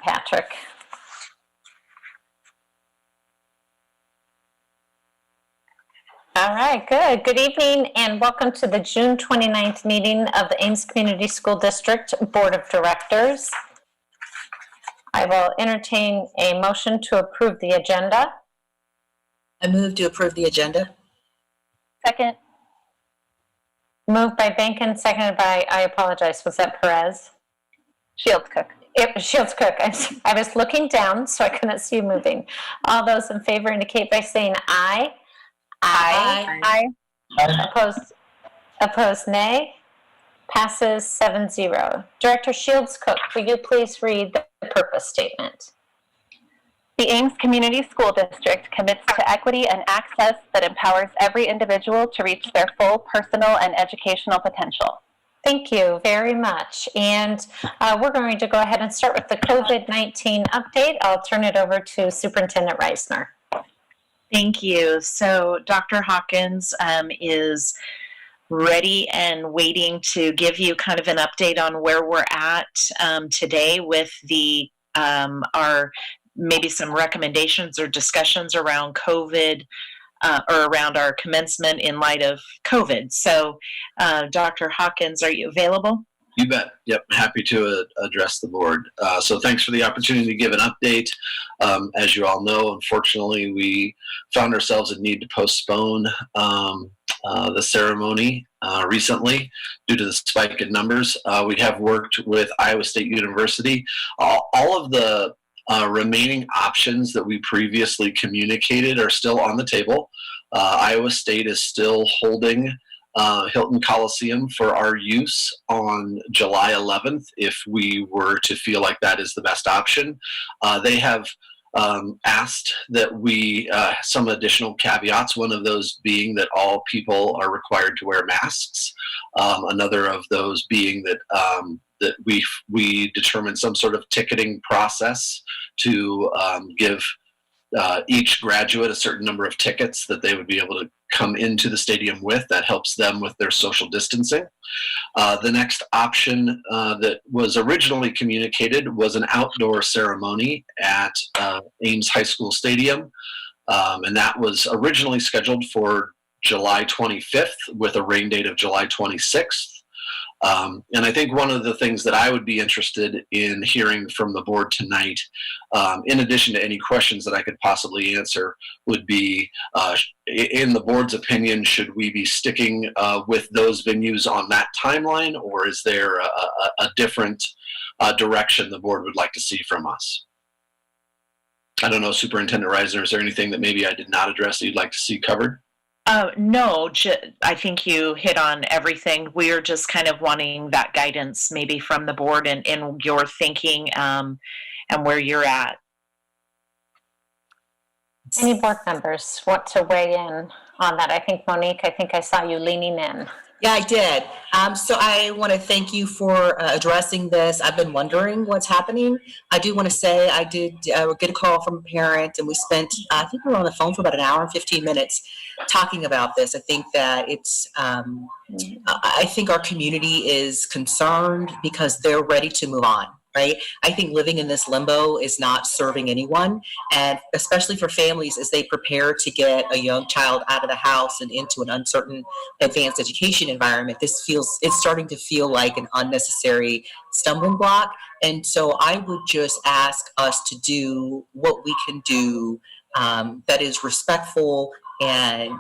Patrick. All right, good. Good evening and welcome to the June 29th meeting of the Ames Community School District Board of Directors. I will entertain a motion to approve the agenda. I move to approve the agenda. Second. Moved by Bankin, seconded by, I apologize, was that Perez? Shields Cook. It was Shields Cook. I was looking down, so I couldn't see you moving. All those in favor indicate by saying aye. Aye. Opposed, nay. Passes 7-0. Director Shields Cook, will you please read the purpose statement? The Ames Community School District commits to equity and access that empowers every individual to reach their full personal and educational potential. Thank you very much. And we're going to go ahead and start with the COVID-19 update. I'll turn it over to Superintendent Reisner. Thank you. So Dr. Hawkins is ready and waiting to give you kind of an update on where we're at today with the our maybe some recommendations or discussions around COVID or around our commencement in light of COVID. So Dr. Hawkins, are you available? You bet. Yep. Happy to address the board. So thanks for the opportunity to give an update. As you all know, unfortunately, we found ourselves in need to postpone the ceremony recently due to the spike in numbers. We have worked with Iowa State University. All of the remaining options that we previously communicated are still on the table. Iowa State is still holding Hilton Coliseum for our use on July 11th if we were to feel like that is the best option. They have asked that we some additional caveats, one of those being that all people are required to wear masks, another of those being that that we determine some sort of ticketing process to give each graduate a certain number of tickets that they would be able to come into the stadium with. That helps them with their social distancing. The next option that was originally communicated was an outdoor ceremony at Ames High School Stadium, and that was originally scheduled for July 25th with a rain date of July 26th. And I think one of the things that I would be interested in hearing from the board tonight, in addition to any questions that I could possibly answer, would be, in the board's opinion, should we be sticking with those venues on that timeline, or is there a different direction the board would like to see from us? I don't know, Superintendent Reisner, is there anything that maybe I did not address that you'd like to see covered? No, I think you hit on everything. We're just kind of wanting that guidance maybe from the board and your thinking and where you're at. Any board members want to weigh in on that? I think, Monique, I saw you leaning in. Yeah, I did. So I want to thank you for addressing this. I've been wondering what's happening. I do want to say I did get a call from a parent, and we spent, I think we were on the phone for about an hour and 15 minutes talking about this. I think that it's, I think our community is concerned because they're ready to move on. Right? I think living in this limbo is not serving anyone, and especially for families as they prepare to get a young child out of the house and into an uncertain advanced education environment. It's starting to feel like an unnecessary stumbling block. And so I would just ask us to do what we can do that is respectful and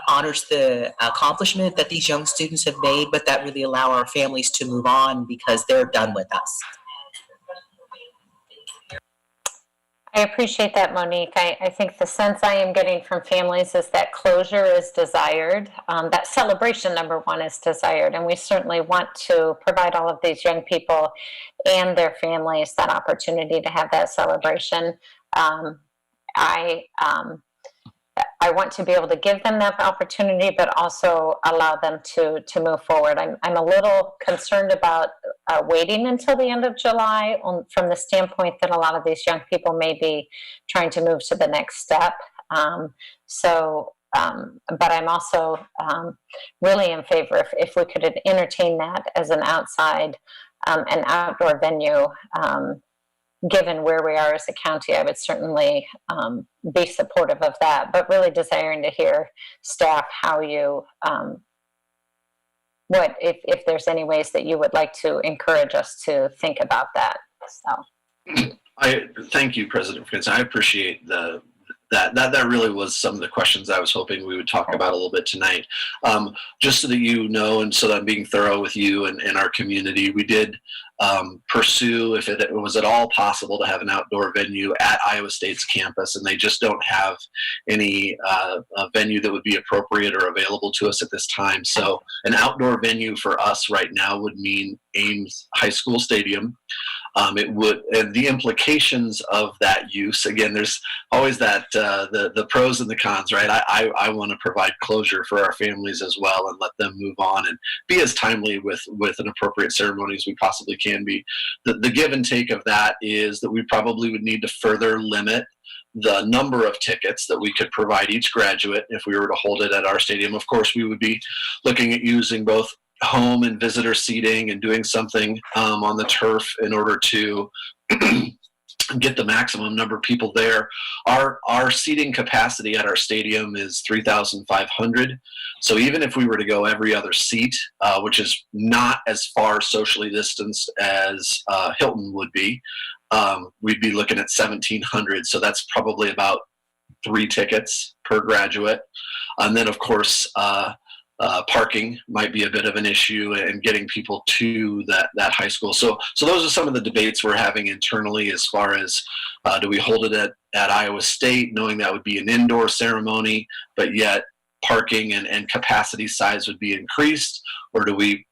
honors the accomplishment that these young students have made, but that really allow our families to move on because they're done with us. I appreciate that, Monique. I think the sense I am getting from families is that closure is desired. That celebration, number one, is desired. And we certainly want to provide all of these young people and their families that opportunity to have that celebration. I want to be able to give them that opportunity, but also allow them to move forward. I'm a little concerned about waiting until the end of July from the standpoint that a lot of these young people may be trying to move to the next step. But I'm also really in favor if we could entertain that as an outside, an outdoor venue given where we are as a county, I would certainly be supportive of that, but really desiring to hear staff how you, what, if there's any ways that you would like to encourage us to think about that. So. I thank you, President Fritz. I appreciate that really was some of the questions I was hoping we would talk about a little bit tonight. Just so that you know, and so that I'm being thorough with you and our community, we did pursue if it was at all possible to have an outdoor venue at Iowa State's campus, and they just don't have any venue that would be appropriate or available to us at this time. So an outdoor venue for us right now would mean Ames High School Stadium. It would, and the implications of that use, again, there's always that the pros and the cons, right? I want to provide closure for our families as well and let them move on and be as timely with an appropriate ceremony as we possibly can be. The give and take of that is that we probably would need to further limit the number of tickets that we could provide each graduate if we were to hold it at our stadium. Of course, we would be looking at using both home and visitor seating and doing something on the turf in order to get the maximum number of people there. Our seating capacity at our stadium is 3,500. So even if we were to go every other seat, which is not as far socially distanced as Hilton would be, we'd be looking at 1,700. So that's probably about 3 tickets per graduate. And then, of course, parking might be a bit of an issue and getting people to that high school. So those are some of the debates we're having internally as far as do we hold it at Iowa State, knowing that would be an indoor ceremony, but yet parking and capacity size would be increased, or do we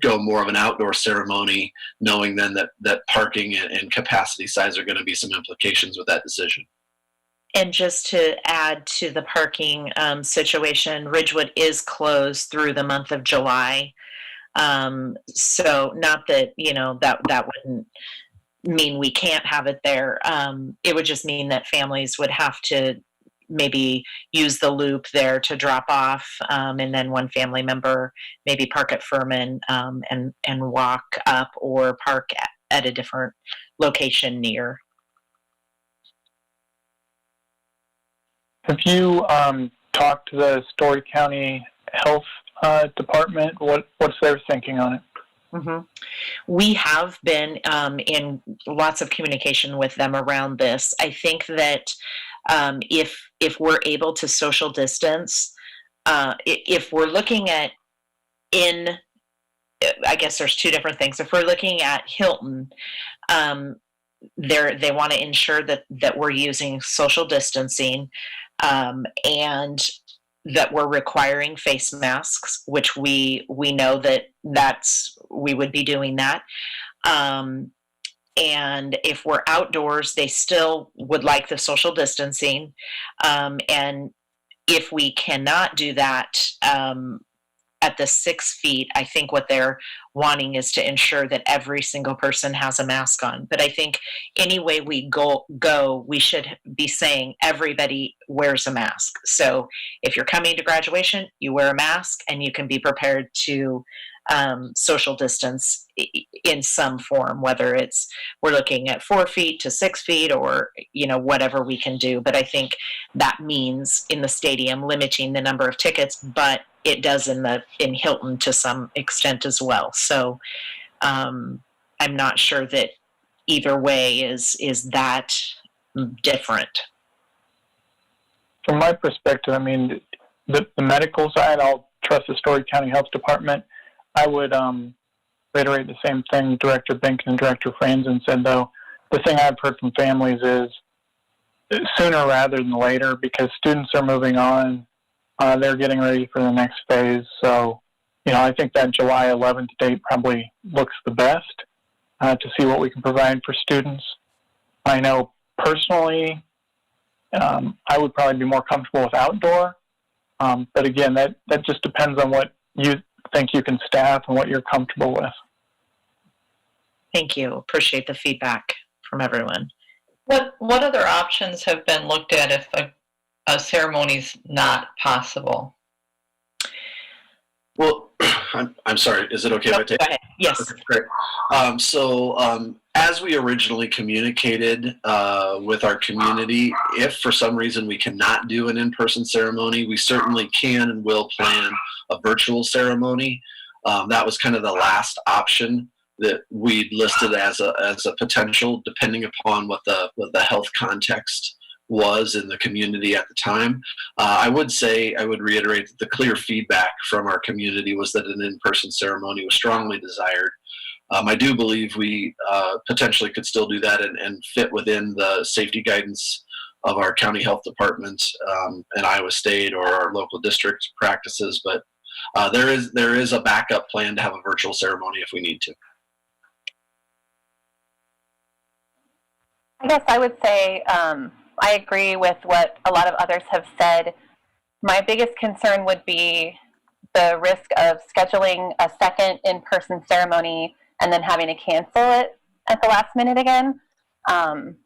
go more of an outdoor ceremony, knowing then that parking and capacity size are going to be some implications with that decision? And just to add to the parking situation, Ridgewood is closed through the month of July. So not that, that wouldn't mean we can't have it there. It would just mean that families would have to maybe use the loop there to drop off, and then one family member maybe park at Furman and walk up, or park at a different location near. Have you talked to the Story County Health Department? What's their thinking on it? Mm-hmm. We have been in lots of communication with them around this. I think that if we're able to social distance, if we're looking at I guess there's 2 different things. If we're looking at Hilton, they want to ensure that we're using social distancing, and that we're requiring face masks, which we know we would be doing that. And if we're outdoors, they still would like the social distancing. And if we cannot do that at the 6 feet, I think what they're wanting is to ensure that every single person has a mask on. But I think any way we go, we should be saying everybody wears a mask. So if you're coming to graduation, you wear a mask, and you can be prepared to social distance in some form, whether we're looking at 4 feet to 6 feet, or whatever we can do. But I think that means in the stadium limiting the number of tickets, but it does in Hilton to some extent as well. So I'm not sure that either way is that different. From my perspective, I mean, the medical side, I'll trust the Story County Health Department. I would reiterate the same thing Director Binkin and Director Franzen said, though. The thing I've heard from families is sooner rather than later, because students are moving on. They're getting ready for the next phase. So, I think that July 11th date probably looks the best to see what we can provide for students. I know personally, I would probably be more comfortable with outdoor. But again, that just depends on what you think you can staff and what you're comfortable with. Thank you. Appreciate the feedback from everyone. What other options have been looked at if a ceremony's not possible? Well, I'm sorry. Is it okay if I Nope, take? go ahead. Yes. Okay, great. As we originally communicated with our community, if for some reason we cannot do an in-person ceremony, we certainly can and will plan a virtual ceremony. That was kind of the last option that we listed as a potential, depending upon what the health context was in the community at the time. I would reiterate that the clear feedback from our community was that an in-person ceremony was strongly desired. I do believe we potentially could still do that and fit within the safety guidance of our county health department and Iowa State or our local district practices, but there is a backup plan to have a virtual ceremony if we need to. I guess I would say I agree with what a lot of others have said. My biggest concern would be the risk of scheduling a second in-person ceremony and then having to cancel it at the last minute again. And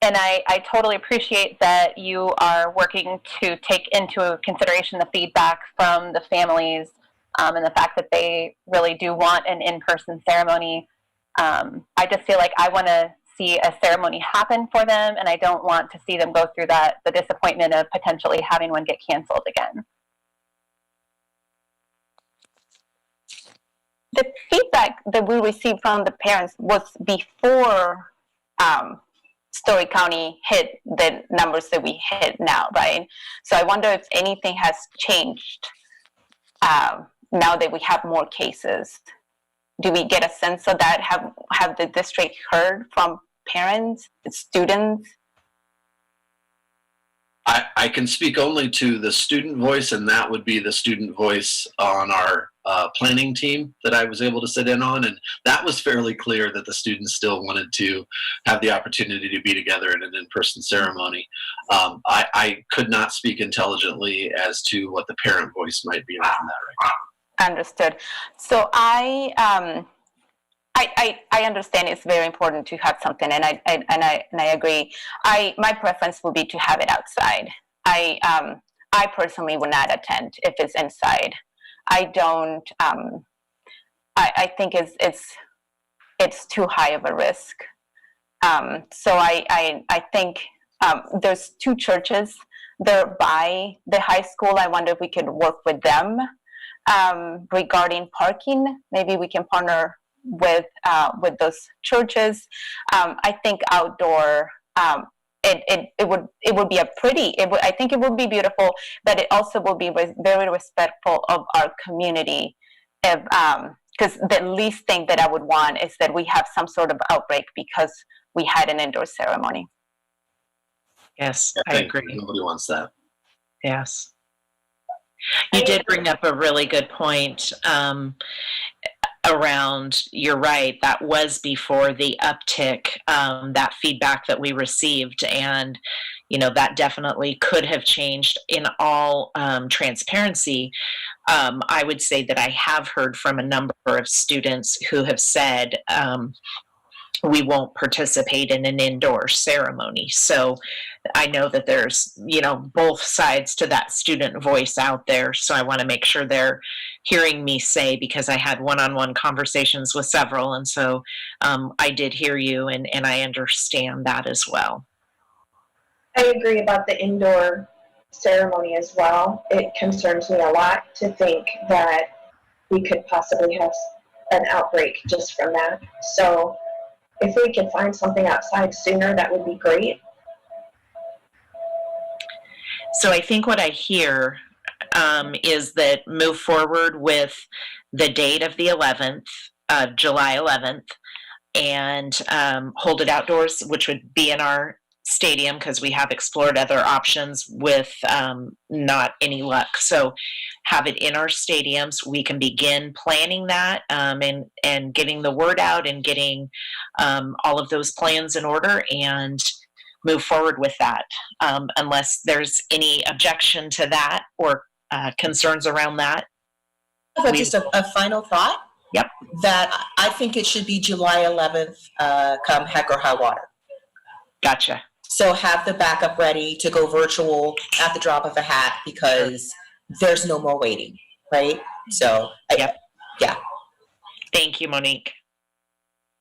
I totally appreciate that you are working to take into consideration the feedback from the families and the fact that they really do want an in-person ceremony. I just feel like I want to see a ceremony happen for them, and I don't want to see them go through the disappointment of potentially having one get canceled again. The feedback that we received from the parents was before Story County hit the numbers that we hit now, right? So I wonder if anything has changed now that we have more cases. Do we get a sense of that? Have the district heard from parents, students? I can speak only to the student voice, and that would be the student voice on our planning team that I was able to sit in on. And that was fairly clear that the students still wanted to have the opportunity to be together in an in-person ceremony. I could not speak intelligently as to what the parent voice might be around that right now. Understood. So I understand it's very important to have something, and I agree. My preference would be to have it outside. I personally would not attend if it's inside. I don't. I think it's too high of a risk. So I think there's two churches there by the high school. I wonder if we could work with them regarding parking. Maybe we can partner with those churches. I think outdoor. It would be I think it would be beautiful, but it also will be very respectful of our community. Because the least thing that I would want is that we have some sort of outbreak because we had an indoor ceremony. Yes, I agree. Nobody wants that. Yes. You did bring up a really good point around, you're right, that was before the uptick, that feedback that we received. And, that definitely could have changed. In all transparency, I would say that I have heard from a number of students who have said, we won't participate in an indoor ceremony. So I know that there's, both sides to that student voice out there. So I want to make sure they're hearing me say, because I had one-on-one conversations with several. And so I did hear you, and I understand that as well. I agree about the indoor ceremony as well. It concerns me a lot to think that we could possibly have an outbreak just from that. So if we can find something outside sooner, that would be great. So I think what I hear is that move forward with the date of the 11th, July 11th, and hold it outdoors, which would be in our stadium, because we have explored other options with not any luck. So have it in our stadiums. We can begin planning that and getting the word out and getting all of those plans in order and move forward with that. Unless there's any objection to that or concerns around that. Just a final thought. Yep. That I think it should be July 11th, come heck or high water. Gotcha. So have the backup ready to go virtual at the drop of a hat, because there's no more waiting. right? So, Yep. Thank you, Monique.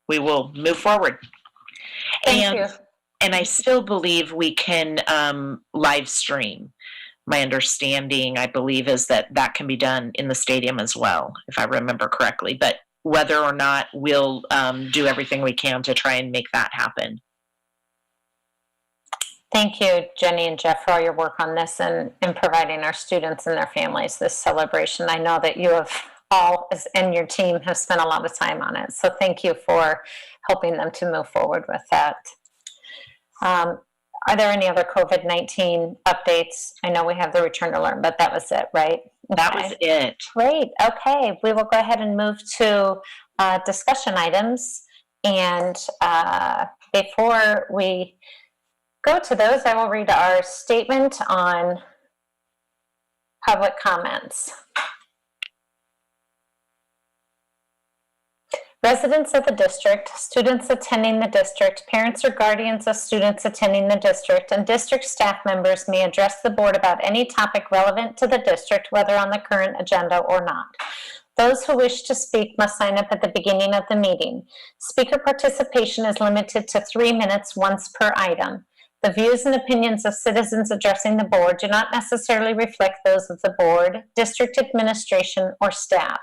We will move forward. Thank you. And I still believe we can live stream. My understanding, I believe, is that that can be done in the stadium as well, if I remember correctly. But whether or not we'll do everything we can to try and make that happen. Thank you, Jenny and Jeff, for all your work on this and in providing our students and their families this celebration. I know that you have all, and your team, have spent a lot of time on it. So thank you for helping them to move forward with that. Are there any other COVID-19 updates? I know we have the return to learn, but that was it, right? That was it. Great. Okay. We will go ahead and move to discussion items. And before we go to those, I will read our statement on public comments. Residents of the district, students attending the district, parents or guardians of students attending the district, and district staff members may address the board about any topic relevant to the district, whether on the current agenda or not. Those who wish to speak must sign up at the beginning of the meeting. Speaker participation is limited to 3 minutes once per item. The views and opinions of citizens addressing the board do not necessarily reflect those of the board, district administration, or staff.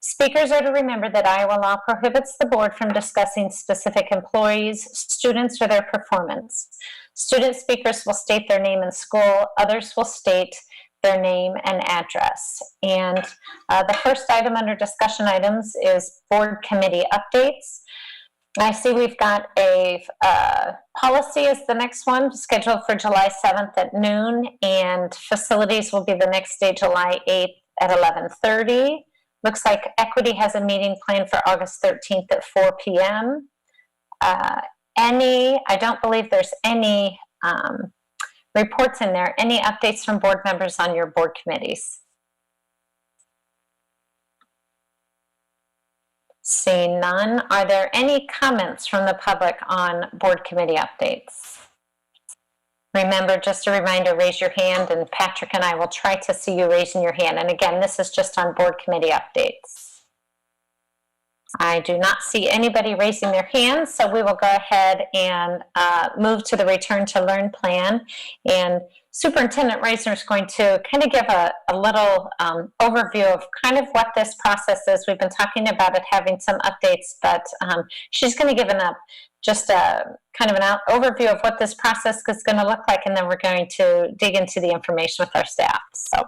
Speakers are to remember that Iowa law prohibits the board from discussing specific employees, students, or their performance. Student speakers will state their name and school. Others will state their name and address. And the first item under discussion items is board committee updates. I see we've got a policy is the next one, scheduled for July 7th at noon, and facilities will be the next day, July 8th at 11:30. Looks like Equity has a meeting planned for August 13th at 4 p.m. I don't believe there's any reports in there. Any updates from board members on your board committees? Seeing none, are there any comments from the public on board committee updates? Remember, just a reminder, raise your hand, and Patrick and I will try to see you raising your hand. And again, this is just on board committee updates. I do not see anybody raising their hands, so we will go ahead and move to the return to learn plan. And Superintendent Reisner is going to kind of give a little overview of kind of what this process is. We've been talking about it, having some updates, but she's going to give just a kind of an overview of what this process is going to look like, and then we're going to dig into the information with our staff. So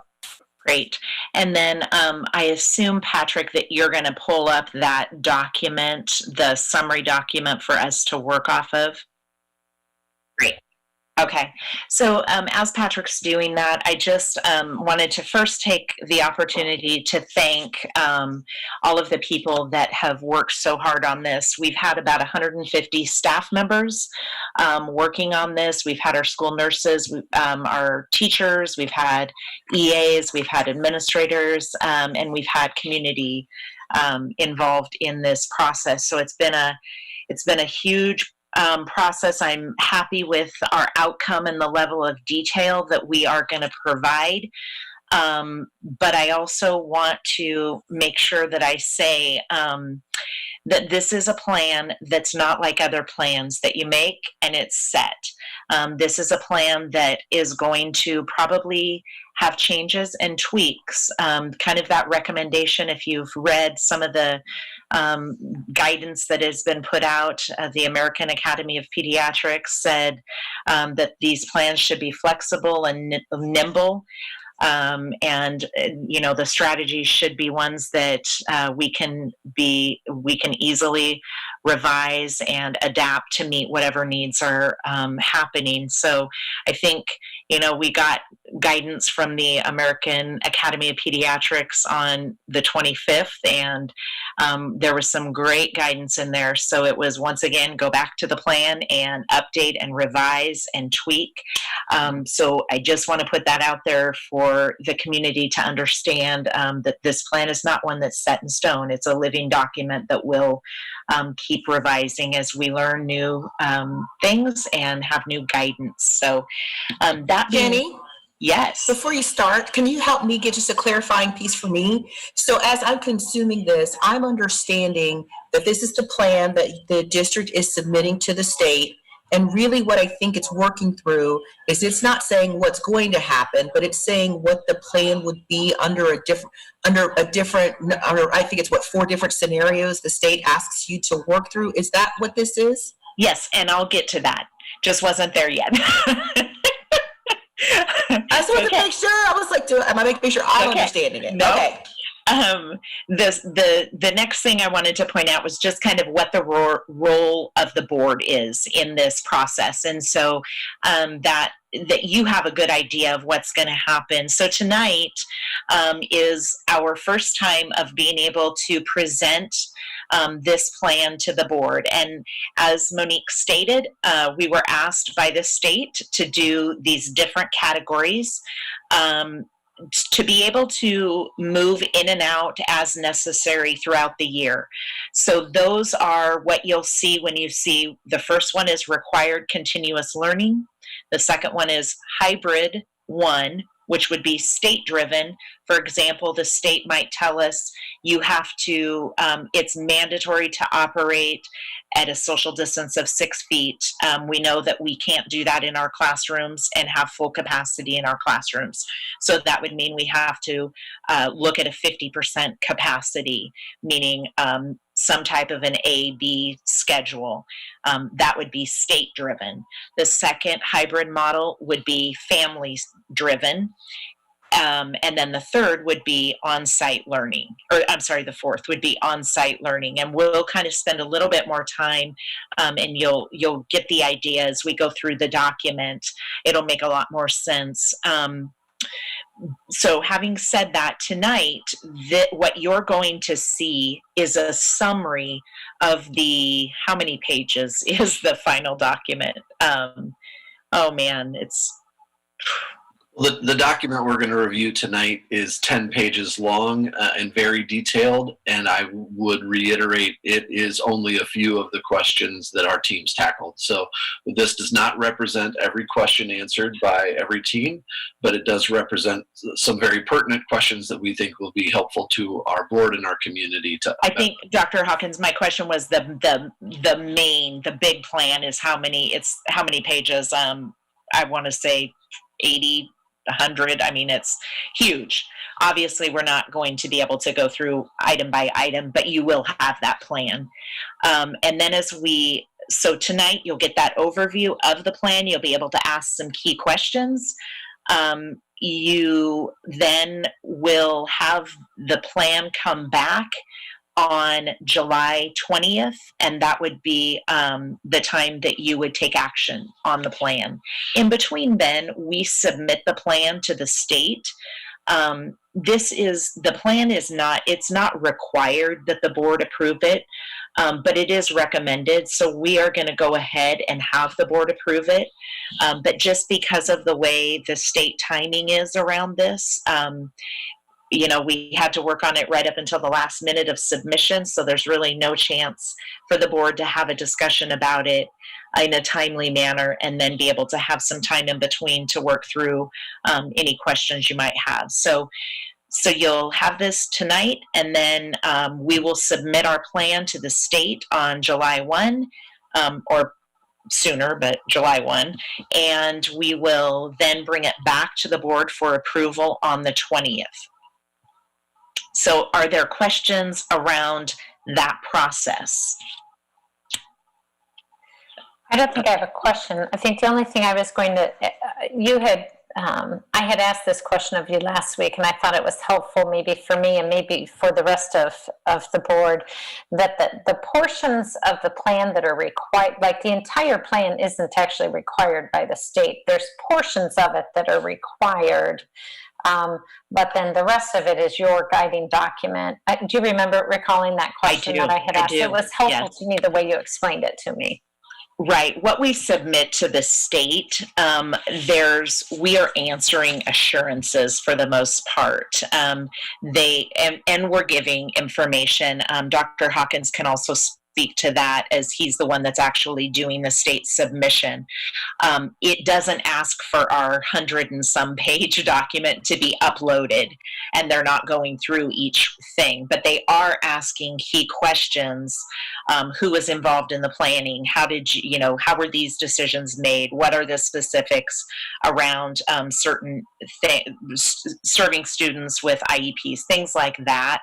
great. And then I assume, Patrick, that you're going to pull up that document, the summary document for us to work off of. Great. Okay, so as Patrick's doing that, I just wanted to first take the opportunity to thank all of the people that have worked so hard on this. We've had about 150 staff members working on this. We've had our school nurses, our teachers, we've had EAs, we've had administrators, and we've had community involved in this process. So it's been a huge process. I'm happy with our outcome and the level of detail that we are going to provide. But I also want to make sure that I say that this is a plan that's not like other plans that you make and it's set. This is a plan that is going to probably have changes and tweaks, kind of that recommendation. If you've read some of the guidance that has been put out, the American Academy of Pediatrics said that these plans should be flexible and nimble. And the strategies should be ones that we can easily revise and adapt to meet whatever needs are happening. So I think we got guidance from the American Academy of Pediatrics on the 25th, and there was some great guidance in there. So it was, once again, go back to the plan and update and revise and tweak. So I just want to put that out there for the community to understand that this plan is not one that's set in stone. It's a living document that will keep revising as we learn new things and have new guidance. So that Jenny, Yes. Before you start, can you help me get just a clarifying piece for me? So as I'm consuming this, I'm understanding that this is the plan that the district is submitting to the state. And really what I think it's working through is it's not saying what's going to happen, but it's saying what the plan would be under I think it's 4 different scenarios the state asks you to work through. Is that what this is? Yes, and I'll get to that. Just wasn't there yet. I just wanted to make sure. I was like, am I making sure I'm understanding it? No. Okay. The next thing I wanted to point out was just kind of what the role of the board is in this process, and so that you have a good idea of what's going to happen. So tonight is our first time of being able to present this plan to the board. And as Monique stated, we were asked by the state to do these different categories to be able to move in and out as necessary throughout the year. So those are what you'll see when you see the first one is required continuous learning. The second one is hybrid 1, which would be state driven. For example, the state might tell us you have to, it's mandatory to operate at a social distance of 6 feet. We know that we can't do that in our classrooms and have full capacity in our classrooms. So that would mean we have to look at a 50% capacity, meaning some type of an A-B schedule. That would be state driven. The second hybrid model would be family driven. And then the third would be on-site learning, or I'm sorry, the fourth would be on-site learning. And we'll kind of spend a little bit more time, and you'll get the idea as we go through the document. It'll make a lot more sense. So having said that, tonight, what you're going to see is a summary of how many pages is the final document? Oh man, it's... The document we're going to review tonight is 10 pages long and very detailed, and I would reiterate it is only a few of the questions that our teams tackled. So this does not represent every question answered by every team, but it does represent some very pertinent questions that we think will be helpful to our board and our community. I think, Dr. Hawkins, my question was the big plan is how many pages. I want to say 80, 100. I mean, it's huge. Obviously, we're not going to be able to go through item by item, but you will have that plan. And then so tonight you'll get that overview of the plan. You'll be able to ask some key questions. You then will have the plan come back on July 20th, and that would be the time that you would take action on the plan. In between then, we submit the plan to the state. The plan is not required that the board approve it, but it is recommended. So we are going to go ahead and have the board approve it. But just because of the way the state timing is around this, we had to work on it right up until the last minute of submission, so there's really no chance for the board to have a discussion about it in a timely manner and then be able to have some time in between to work through any questions you might have. So you'll have this tonight, and then we will submit our plan to the state on July 1, or sooner, but July 1, and we will then bring it back to the board for approval on the 20th. So are there questions around that process? I don't think I have a question. I think the only thing I was going to, I had asked this question of you last week, and I thought it was helpful maybe for me and maybe for the rest of the board, that the portions of the plan that are required, like the entire plan isn't actually required by the state. There's portions of it that are required. But then the rest of it is your guiding document. Do you remember recalling that question that I had asked? It was helpful to me the way you explained it to me. Right. What we submit to the state, we are answering assurances for the most part. And we're giving information. Dr. Hawkins can also speak to that as he's the one that's actually doing the state submission. It doesn't ask for our 100 and some page document to be uploaded, and they're not going through each thing, but they are asking key questions. Who was involved in the planning? How did how were these decisions made? What are the specifics around certain serving students with IEPs, things like that?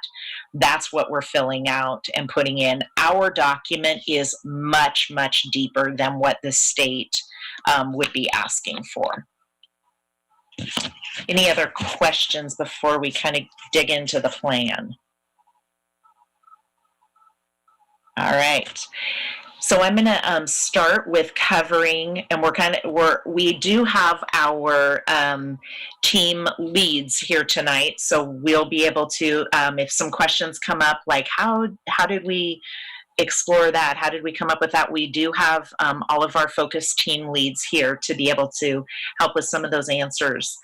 That's what we're filling out and putting in. Our document is much, much deeper than what the state would be asking for. Any other questions before we kind of dig into the plan? All right. So I'm going to start with covering, and we do have our team leads here tonight, so we'll be able to, if some questions come up, like how did we explore that? How did we come up with that? We do have all of our focus team leads here to be able to help with some of those answers.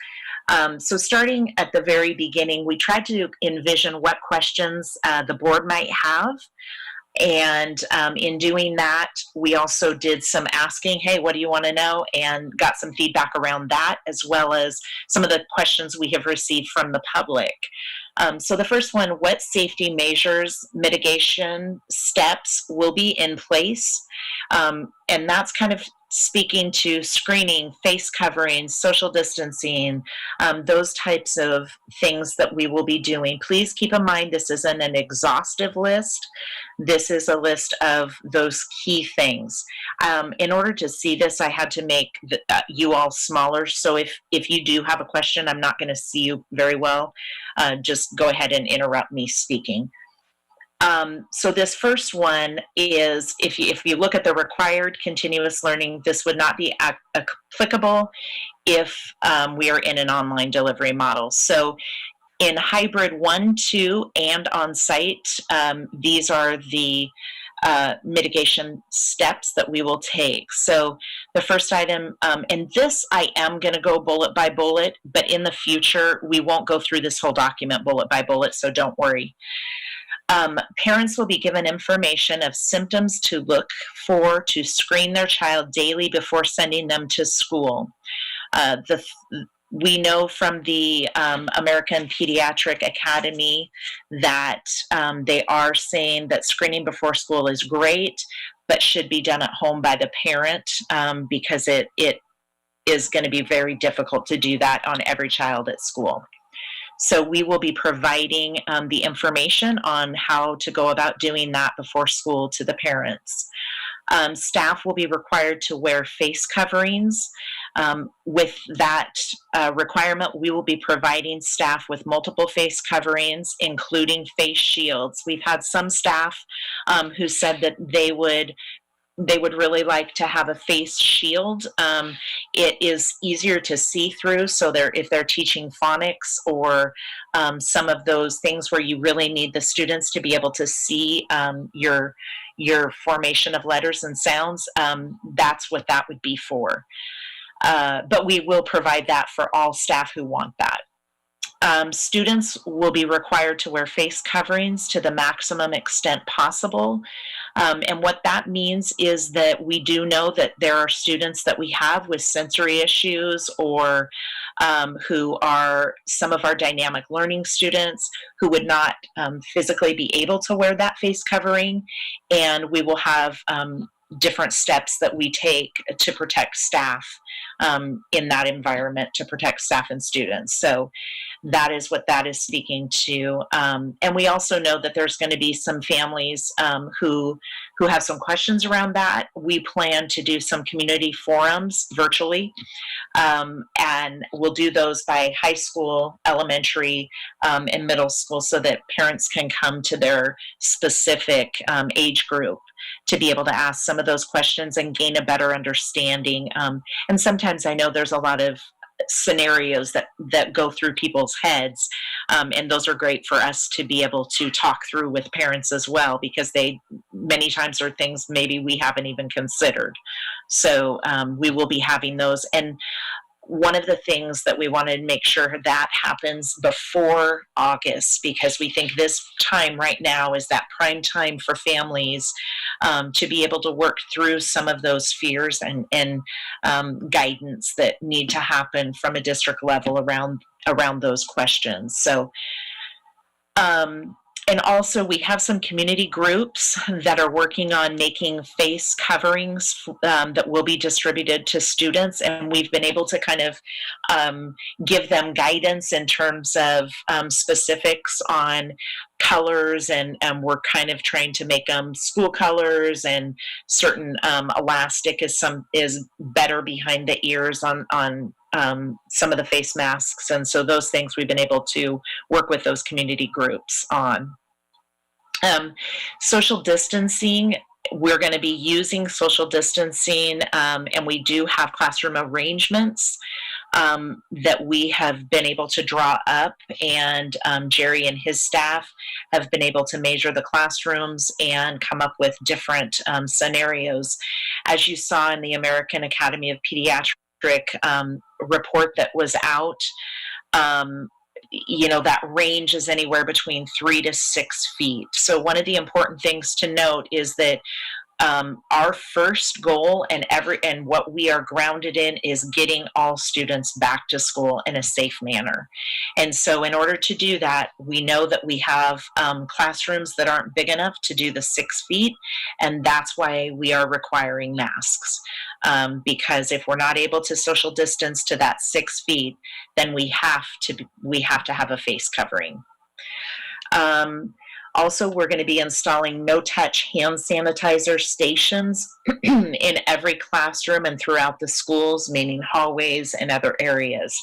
So starting at the very beginning, we tried to envision what questions the board might have. And in doing that, we also did some asking, hey, what do you want to know? And got some feedback around that, as well as some of the questions we have received from the public. So the first one, what safety measures, mitigation steps will be in place? And that's kind of speaking to screening, face covering, social distancing, those types of things that we will be doing. Please keep in mind this isn't an exhaustive list. This is a list of those key things. In order to see this, I had to make you all smaller. So if you do have a question, I'm not going to see you very well. Just go ahead and interrupt me speaking. So this first one is, if you look at the required continuous learning, this would not be applicable if we are in an online delivery model. So in hybrid 1, 2, and on-site, these are the mitigation steps that we will take. So the first item, and this I am going to go bullet by bullet, but in the future, we won't go through this whole document bullet by bullet, so don't worry. Parents will be given information of symptoms to look for to screen their child daily before sending them to school. We know from the American Pediatric Academy that they are saying that screening before school is great, but should be done at home by the parent because it is going to be very difficult to do that on every child at school. So we will be providing the information on how to go about doing that before school to the parents. Staff will be required to wear face coverings. With that requirement, we will be providing staff with multiple face coverings, including face shields. We've had some staff who said that they would really like to have a face shield. It is easier to see through, so if they're teaching phonics or some of those things where you really need the students to be able to see your formation of letters and sounds, that's what that would be for. But we will provide that for all staff who want that. Students will be required to wear face coverings to the maximum extent possible. And what that means is that we do know that there are students that we have with sensory issues or who are some of our dynamic learning students who would not physically be able to wear that face covering. And we will have different steps that we take to protect staff in that environment, to protect staff and students. So that is what that is speaking to. And we also know that there's going to be some families who have some questions around that. We plan to do some community forums virtually, and we'll do those by high school, elementary, and middle school so that parents can come to their specific age group to be able to ask some of those questions and gain a better understanding. And sometimes I know there's a lot of scenarios that go through people's heads, and those are great for us to be able to talk through with parents as well, because they many times are things maybe we haven't even considered. So we will be having those. And one of the things that we want to make sure that happens before August, because we think this time right now is that prime time for families to be able to work through some of those fears and guidance that need to happen from a district level around those questions. So and also we have some community groups that are working on making face coverings that will be distributed to students, and we've been able to kind of give them guidance in terms of specifics on colors, and we're kind of trying to make them school colors, and certain elastic is better behind the ears on some of the face masks, and so those things we've been able to work with those community groups on. Social distancing, we're going to be using social distancing, and we do have classroom arrangements that we have been able to draw up, and Jerry and his staff have been able to measure the classrooms and come up with different scenarios. As you saw in the American Academy of Pediatric report that was out, that range is anywhere between 3 to 6 feet. So one of the important things to note is that our first goal and what we are grounded in is getting all students back to school in a safe manner. And so in order to do that, we know that we have classrooms that aren't big enough to do the 6 feet, and that's why we are requiring masks. Because if we're not able to social distance to that 6 feet, then we have to have a face covering. Also, we're going to be installing no-touch hand sanitizer stations in every classroom and throughout the schools, meaning hallways and other areas.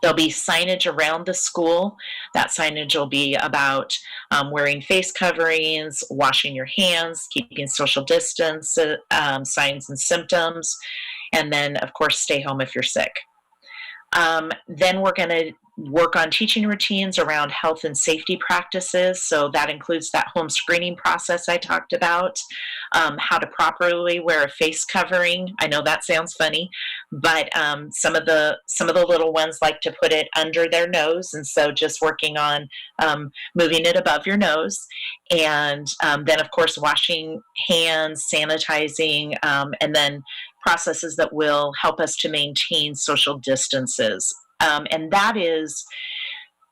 There'll be signage around the school. That signage will be about wearing face coverings, washing your hands, keeping social distance, signs and symptoms, and then, of course, stay home if you're sick. Then we're going to work on teaching routines around health and safety practices. So that includes that home screening process I talked about, how to properly wear a face covering. I know that sounds funny, but some of the little ones like to put it under their nose, and so just working on moving it above your nose, and then of course washing hands, sanitizing, and then processes that will help us to maintain social distances. And that is,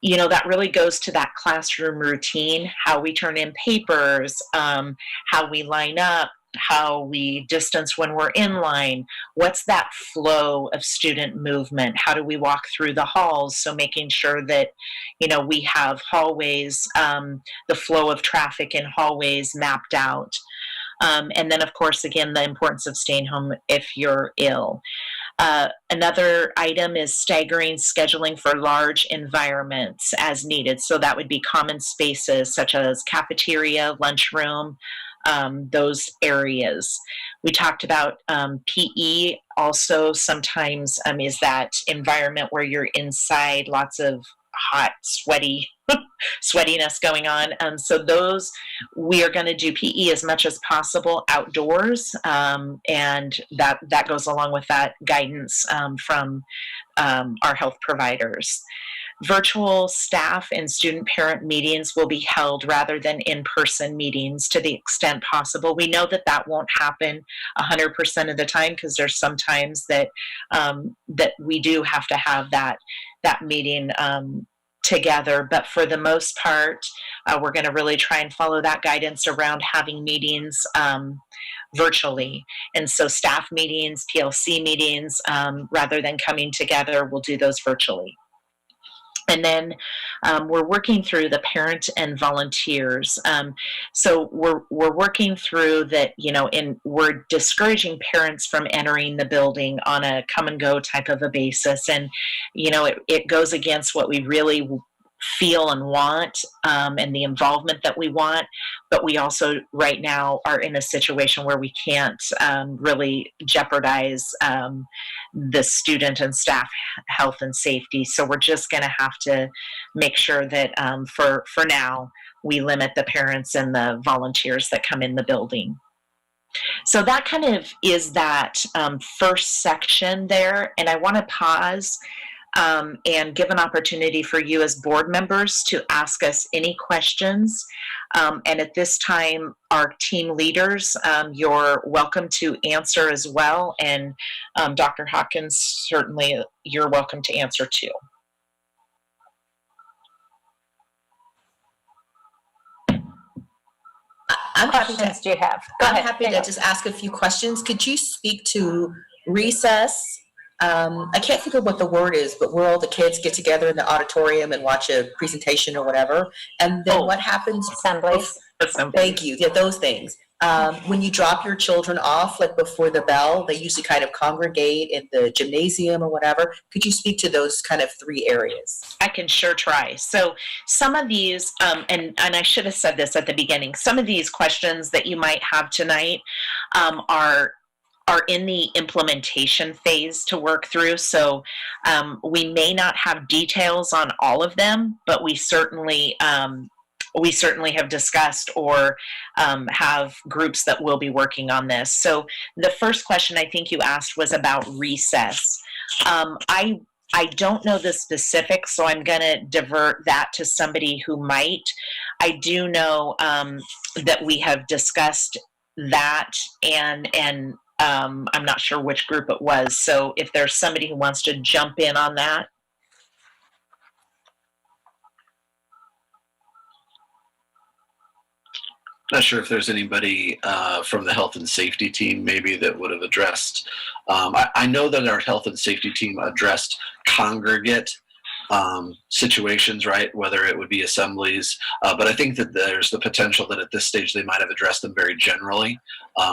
that really goes to that classroom routine, how we turn in papers, how we line up, how we distance when we're in line, what's that flow of student movement, how do we walk through the halls, so making sure that, we have hallways, the flow of traffic in hallways mapped out. And then, of course, again, the importance of staying home if you're ill. Another item is staggering scheduling for large environments as needed. So that would be common spaces such as cafeteria, lunchroom, those areas. We talked about PE also sometimes is that environment where you're inside, lots of hot, sweatiness going on. So those, we are going to do PE as much as possible outdoors, and that goes along with that guidance from our health providers. Virtual staff and student parent meetings will be held rather than in-person meetings to the extent possible. We know that won't happen 100% of the time, because there's sometimes that we do have to have that meeting together, but for the most part, we're going to really try and follow that guidance around having meetings virtually. And so staff meetings, PLC meetings, rather than coming together, we'll do those virtually. And then we're working through the parent and volunteers. So we're working through that, and we're discouraging parents from entering the building on a come and go type of a basis. And, it goes against what we really feel and want, and the involvement that we want. But we also right now are in a situation where we can't really jeopardize the student and staff health and safety. So we're just going to have to make sure that for now we limit the parents and the volunteers that come in the building. So that kind of is that first section there. And I want to pause and give an opportunity for you as board members to ask us any questions. And at this time, our team leaders, you're welcome to answer as well. And Dr. Hawkins, certainly you're welcome to answer too. I'm happy Questions to, do you have? Go I'm ahead. happy to just ask a few questions. Could you speak to recess? I can't think of what the word is, but where all the kids get together in the auditorium and watch a presentation or whatever. And then what happens? Assemblies. Thank you. Yeah, those things. When you drop your children off, like before the bell, they usually kind of congregate in the gymnasium or whatever. Could you speak to those kind of three areas? I can sure try. So some of these, and I should have said this at the beginning, some of these questions that you might have tonight are in the implementation phase to work through. So we may not have details on all of them, but we certainly have discussed or have groups that will be working on this. So the first question I think you asked was about recess. I don't know the specifics, so I'm going to divert that to somebody who might. I do know that we have discussed that, and I'm not sure which group it was. So if there's somebody who wants to jump in on that. Not sure if there's anybody from the health and safety team maybe that would have addressed. I know that our health and safety team addressed congregate situations, right? Whether it would be assemblies, but I think that there's the potential that at this stage they might have addressed them very generally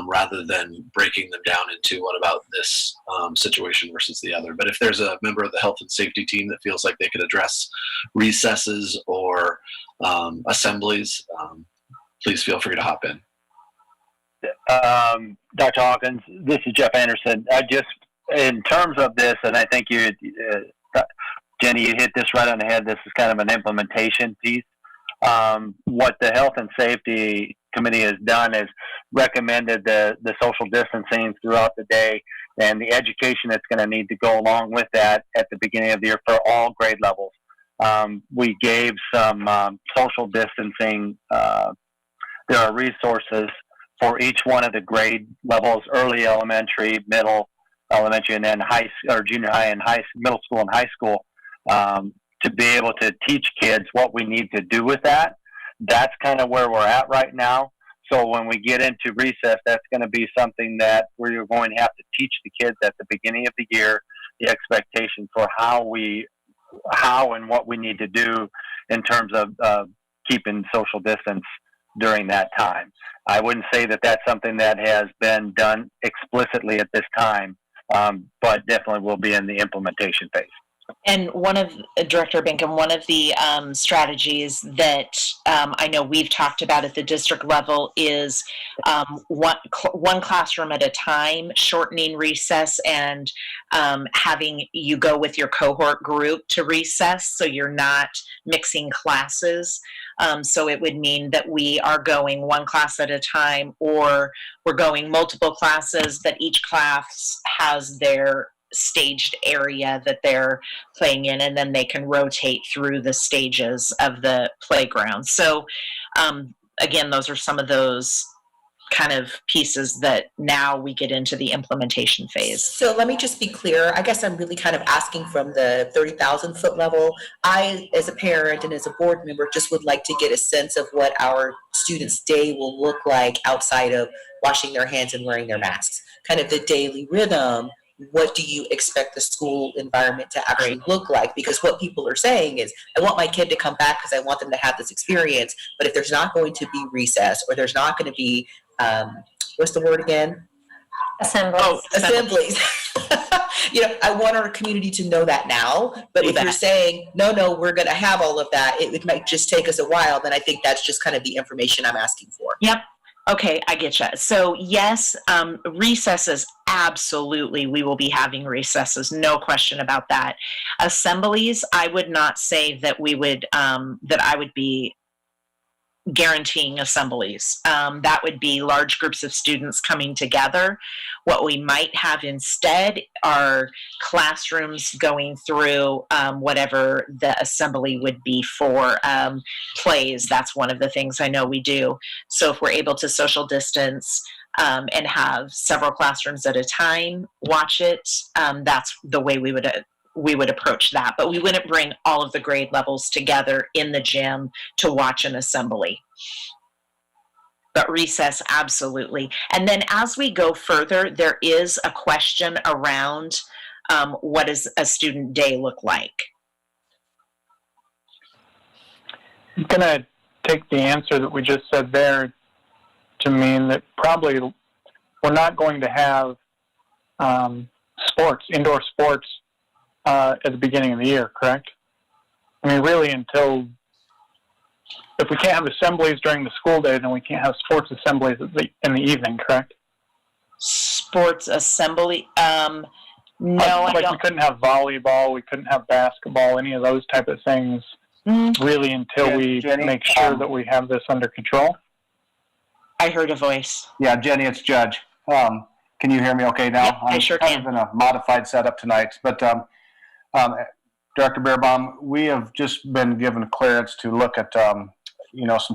rather than breaking them down into what about this situation versus the other. But if there's a member of the health and safety team that feels like they could address recesses or assemblies, please feel free to hop in. Dr. Hawkins, this is Jeff Anderson. In terms of this, and I think you, Jenny, you hit this right on the head. This is kind of an implementation piece. What the Health and Safety Committee has done is recommended the social distancing throughout the day and the education that's going to need to go along with that at the beginning of the year for all grade levels. We gave some social distancing. There are resources for each one of the grade levels: early elementary, middle elementary, and then junior high and middle school and high school, to be able to teach kids what we need to do with that. That's kind of where we're at right now. So when we get into recess, that's going to be something that we're going to have to teach the kids at the beginning of the year, the expectation for how and what we need to do in terms of keeping social distance during that time. I wouldn't say that that's something that has been done explicitly at this time, but definitely will be in the implementation phase. And Director Binkham, one of the strategies that I know we've talked about at the district level is one classroom at a time, shortening recess, and having you go with your cohort group to recess so you're not mixing classes. So it would mean that we are going one class at a time, or we're going multiple classes, that each class has their staged area that they're playing in, and then they can rotate through the stages of the playground. So again, those are some of those kind of pieces that now we get into the implementation phase. So let me just be clear. I guess I'm really kind of asking from the 30,000 foot level. I, as a parent and as a board member, just would like to get a sense of what our students' day will look like outside of washing their hands and wearing their masks. Kind of the daily rhythm. What do you expect the school environment to actually look like? Because what people are saying is, I want my kid to come back because I want them to have this experience. But if there's not going to be recess, or there's not going to be, what's the word again? Assemblies. Oh, assemblies. I want our community to know that now. But if you're saying, no, we're going to have all of that, it might just take us a while, then I think that's just kind of the information I'm asking for. Yep. Okay, I get you. So yes, recesses, absolutely, we will be having recesses, no question about that. Assemblies, I would not say that we would, that I would be guaranteeing assemblies. That would be large groups of students coming together. What we might have instead are classrooms going through whatever the assembly would be for plays. That's one of the things I know we do. So if we're able to social distance and have several classrooms at a time watch it, that's the way we would approach that. But we wouldn't bring all of the grade levels together in the gym to watch an assembly. But recess, absolutely. And then as we go further, there is a question around what does a student day look like? I'm going to take the answer that we just said there to mean that probably we're not going to have indoor sports at the beginning of the year, correct? I mean, really until, if we can't have assemblies during the school day, then we can't have sports assemblies in the evening, correct? Sports assembly? No, I don't. We couldn't have volleyball, we couldn't have basketball, any of those type of things, really until we Jenny, make sure that we have this under control. I heard a voice. Yeah, Jenny, it's Judge. Can you hear me okay now? Yep, I sure I'm can. kind of in a modified setup tonight, but Director Beerbaum, we have just been given clearance to look at some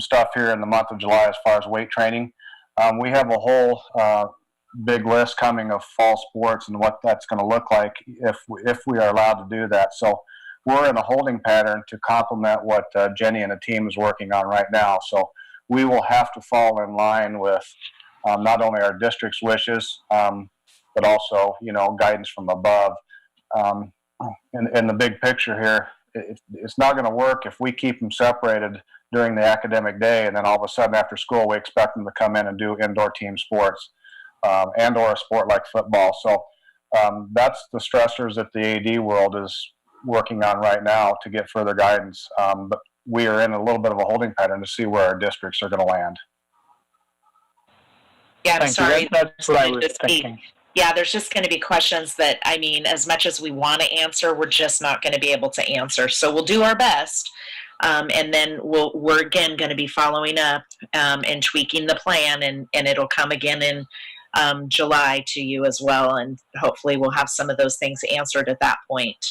stuff here in the month of July as far as weight training. We have a whole big list coming of fall sports and what that's going to look like if we are allowed to do that. So we're in a holding pattern to complement what Jenny and the team is working on right now. So we will have to fall in line with not only our district's wishes, but also, guidance from above. In the big picture here, it's not going to work if we keep them separated during the academic day, and then all of a sudden after school we expect them to come in and do indoor team sports and or a sport like football. So that's the stressors that the AD world is working on right now to get further guidance. But we are in a little bit of a holding pattern to see where our districts are going to land. Yeah, I'm sorry. That's what I was thinking. Yeah, there's just going to be questions that, I mean, as much as we want to answer, we're just not going to be able to answer. So we'll do our best. And then we're again going to be following up and tweaking the plan, and it'll come again in July to you as well. And hopefully we'll have some of those things answered at that point.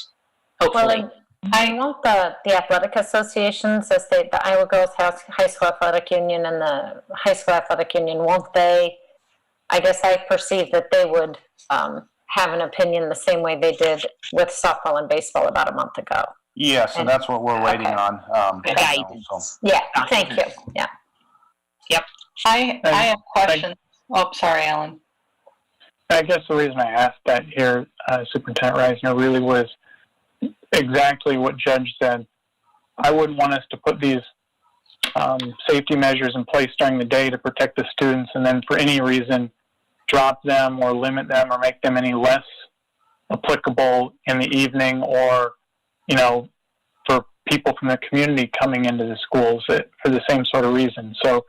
Hopefully. Well, I want the athletic associations, as the Iowa Girls High School Athletic Union and the High School Athletic Union, won't they? I guess I perceive that they would have an opinion the same way they did with softball and baseball about a month ago. Yes, and that's what we're waiting Okay. on. Guidance. So. Yeah, thank you. Yeah. Yep. I have questions. Oh, sorry, Alan. I guess the reason I asked that here, Superintendent Reisner, really was exactly what Judge said. I wouldn't want us to put these safety measures in place during the day to protect the students and then for any reason drop them or limit them or make them any less applicable in the evening, or, for people from the community coming into the schools for the same sort of reason. So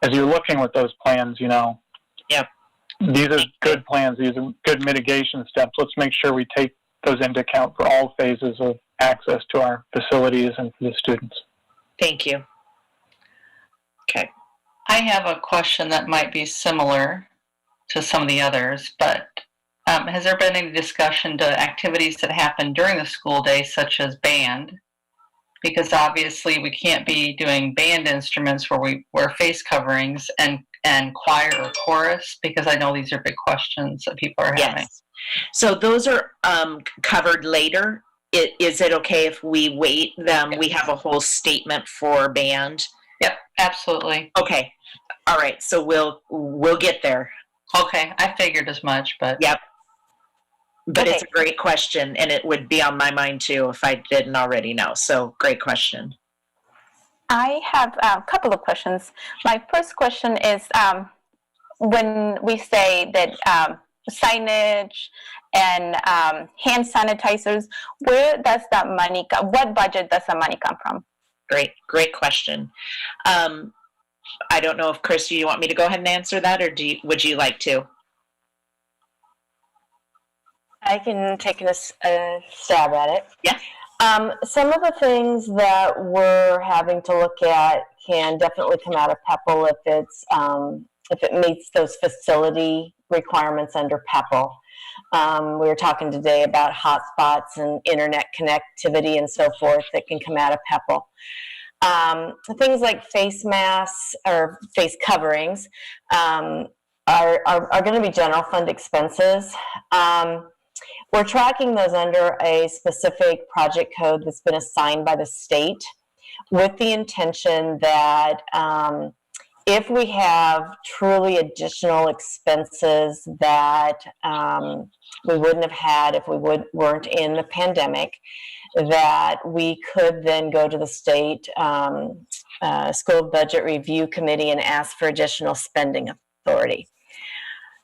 as you're looking with those plans, Yep. these are good plans. These are good mitigation steps. Let's make sure we take those into account for all phases of access to our facilities and for the students. Thank you. Okay. I have a question that might be similar to some of the others, but has there been any discussion to activities that happen during the school day, such as band? Because obviously we can't be doing band instruments where we wear face coverings and choir or chorus, because I know these are big questions that people are having. Yes. So those are covered later. Is it okay if we wait them? We have a whole statement for band. Yep, absolutely. Okay. All right. So we'll get there. Okay, I figured as much, but Yep. But Okay. it's a great question, and it would be on my mind too if I didn't already know. So great question. I have a couple of questions. My first question is, when we say that signage and hand sanitizers, where does that money come? What budget does the money come from? Great question. I don't know if Chris, you want me to go ahead and answer that, or would you like to? I can take a stab at it. Yeah. Some of the things that we're having to look at can definitely come out of PEPL if it meets those facility requirements under PEPL. We were talking today about hotspots and internet connectivity and so forth that can come out of PEPL. Things like face masks or face coverings are going to be general fund expenses. We're tracking those under a specific project code that's been assigned by the state with the intention that if we have truly additional expenses that we wouldn't have had if we weren't in the pandemic, that we could then go to the state school budget review committee and ask for additional spending authority.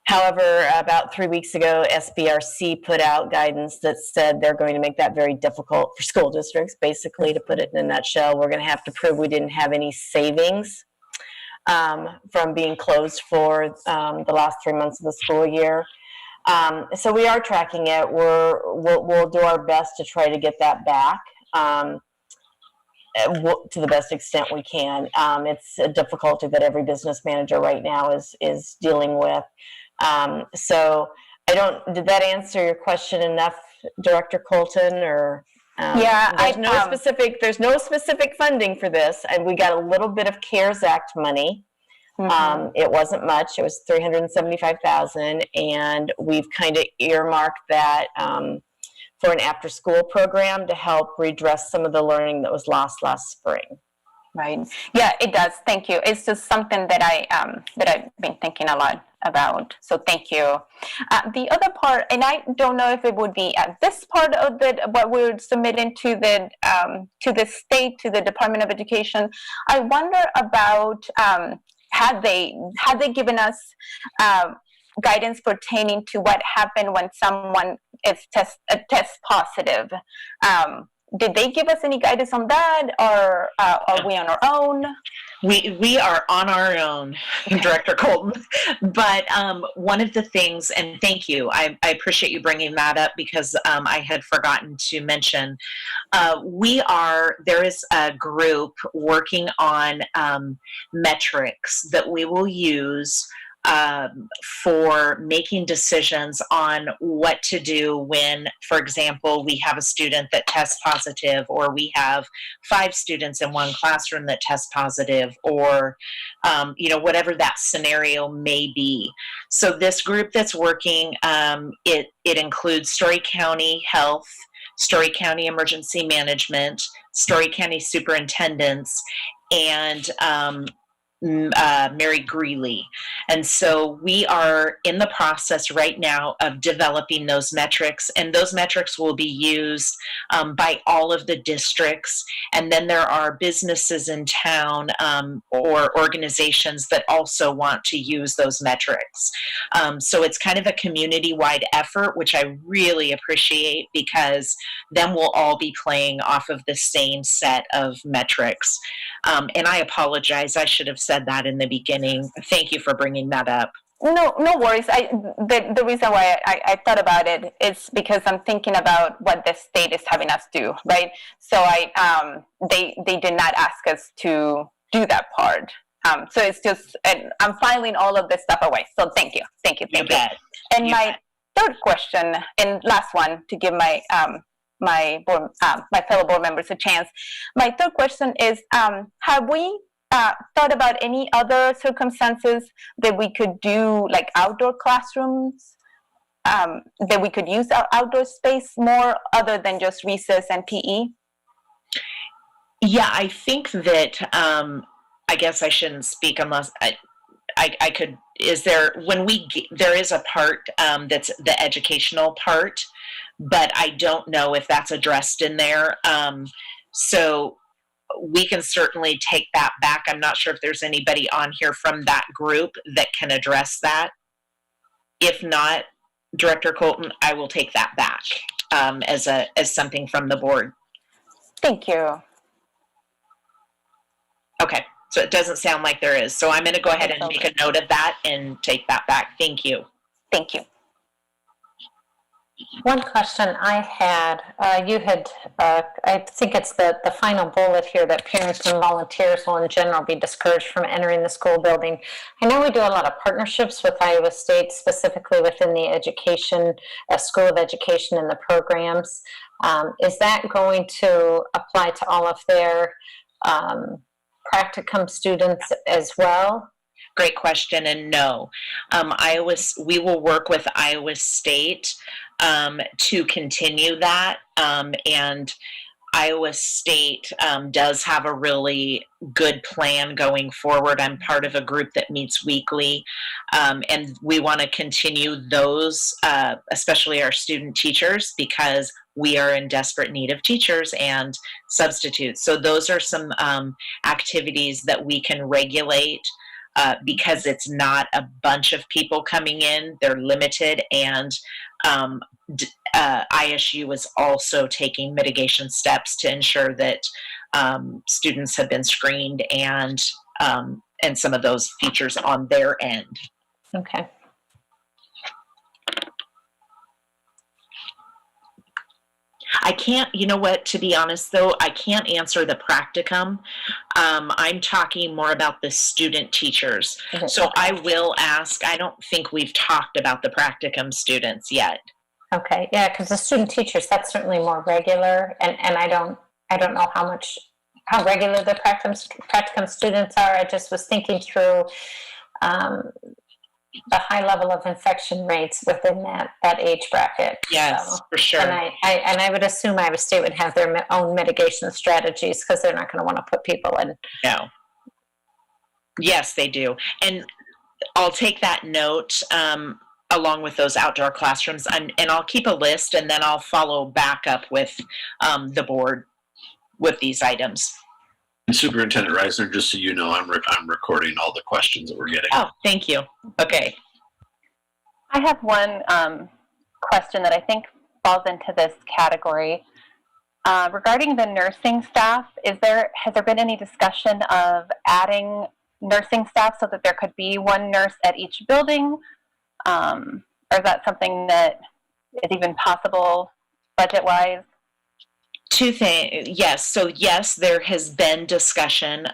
However, about 3 weeks ago, SBRC put out guidance that said they're going to make that very difficult for school districts. Basically, to put it in a nutshell, we're going to have to prove we didn't have any savings from being closed for the last 3 months of the school year. So we are tracking it. We'll do our best to try to get that back to the best extent we can. It's a difficulty that every business manager right now is dealing with. So did that answer your question enough, Director Colton, or? Yeah, There's no specific funding for this, and we got a little bit of CARES Act money. It wasn't much. It was $375,000, and we've kind of earmarked that for an after-school program to help redress some of the learning that was lost last spring. Right. Yeah, it does. Thank you. It's just something that I've been thinking a lot about. So thank you. The other part, and I don't know if it would be at this part of what we're submitting to the state, to the Department of Education. I wonder about had they given us guidance pertaining to what happened when someone is test positive. Did they give us any guidance on that, or are we on our own? We are on our own, Director Colton. But one of the things, and thank you, I appreciate you bringing that up because I had forgotten to mention, there is a group working on metrics that we will use for making decisions on what to do when, for example, we have a student that tests positive, or we have 5 students in one classroom that test positive, or whatever that scenario may be. So this group that's working, it includes Story County Health, Story County Emergency Management, Story County Superintendents, and Mary Greeley. And so we are in the process right now of developing those metrics, and those metrics will be used by all of the districts. And then there are businesses in town or organizations that also want to use those metrics. So it's kind of a community-wide effort, which I really appreciate, because then we'll all be playing off of the same set of metrics. And I apologize, I should have said that in the beginning. Thank you for bringing that up. No worries. The reason why I thought about it is because I'm thinking about what the state is having us do, right? So they did not ask us to do that part. So it's just, and I'm filing all of this stuff away. So thank you. And my third question, and last one, to give my my fellow board members a chance. My third question is, have we thought about any other circumstances that we could do, like outdoor classrooms, that we could use our outdoor space more other than just recess and PE? Yeah, I think that, I guess I shouldn't speak unless I could, there is a part that's the educational part, but I don't know if that's addressed in there. So we can certainly take that back. I'm not sure if there's anybody on here from that group that can address that. If not, Director Colton, I will take that back as something from the board. Thank you. Okay, so it doesn't sound like there is. So I'm going to go ahead and make a note of that and take that back. Thank you. Thank you. One question I had, I think it's the final bullet here that parents and volunteers will in general be discouraged from entering the school building. I know we do a lot of partnerships with Iowa State, specifically within the education, School of Education and the programs. Is that going to apply to all of their practicum students as well? Great question, and no. We will work with Iowa State to continue that, and Iowa State does have a really good plan going forward. I'm part of a group that meets weekly, and we want to continue those, especially our student teachers, because we are in desperate need of teachers and substitutes. So those are some activities that we can regulate. Because it's not a bunch of people coming in, they're limited, and ISU is also taking mitigation steps to ensure that students have been screened and some of those features on their end. Okay. I can't, you know what, to be honest though, I can't answer the practicum. I'm talking more about the student teachers. Mm-hmm. So I will ask, I don't think we've talked about the practicum students yet. Okay, yeah, because the student teachers, that's certainly more regular, and I don't know how regular the practicum students are. I just was thinking through the high level of infection rates within that age bracket. Yes, so, for sure. And I would assume Iowa State would have their own mitigation strategies because they're not going to want to put people in. No. Yes, they do. And I'll take that note along with those outdoor classrooms, and I'll keep a list, and then I'll follow back up with the board with these items. And Superintendent Reisner, just so you know, I'm recording all the questions that we're getting. Oh, thank you. Okay. I have one question that I think falls into this category. Regarding the nursing staff, has there been any discussion of adding nursing staff so that there could be one nurse at each building? Or is that something that is even possible budget-wise? Two things. Yes. So yes, there has been discussion.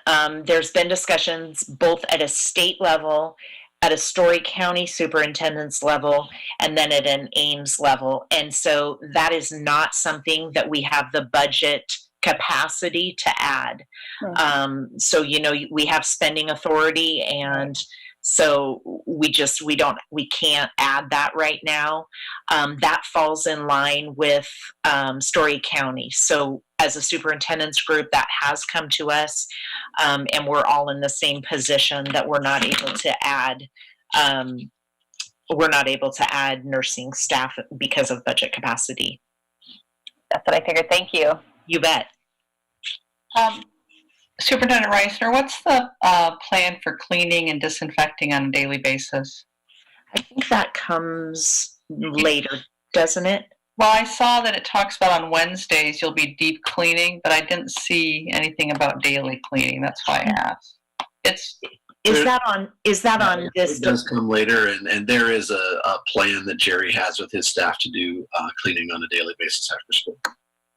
There's been discussions both at a state level, at a Story County superintendent's level, and then at an Ames level. And so that is not something that we have the budget capacity to add. Mm-hmm. So, we have spending authority, and so we can't add that right now. That falls in line with Story County. So as a superintendent's group, that has come to us, and we're all in the same position that we're not able to add nursing staff because of budget capacity. That's what I figured. Thank you. You bet. Superintendent Reisner, what's the plan for cleaning and disinfecting on a daily basis? I think that comes later, doesn't it? Well, I saw that it talks about on Wednesdays you'll be deep cleaning, but I didn't see anything about daily cleaning. That's why I asked. Is that on this? It does come later, and there is a plan that Jerry has with his staff to do cleaning on a daily basis after school.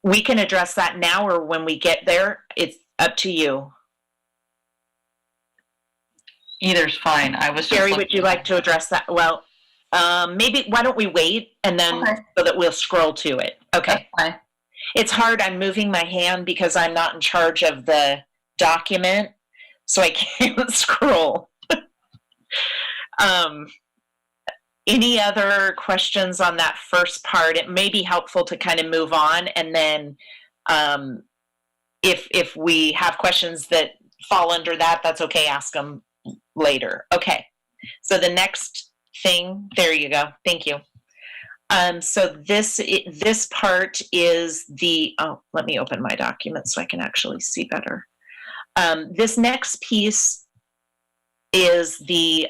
We can address that now, or when we get there. It's up to you. Either's fine. I was just Jerry, would you like to address that? Well, maybe why don't we wait, and then so that we'll scroll to it. Okay. That's fine. It's hard. I'm moving my hand because I'm not in charge of the document, so I can't scroll. Any other questions on that first part? It may be helpful to kind of move on, and then if we have questions that fall under that, that's okay. Ask them later. Okay. So the next thing, there you go. Thank you. So this part is let me open my document so I can actually see better. This next piece is the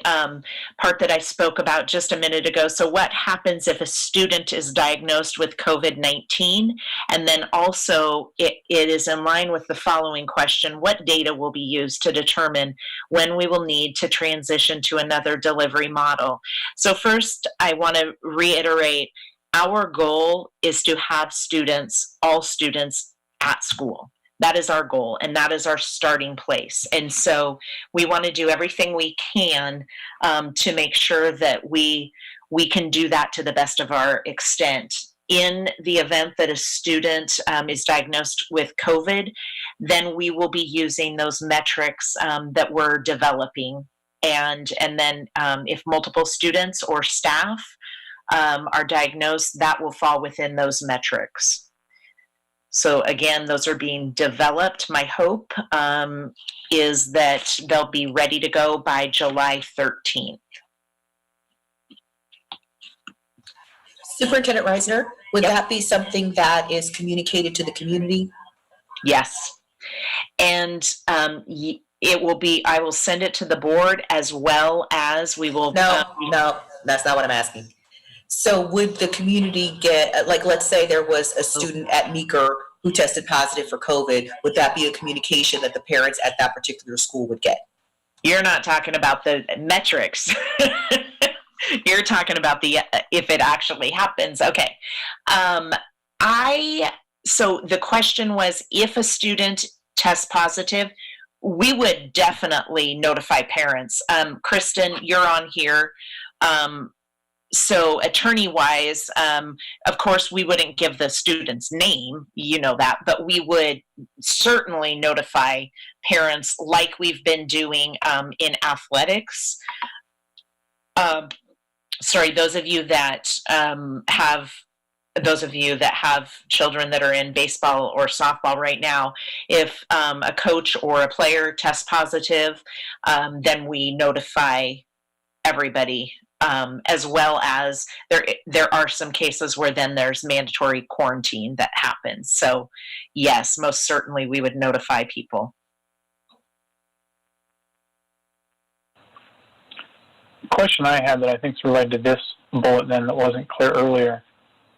part that I spoke about just a minute ago. So what happens if a student is diagnosed with COVID-19? And then also it is in line with the following question: what data will be used to determine when we will need to transition to another delivery model? So first, I want to reiterate, our goal is to have students, all students at school. That is our goal, and that is our starting place. And so we want to do everything we can to make sure that we can do that to the best of our extent. In the event that a student is diagnosed with COVID, then we will be using those metrics that we're developing. And then if multiple students or staff are diagnosed, that will fall within those metrics. So again, those are being developed. My hope is that they'll be ready to go by July 13th. Superintendent Reisner, would that be something that is communicated to the community? Yes. And it will be, I will send it to the board, as well as we will. No, that's not what I'm asking. So would the community get, like, let's say there was a student at Meeker who tested positive for COVID, would that be a communication that the parents at that particular school would get? You're not talking about the metrics. You're talking about the if it actually happens. Okay. So the question was, if a student tests positive, we would definitely notify parents. Kristen, you're on here. So attorney-wise, of course, we wouldn't give the student's name, you know that, but we would certainly notify parents like we've been doing in athletics. Those of you that have children that are in baseball or softball right now, if a coach or a player tests positive, then we notify everybody. As well as there are some cases where then there's mandatory quarantine that happens. So yes, most certainly we would notify people. The question I had that I think is related to this bullet then that wasn't clear earlier,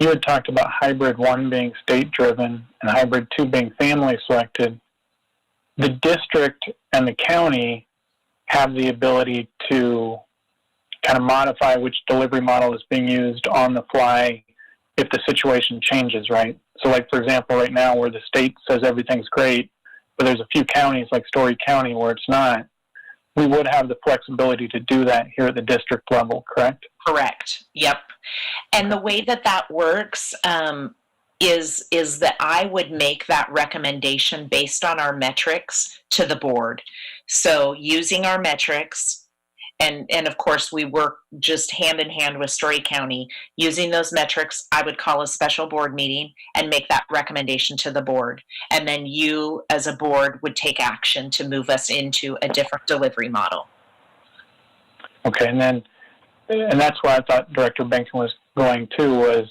you had talked about hybrid 1 being state-driven and hybrid 2 being family-selected. The district and the county have the ability to kind of modify which delivery model is being used on the fly if the situation changes, right? So like, for example, right now where the state says everything's great, but there's a few counties like Story County where it's not, we would have the flexibility to do that here at the district level, correct? Correct. Yep. And the way that works is that I would make that recommendation based on our metrics to the board. So using our metrics, and of course, we work just hand in hand with Story County. Using those metrics, I would call a special board meeting and make that recommendation to the board. And then you, as a board, would take action to move us into a different delivery model. Okay, and that's where I thought Director Benkin was going to, was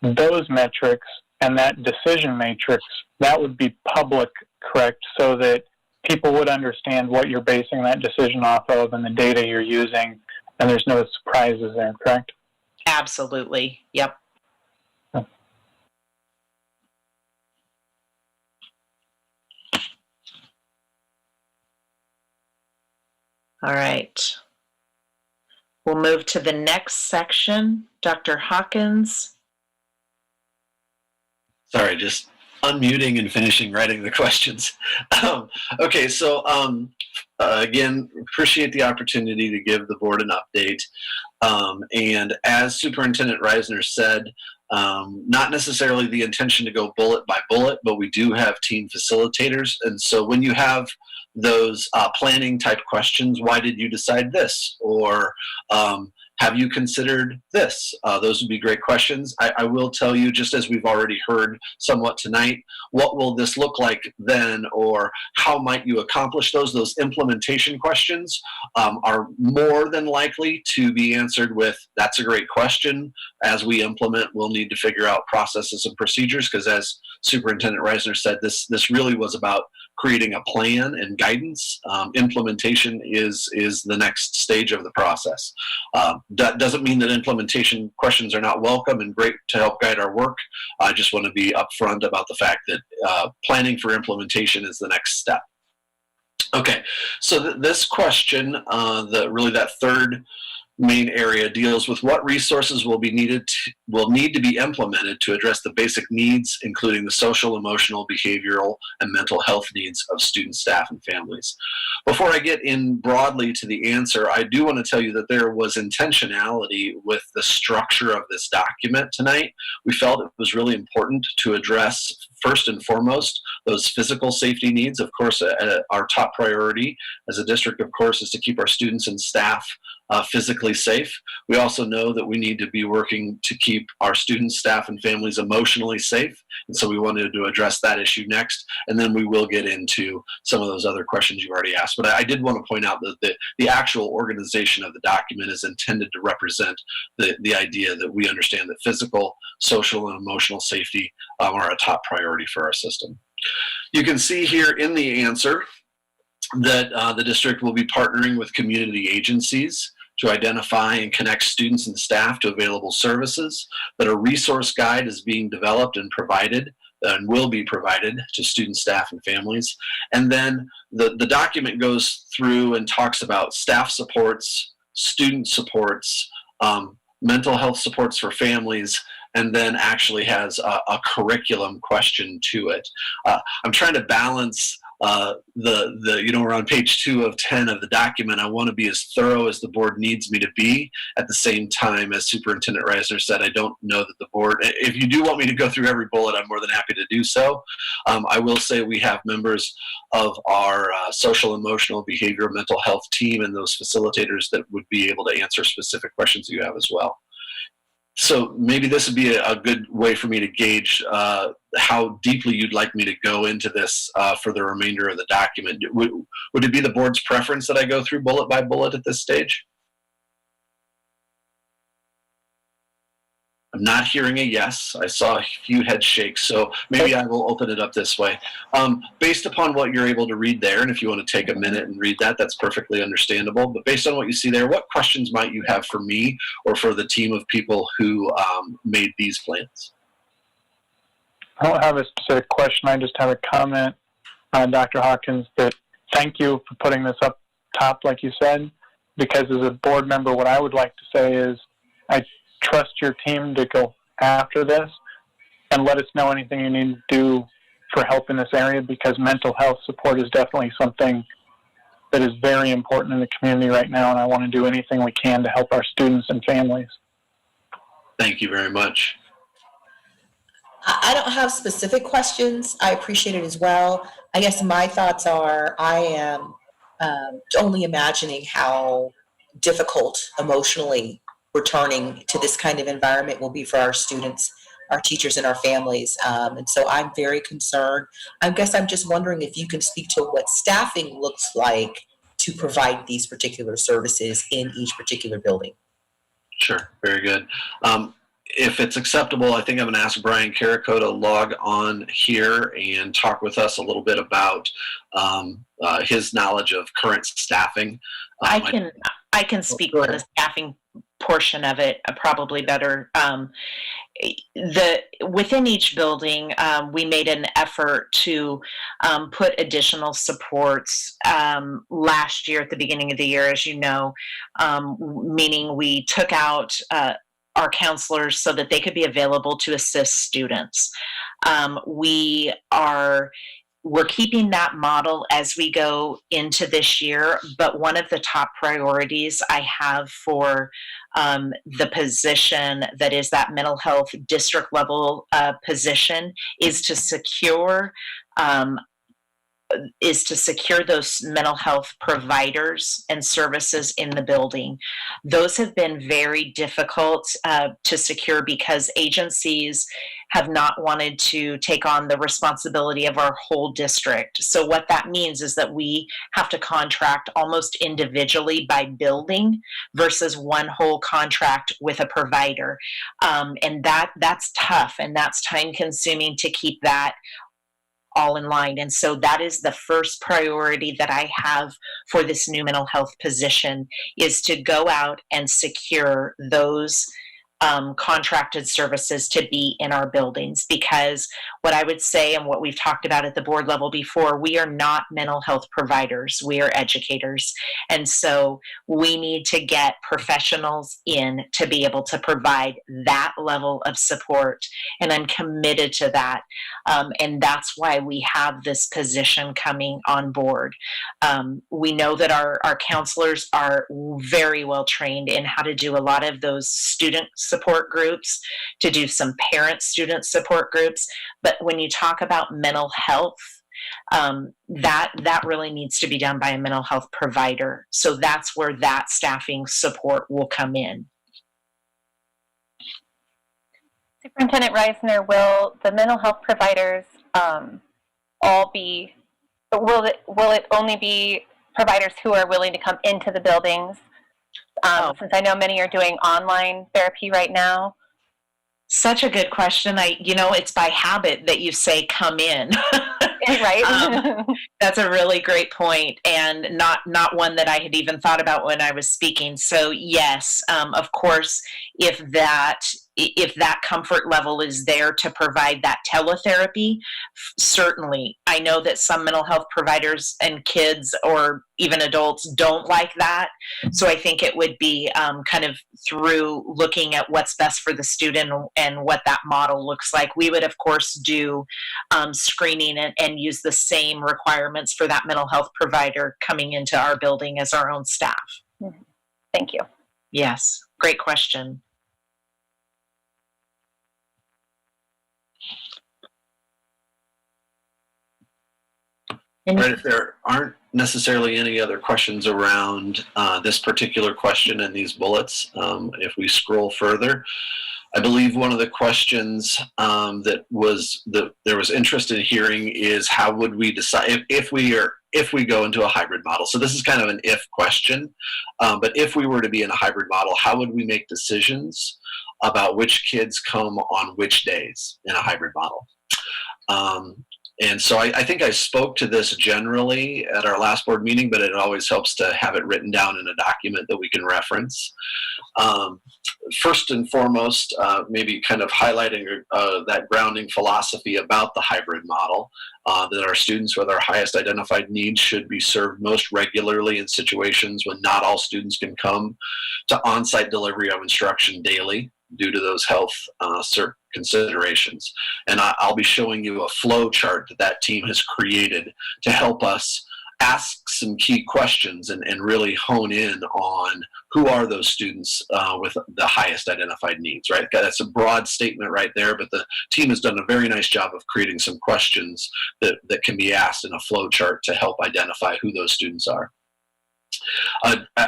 those metrics and that decision matrix, that would be public, correct? So that people would understand what you're basing that decision off of and the data you're using, and there's no surprises there, correct? Absolutely. Yep. Yeah. All right. We'll move to the next section. Dr. Hawkins. Sorry, just unmuting and finishing writing the questions. Okay, so again, appreciate the opportunity to give the board an update. And as Superintendent Reisner said, not necessarily the intention to go bullet by bullet, but we do have team facilitators. And so when you have those planning type questions, why did you decide this? Or have you considered this? Those would be great questions. I will tell you, just as we've already heard somewhat tonight, what will this look like then, or how might you accomplish those? Those implementation questions are more than likely to be answered with, that's a great question. As we implement, we'll need to figure out processes and procedures, because as Superintendent Reisner said, this really was about creating a plan and guidance. Implementation is the next stage of the process. That doesn't mean that implementation questions are not welcome and great to help guide our work. I just want to be upfront about the fact that planning for implementation is the next step. Okay, so this question, really that third main area deals with what resources will need to be implemented to address the basic needs, including the social, emotional, behavioral, and mental health needs of students, staff, and families. Before I get in broadly to the answer, I do want to tell you that there was intentionality with the structure of this document tonight. We felt it was really important to address, first and foremost, those physical safety needs. Of course, our top priority as a district, of course, is to keep our students and staff physically safe. We also know that we need to be working to keep our students, staff, and families emotionally safe. And so we wanted to address that issue next. And then we will get into some of those other questions you've already asked. But I did want to point out that the actual organization of the document is intended to represent the idea that we understand that physical, social, and emotional safety are a top priority for our system. You can see here in the answer that the district will be partnering with community agencies to identify and connect students and staff to available services, that a resource guide is being developed and provided and will be provided to students, staff, and families. And then the document goes through and talks about staff supports, student supports, mental health supports for families, and then actually has a curriculum question to it. I'm trying to balance we're on page 2 of 10 of the document. I want to be as thorough as the board needs me to be. At the same time, as Superintendent Reisner said, I don't know that the board, if you do want me to go through every bullet, I'm more than happy to do so. I will say we have members of our social, emotional, behavioral, mental health team and those facilitators that would be able to answer specific questions you have as well. So maybe this would be a good way for me to gauge how deeply you'd like me to go into this for the remainder of the document. Would it be the board's preference that I go through bullet by bullet at this stage? I'm not hearing a yes. I saw a few head shakes, so maybe I will open it up this way. Based upon what you're able to read there, and if you want to take a minute and read that, that's perfectly understandable. But based on what you see there, what questions might you have for me or for the team of people who made these plans? I don't have a specific question. I just have a comment, Dr. Hawkins, that thank you for putting this up top, like you said, because as a board member, what I would like to say is I trust your team to go after this and let us know anything you need to do for help in this area, because mental health support is definitely something that is very important in the community right now, and I want to do anything we can to help our students and families. Thank you very much. I don't have specific questions. I appreciate it as well. I guess my thoughts are I am only imagining how difficult emotionally returning to this kind of environment will be for our students, our teachers, and our families. And so I'm very concerned. I guess I'm just wondering if you can speak to what staffing looks like to provide these particular services in each particular building. Sure, very good. If it's acceptable, I think I'm going to ask Brian Carrico to log on here and talk with us a little bit about his knowledge of current staffing. I can speak to the staffing portion of it probably better. Within each building, we made an effort to put additional supports last year at the beginning of the year, as you know, meaning we took out our counselors so that they could be available to assist students. We're keeping that model as we go into this year, but one of the top priorities I have for the position that is that mental health district level position is to secure those mental health providers and services in the building. Those have been very difficult to secure because agencies have not wanted to take on the responsibility of our whole district. So what that means is that we have to contract almost individually by building versus one whole contract with a provider. And that's tough, and that's time consuming to keep that all in line. And so that is the first priority that I have for this new mental health position, is to go out and secure those contracted services to be in our buildings, because what I would say, and what we've talked about at the board level before, we are not mental health providers, we are educators. And so we need to get professionals in to be able to provide that level of support. And I'm committed to that. And that's why we have this position coming on board. We know that our counselors are very well trained in how to do a lot of those student support groups, to do some parent student support groups. But when you talk about mental health, that really needs to be done by a mental health provider. So that's where that staffing support will come in. Superintendent Reisner, will the mental health providers all be, will it only be providers who are willing to come into the buildings? Since I know many are doing online therapy right now. Such a good question. It's by habit that you say come in. Right. That's a really great point, and not one that I had even thought about when I was speaking. So yes, of course, if that comfort level is there to provide that teletherapy, certainly. I know that some mental health providers and kids or even adults don't like that. So I think it would be kind of through looking at what's best for the student and what that model looks like. We would, of course, do screening and use the same requirements for that mental health provider coming into our building as our own staff. Thank you. Yes, great question. Right, if there aren't necessarily any other questions around this particular question and these bullets, if we scroll further, I believe one of the questions that there was interest in hearing is how would we decide if we go into a hybrid model. So this is kind of an if question, but if we were to be in a hybrid model, how would we make decisions about which kids come on which days in a hybrid model? And so I think I spoke to this generally at our last board meeting, but it always helps to have it written down in a document that we can reference. First and foremost, maybe kind of highlighting that grounding philosophy about the hybrid model, that our students with our highest identified needs should be served most regularly in situations when not all students can come to on-site delivery of instruction daily due to those health considerations. And I'll be showing you a flow chart that team has created to help us ask some key questions and really hone in on who are those students with the highest identified needs, right? That's a broad statement right there, but the team has done a very nice job of creating some questions that can be asked in a flow chart to help identify who those students are.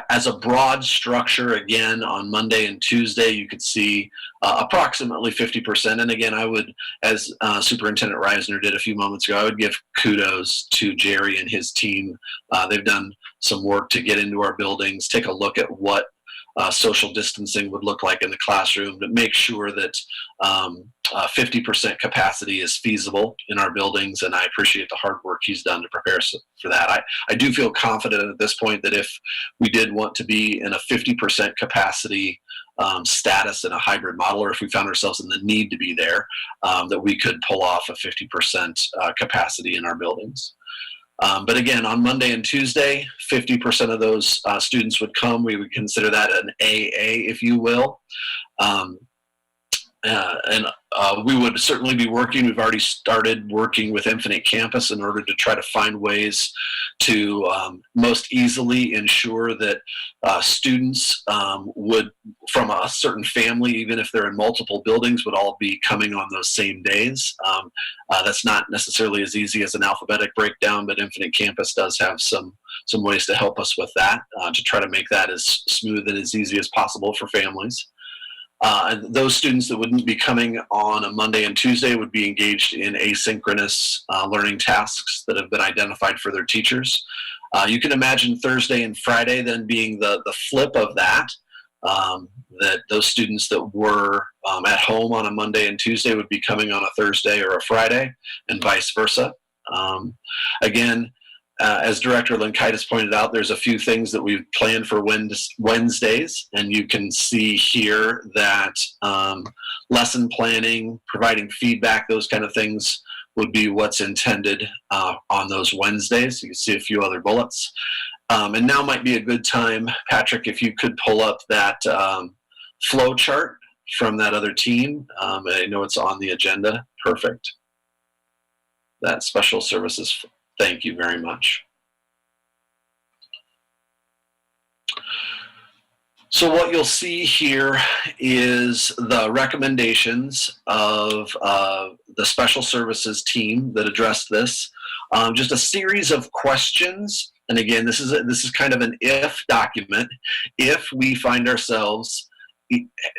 As a broad structure, again, on Monday and Tuesday, you could see approximately 50%. And again, I would, as Superintendent Reisner did a few moments ago, I would give kudos to Jerry and his team. They've done some work to get into our buildings, take a look at what social distancing would look like in the classroom to make sure that 50% capacity is feasible in our buildings, and I appreciate the hard work he's done to prepare for that. I do feel confident at this point that if we did want to be in a 50% capacity status in a hybrid model, or if we found ourselves in the need to be there, that we could pull off a 50% capacity in our buildings. But again, on Monday and Tuesday, 50% of those students would come. We would consider that an AA, if you will. And we would certainly be working. We've already started working with Infinite Campus in order to try to find ways to most easily ensure that students would, from a certain family, even if they're in multiple buildings, would all be coming on those same days. That's not necessarily as easy as an alphabetic breakdown, but Infinite Campus does have some ways to help us with that, to try to make that as smooth and as easy as possible for families. And those students that wouldn't be coming on a Monday and Tuesday would be engaged in asynchronous learning tasks that have been identified for their teachers. You can imagine Thursday and Friday then being the flip of that, that those students that were at home on a Monday and Tuesday would be coming on a Thursday or a Friday, and vice versa. Again, As Director Linkaitis pointed out, there's a few things that we've planned for Wednesdays, and you can see here that lesson planning, providing feedback, those kind of things would be what's intended on those Wednesdays. You can see a few other bullets. And now might be a good time, Patrick, if you could pull up that flow chart from that other team. I know it's on the agenda. Perfect. That special services, thank you very much. So what you'll see here is the recommendations of the special services team that addressed this. Just a series of questions. And again, this is kind of an if document. If we find ourselves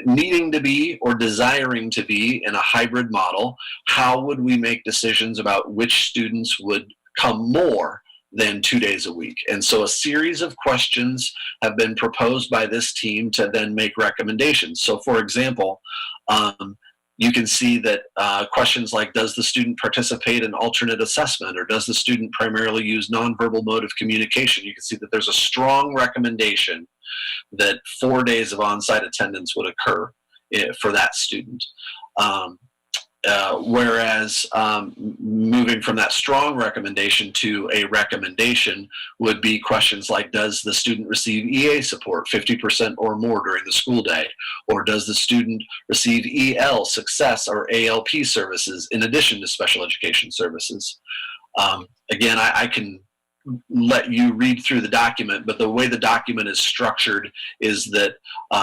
needing to be or desiring to be in a hybrid model, how would we make decisions about which students would come more than 2 days a week? And so a series of questions have been proposed by this team to then make recommendations. So for example, you can see that questions like, does the student participate in alternate assessment, or does the student primarily use nonverbal mode of communication? You can see that there's a strong recommendation that 4 days of on-site attendance would occur for that student. Whereas moving from that strong recommendation to a recommendation would be questions like, does the student receive EA support 50% or more during the school day? Or does the student receive EL, success, or ALP services in addition to special education services? Again, I can let you read through the document, but the way the document is structured is that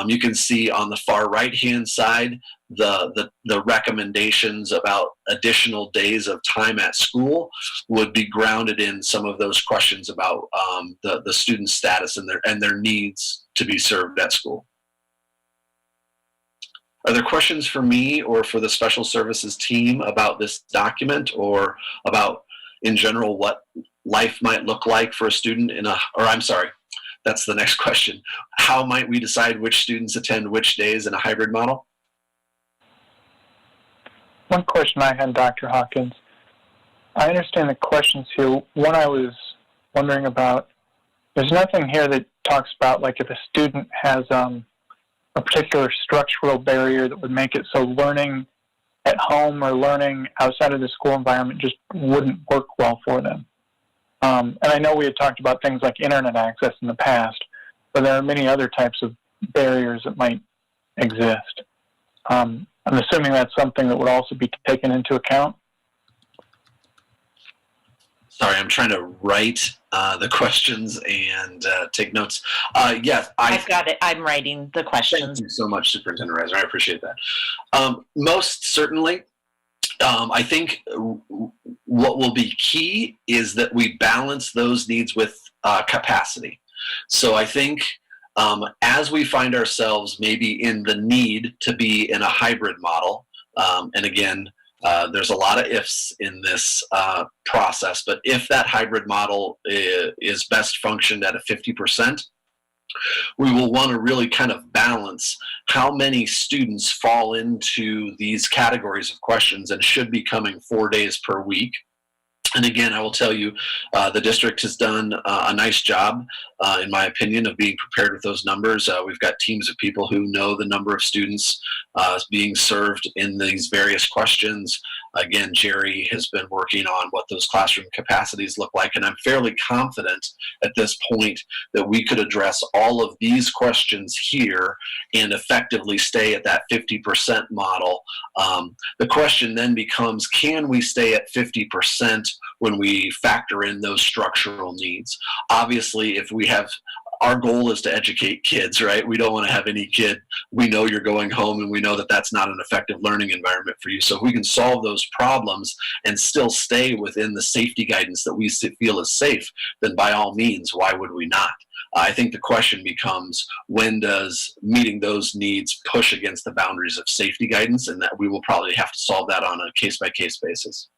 you can see on the far right-hand side the recommendations about additional days of time at school would be grounded in some of those questions about the student status and their needs to be served at school. Are there questions for me or for the special services team about this document, or about in general what life might look like for a student that's the next question. How might we decide which students attend which days in a hybrid model? One question I had, Dr. Hawkins. I understand the questions here. One I was wondering about, there's nothing here that talks about, like, if a student has a particular structural barrier that would make it so learning at home or learning outside of the school environment just wouldn't work well for them. And I know we had talked about things like internet access in the past, but there are many other types of barriers that might exist. I'm assuming that's something that would also be taken into account. Sorry, I'm trying to write the questions and take notes. Yes, I've got it. I'm writing the questions. Thank you so much, Superintendent Reiser. I appreciate that. Most certainly. I think what will be key is that we balance those needs with capacity. So I think as we find ourselves maybe in the need to be in a hybrid model, and again, there's a lot of ifs in this process, but if that hybrid model is best functioned at a 50%, we will want to really kind of balance how many students fall into these categories of questions and should be coming 4 days per week. And again, I will tell you, the district has done a nice job, in my opinion, of being prepared with those numbers. We've got teams of people who know the number of students being served in these various questions. Again, Jerry has been working on what those classroom capacities look like, and I'm fairly confident at this point that we could address all of these questions here and effectively stay at that 50% model. The question then becomes, can we stay at 50% when we factor in those structural needs? Obviously, if we have, our goal is to educate kids, right? We don't want to have any kid, we know you're going home and we know that that's not an effective learning environment for you. So if we can solve those problems and still stay within the safety guidance that we feel is safe, then by all means, why would we not? I think the question becomes, when does meeting those needs push against the boundaries of safety guidance? And that we will probably have to solve that on a case-by-case basis.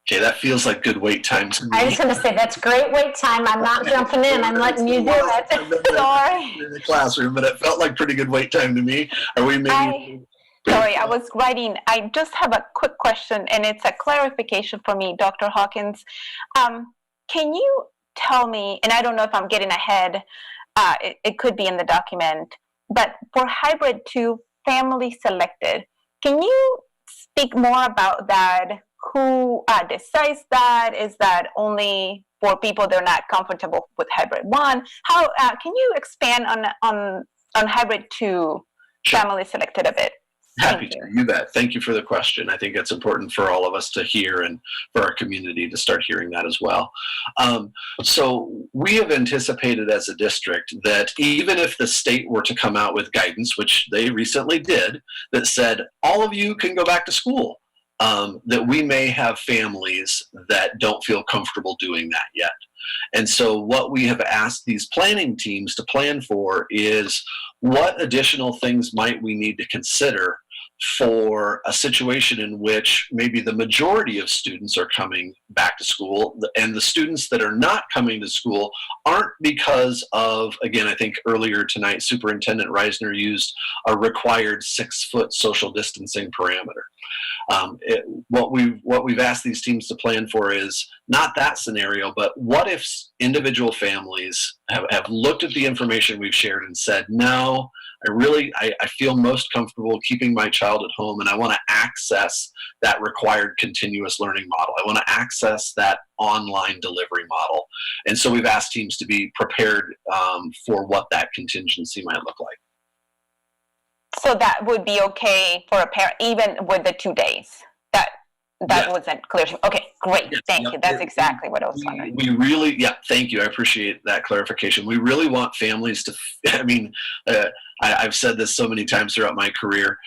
Okay, that feels like good wait time to me. I was going to say, that's great wait time. I'm not jumping in. I'm letting you do it. Sorry. In the classroom, but it felt like pretty good wait time to me. Are we maybe? Sorry, I was writing. I just have a quick question, and it's a clarification for me, Dr. Hawkins. Can you tell me, and I don't know if I'm getting ahead, it could be in the document, but for hybrid 2, family selected, can you speak more about that? Who decides that? Is that only for people that are not comfortable with hybrid 1? How can you expand on hybrid 2, Sure. family selected a bit? Happy to. You bet. Thank you for the question. I think it's important for all of us to hear and for our community to start hearing that as well. So we have anticipated as a district that even if the state were to come out with guidance, which they recently did, that said all of you can go back to school, that we may have families that don't feel comfortable doing that yet. And so what we have asked these planning teams to plan for is what additional things might we need to consider for a situation in which maybe the majority of students are coming back to school, and the students that are not coming to school aren't because of, again, I think earlier tonight, Superintendent Reisner used a required 6-foot social distancing parameter. What we've asked these teams to plan for is not that scenario, but what if individual families have looked at the information we've shared and said, no, I feel most comfortable keeping my child at home, and I want to access that required continuous learning model. I want to access that online delivery model. And so we've asked teams to be prepared for what that contingency might look like. So that would be okay for a parent, even with the 2 days. That wasn't clear. Okay, great. Yes, Thank yep. you. That's exactly what I was wondering. We really, thank you. I appreciate that clarification. We really want families to, I've said this so many times throughout my career.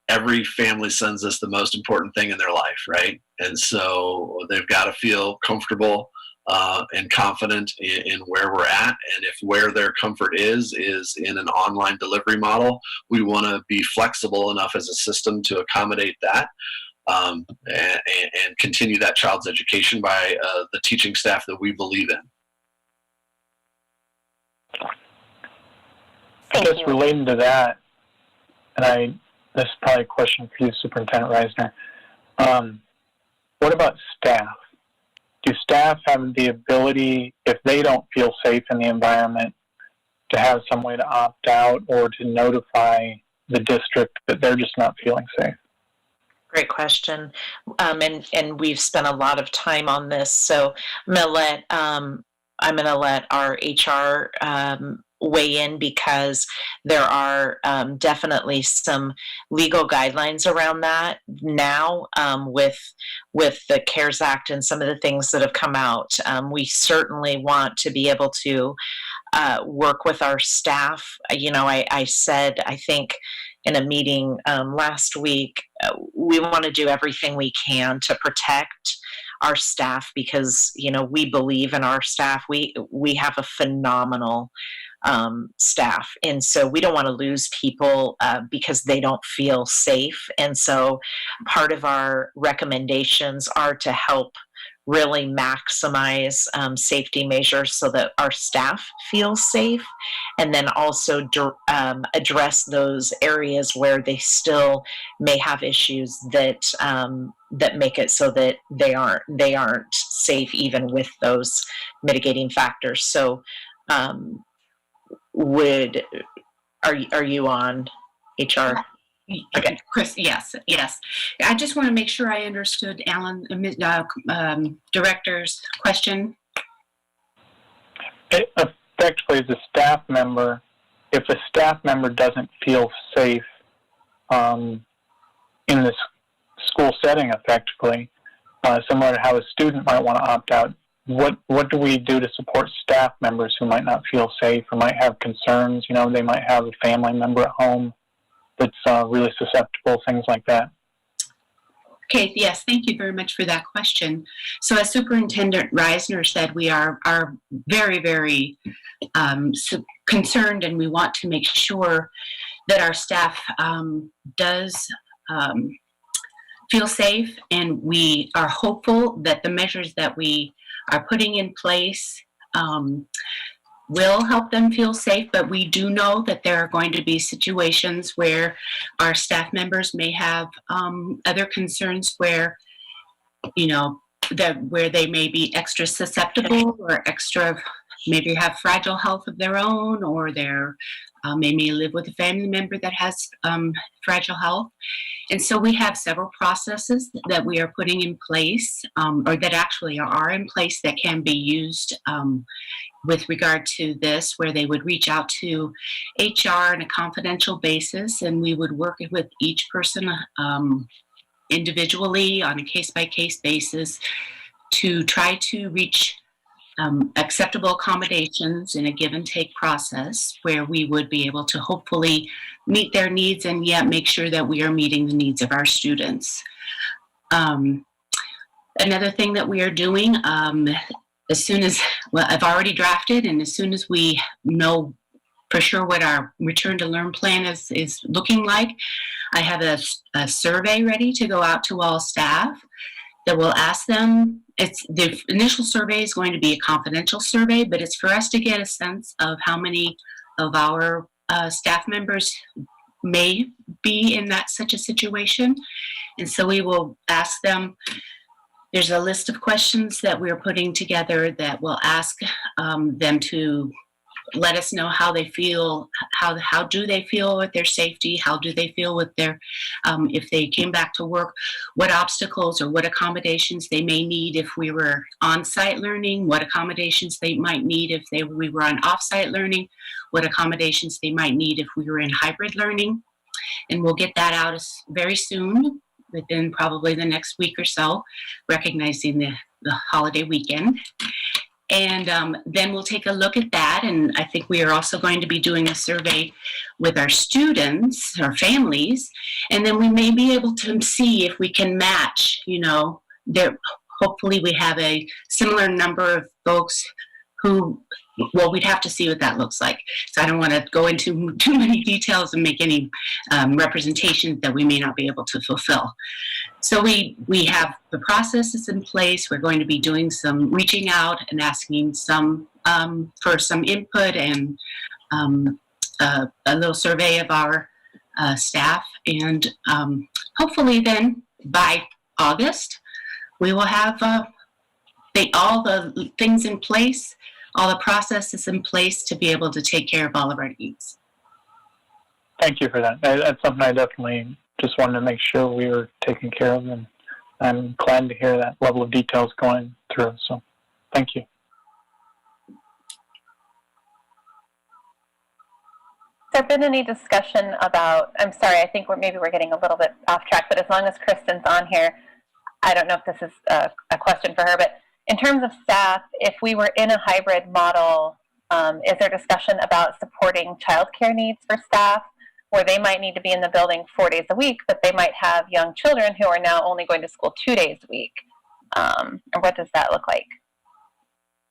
Every family sends us the most important thing in their life, right? And so they've got to feel comfortable and confident in where we're at. And if where their comfort is in an online delivery model, we want to be flexible enough as a system to accommodate that. And continue that child's education by the teaching staff that we believe in. I guess relating to that, and this is probably a question for you, Superintendent Reisner. What about staff? Do staff have the ability, if they don't feel safe in the environment, to have some way to opt out or to notify the district that they're just not feeling safe? Great question. And we've spent a lot of time on this. So I'm gonna let our HR weigh in, because there are definitely some legal guidelines around that now with the CARES Act and some of the things that have come out. We certainly want to be able to work with our staff. I said, I think in a meeting last week, we want to do everything we can to protect our staff, because we believe in our staff. We have a phenomenal staff, and so we don't want to lose people because they don't feel safe. And so part of our recommendations are to help really maximize safety measures so that our staff feels safe, and then also address those areas where they still may have issues that make it so that they aren't safe even with those mitigating factors. So are you on HR? Okay, Chris, yes. I just want to make sure I understood Alan, director's question. Effectively, as a staff member, if a staff member doesn't feel safe in this school setting, effectively, similar to how a student might want to opt out, what do we do to support staff members who might not feel safe or might have concerns? They might have a family member at home that's really susceptible, things like that. Okay, yes, thank you very much for that question. So as Superintendent Reisner said, we are very, very concerned, and we want to make sure that our staff does feel safe, and we are hopeful that the measures that we are putting in place will help them feel safe. But we do know that there are going to be situations where our staff members may have other concerns where, where they may be extra susceptible or extra, maybe have fragile health of their own, or they're they may live with a family member that has fragile health. And so we have several processes that we are putting in place, or that actually are in place, that can be used with regard to this, where they would reach out to HR on a confidential basis, and we would work with each person individually on a case-by-case basis to try to reach acceptable accommodations in a give and take process, where we would be able to hopefully meet their needs and yet make sure that we are meeting the needs of our students. Another thing that we are doing, as soon as, I've already drafted, and as soon as we know for sure what our return to learn plan is looking like, I have a survey ready to go out to all staff that will ask them. The initial survey is going to be a confidential survey, but it's for us to get a sense of how many of our staff members may be in such a situation. And so we will ask them. There's a list of questions that we're putting together that will ask them to let us know how they feel, how do they feel with their safety, how do they feel with their, if they came back to work, what obstacles or what accommodations they may need if we were on-site learning, what accommodations they might need if we were on off-site learning, what accommodations they might need if we were in hybrid learning. And we'll get that out very soon, within probably the next week or so, recognizing the holiday weekend. And then we'll take a look at that. And I think we are also going to be doing a survey with our students, our families, and then we may be able to see if we can match, hopefully we have a similar number of folks who, we'd have to see what that looks like. So I don't want to go into too many details and make any representations that we may not be able to fulfill. So we have the processes in place. We're going to be doing some reaching out and asking some for some input and a little survey of our staff. And hopefully then by August, we will have all the things in place, all the processes in place to be able to take care of all of our needs. Thank you for that. That's something I definitely just wanted to make sure we were taking care of, and I'm glad to hear that level of details going through. So thank you. Has there been any discussion about, I'm sorry, I think maybe we're getting a little bit off track, but as long as Kristen's on here, I don't know if this is a question for her, but in terms of staff, if we were in a hybrid model, is there discussion about supporting childcare needs for staff, where they might need to be in the building 4 days a week, but they might have young children who are now only going to school 2 days a week? And what does that look like?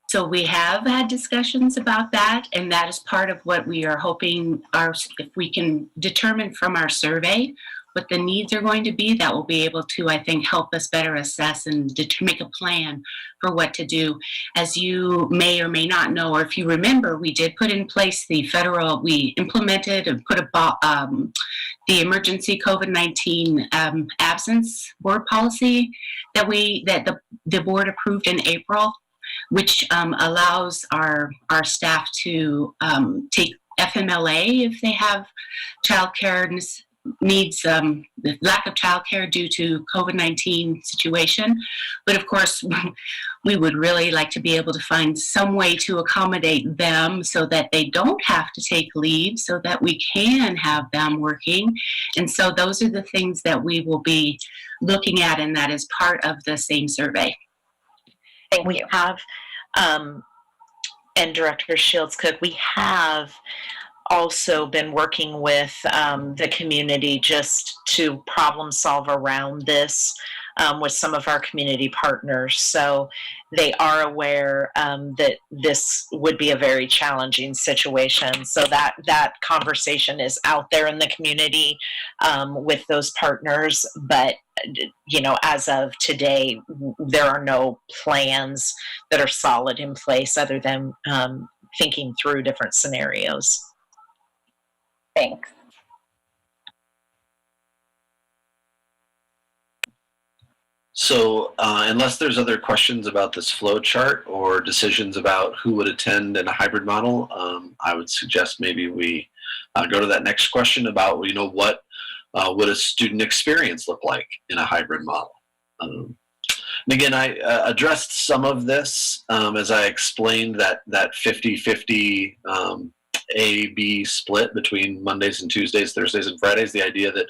So we have had discussions about that, and that is part of what we are hoping if we can determine from our survey what the needs are going to be, that will be able to, I think, help us better assess and make a plan for what to do. As you may or may not know, or if you remember, we did put in place we implemented and put the emergency COVID-19 absence board policy that the board approved in April, which allows our staff to take FMLA if they have childcare needs, the lack of childcare due to COVID-19 situation. But of course, we would really like to be able to find some way to accommodate them so that they don't have to take leave, so that we can have them working. And so those are the things that we will be looking at, and that is part of the same survey. Thank you. Have, and Director Shields-Cook, we have also been working with the community just to problem solve around this with some of our community partners. So they are aware that this would be a very challenging situation. So that conversation is out there in the community with those partners, but as of today, there are no plans that are solid in place other than thinking through different scenarios. Thanks. So unless there's other questions about this flow chart or decisions about who would attend in a hybrid model, I would suggest maybe we go to that next question about, what would a student experience look like in a hybrid model? And again, I addressed some of this as I explained that 50-50 A-B split between Mondays and Tuesdays, Thursdays and Fridays, the idea that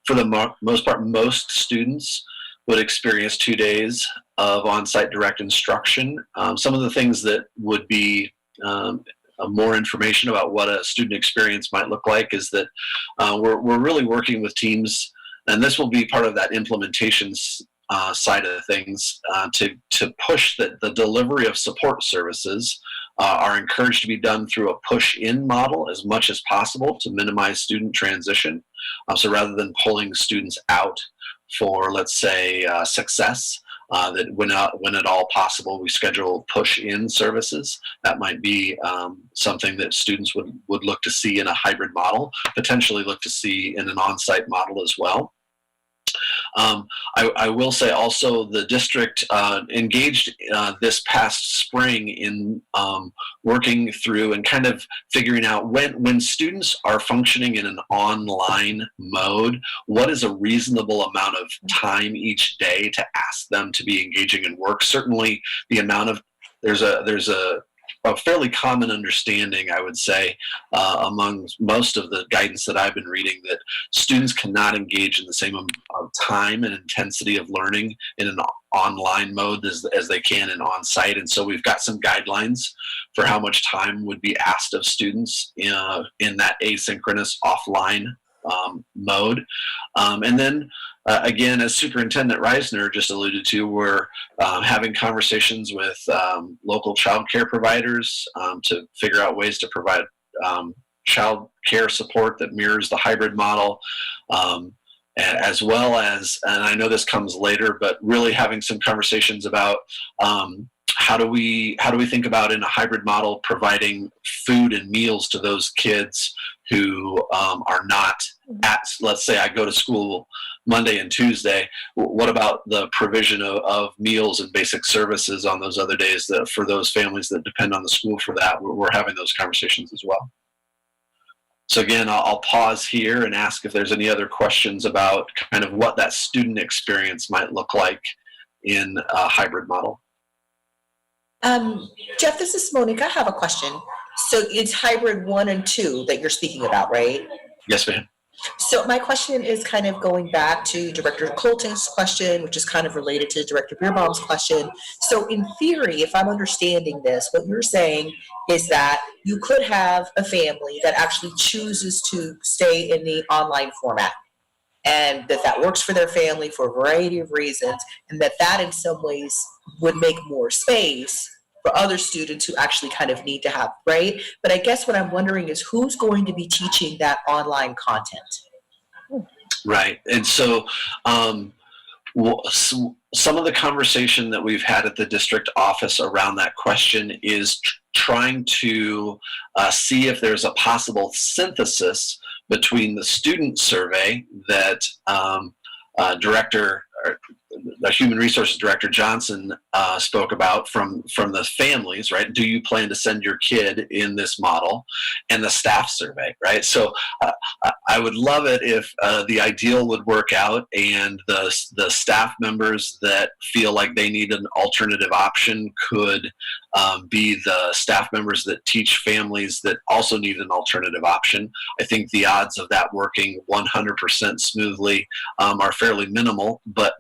for the most part, most students would experience 2 days of on-site direct instruction. Some of the things that would be more information about what a student experience might look like is that we're really working with teams, and this will be part of that implementation side of things, to push that the delivery of support services are encouraged to be done through a push-in model as much as possible to minimize student transition. So rather than pulling students out for, let's say, success, that when at all possible, we schedule push-in services. That might be something that students would look to see in a hybrid model, potentially look to see in an on-site model as well. I will say also the district engaged this past spring in working through and kind of figuring out when students are functioning in an online mode, what is a reasonable amount of time each day to ask them to be engaging in work. Certainly the amount of, there's a fairly common understanding, I would say, among most of the guidance that I've been reading, that students cannot engage in the same amount of time and intensity of learning in an online mode as they can in on-site. And so we've got some guidelines for how much time would be asked of students in that asynchronous offline mode. And then again, as Superintendent Reisner just alluded to, we're having conversations with local child care providers to figure out ways to provide child care support that mirrors the hybrid model, as well as, and I know this comes later, but really having some conversations about how do we think about in a hybrid model providing food and meals to those kids who are not at, let's say I go to school Monday and Tuesday, what about the provision of meals and basic services on those other days that for those families that depend on the school for that? We're having those conversations as well. So again, I'll pause here and ask if there's any other questions about kind of what that student experience might look like in a hybrid model. Jeff, this is Monique. I have a question. So it's hybrid 1 and 2 that you're speaking about, right? Yes, ma'am. So my question is kind of going back to Director Colton's question, which is kind of related to Director Beerbaum's question. So in theory, if I'm understanding this, what you're saying is that you could have a family that actually chooses to stay in the online format, and that works for their family for a variety of reasons, and that in some ways would make more space for other students who actually kind of need to have, right? But I guess what I'm wondering is who's going to be teaching that online content? Right. And so some of the conversation that we've had at the district office around that question is trying to see if there's a possible synthesis between the student survey that the Human Resources Director Johnson spoke about from the families, right? Do you plan to send your kid in this model? And the staff survey, right? So I would love it if the ideal would work out and the staff members that feel like they need an alternative option could be the staff members that teach families that also need an alternative option. I think the odds of that working 100% smoothly are fairly minimal, but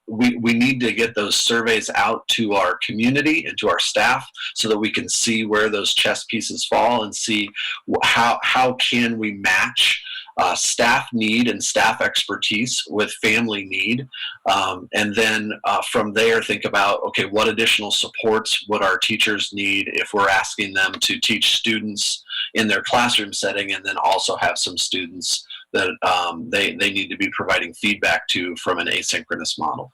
we need to get those surveys out to our community and to our staff so that we can see where those chess pieces fall and see how can we match staff need and staff expertise with family need, and then from there think about, okay, what additional supports would our teachers need if we're asking them to teach students in their classroom setting and then also have some students that they need to be providing feedback to from an asynchronous model.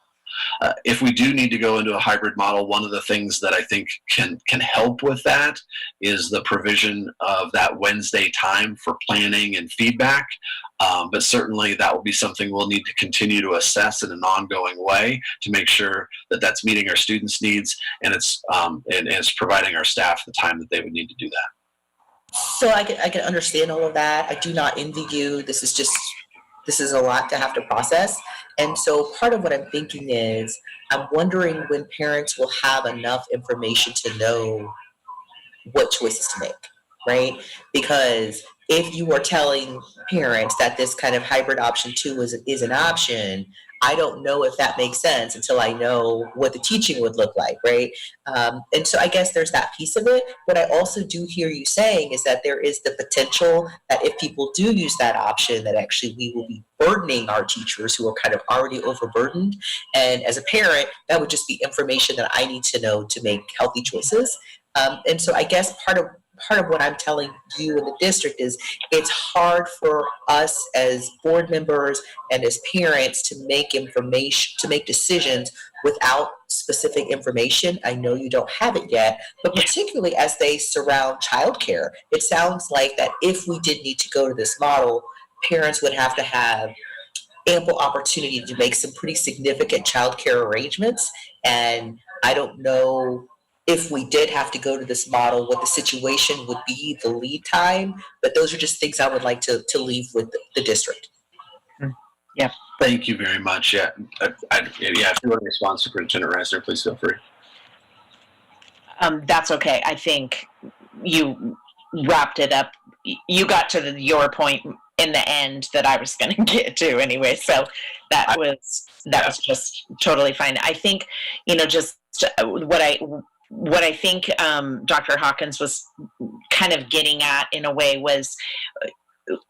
If we do need to go into a hybrid model, one of the things that I think can help with that is the provision of that Wednesday time for planning and feedback. But certainly that will be something we'll need to continue to assess in an ongoing way to make sure that that's meeting our students' needs and it's providing our staff the time that they would need to do that. So I can understand all of that. I do not envy you. This is a lot to have to process. And so part of what I'm thinking is, I'm wondering when parents will have enough information to know what choices to make, right? Because if you are telling parents that this kind of hybrid option 2 is an option, I don't know if that makes sense until I know what the teaching would look like, right? And so I guess there's that piece of it. What I also do hear you saying is that there is the potential that if people do use that option, that actually we will be burdening our teachers who are kind of already overburdened. And as a parent, that would just be information that I need to know to make healthy choices. And so I guess part of what I'm telling you in the district is it's hard for us as board members and as parents to make decisions without specific information. I know you don't have it yet, but particularly as they surround childcare, it sounds like that if we did need to go to this model, parents would have to have ample opportunity to make some pretty significant childcare arrangements. And I don't know if we did have to go to this model, what the situation would be, the lead time, but those are just things I would like to leave with the district. Yeah. Thank you very much. Yeah. If you want to respond, Superintendent Reisner, please feel free. That's okay. I think you wrapped it up. You got to your point in the end that I was going to get to anyway. So that was just totally fine. I think, just what I think Dr. Hawkins was kind of getting at in a way was,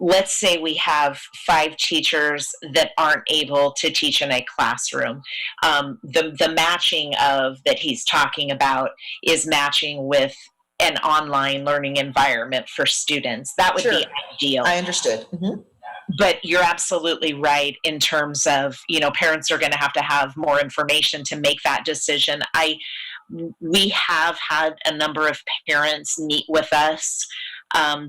let's say we have 5 teachers that aren't able to teach in a classroom. The matching that he's talking about is matching with an online learning environment for students. That would be ideal. I understood. Mm-hmm. But you're absolutely right in terms of, parents are going to have more information to make that decision. We have had a number of parents meet with us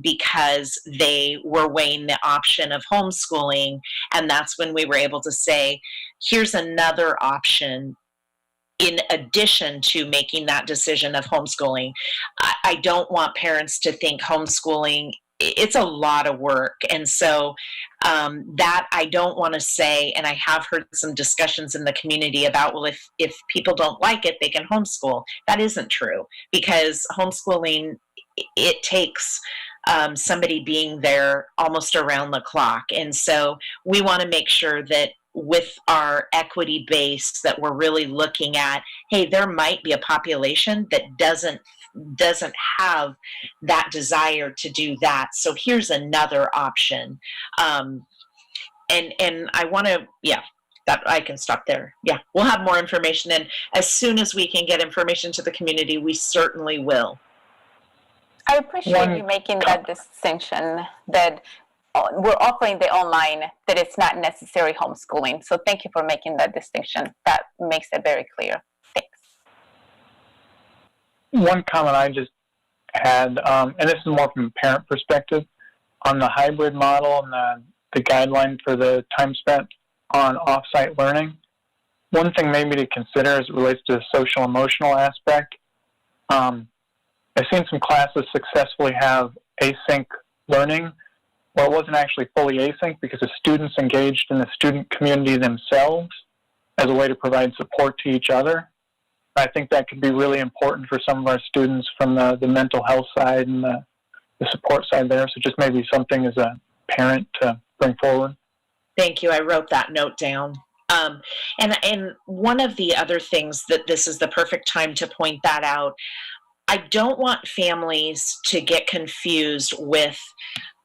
because they were weighing the option of homeschooling. And that's when we were able to say, here's another option in addition to making that decision of homeschooling. I don't want parents to think homeschooling, it's a lot of work. And so that I don't want to say, and I have heard some discussions in the community about, well, if people don't like it, they can homeschool. That isn't true, because homeschooling, it takes somebody being there almost around the clock. And so we want to make sure that with our equity base that we're really looking at, hey, there might be a population that doesn't have that desire to do that. So here's another option. And I want to, that I can stop there. Yeah, we'll have more information. And as soon as we can get information to the community, we certainly will. I appreciate you making that distinction that we're offering the online, that it's not necessary homeschooling. So thank you for making that distinction. That makes it very clear. Thanks. One comment I just had, and this is more from a parent perspective, on the hybrid model and the guideline for the time spent on off-site learning. One thing maybe to consider as it relates to the social emotional aspect, I've seen some classes successfully have async learning, where it wasn't actually fully async because the students engaged in the student community themselves as a way to provide support to each other. I think that could be really important for some of our students from the mental health side and the support side there. So just maybe something as a parent to bring forward. Thank you. I wrote that note down. And one of the other things that this is the perfect time to point that out, I don't want families to get confused with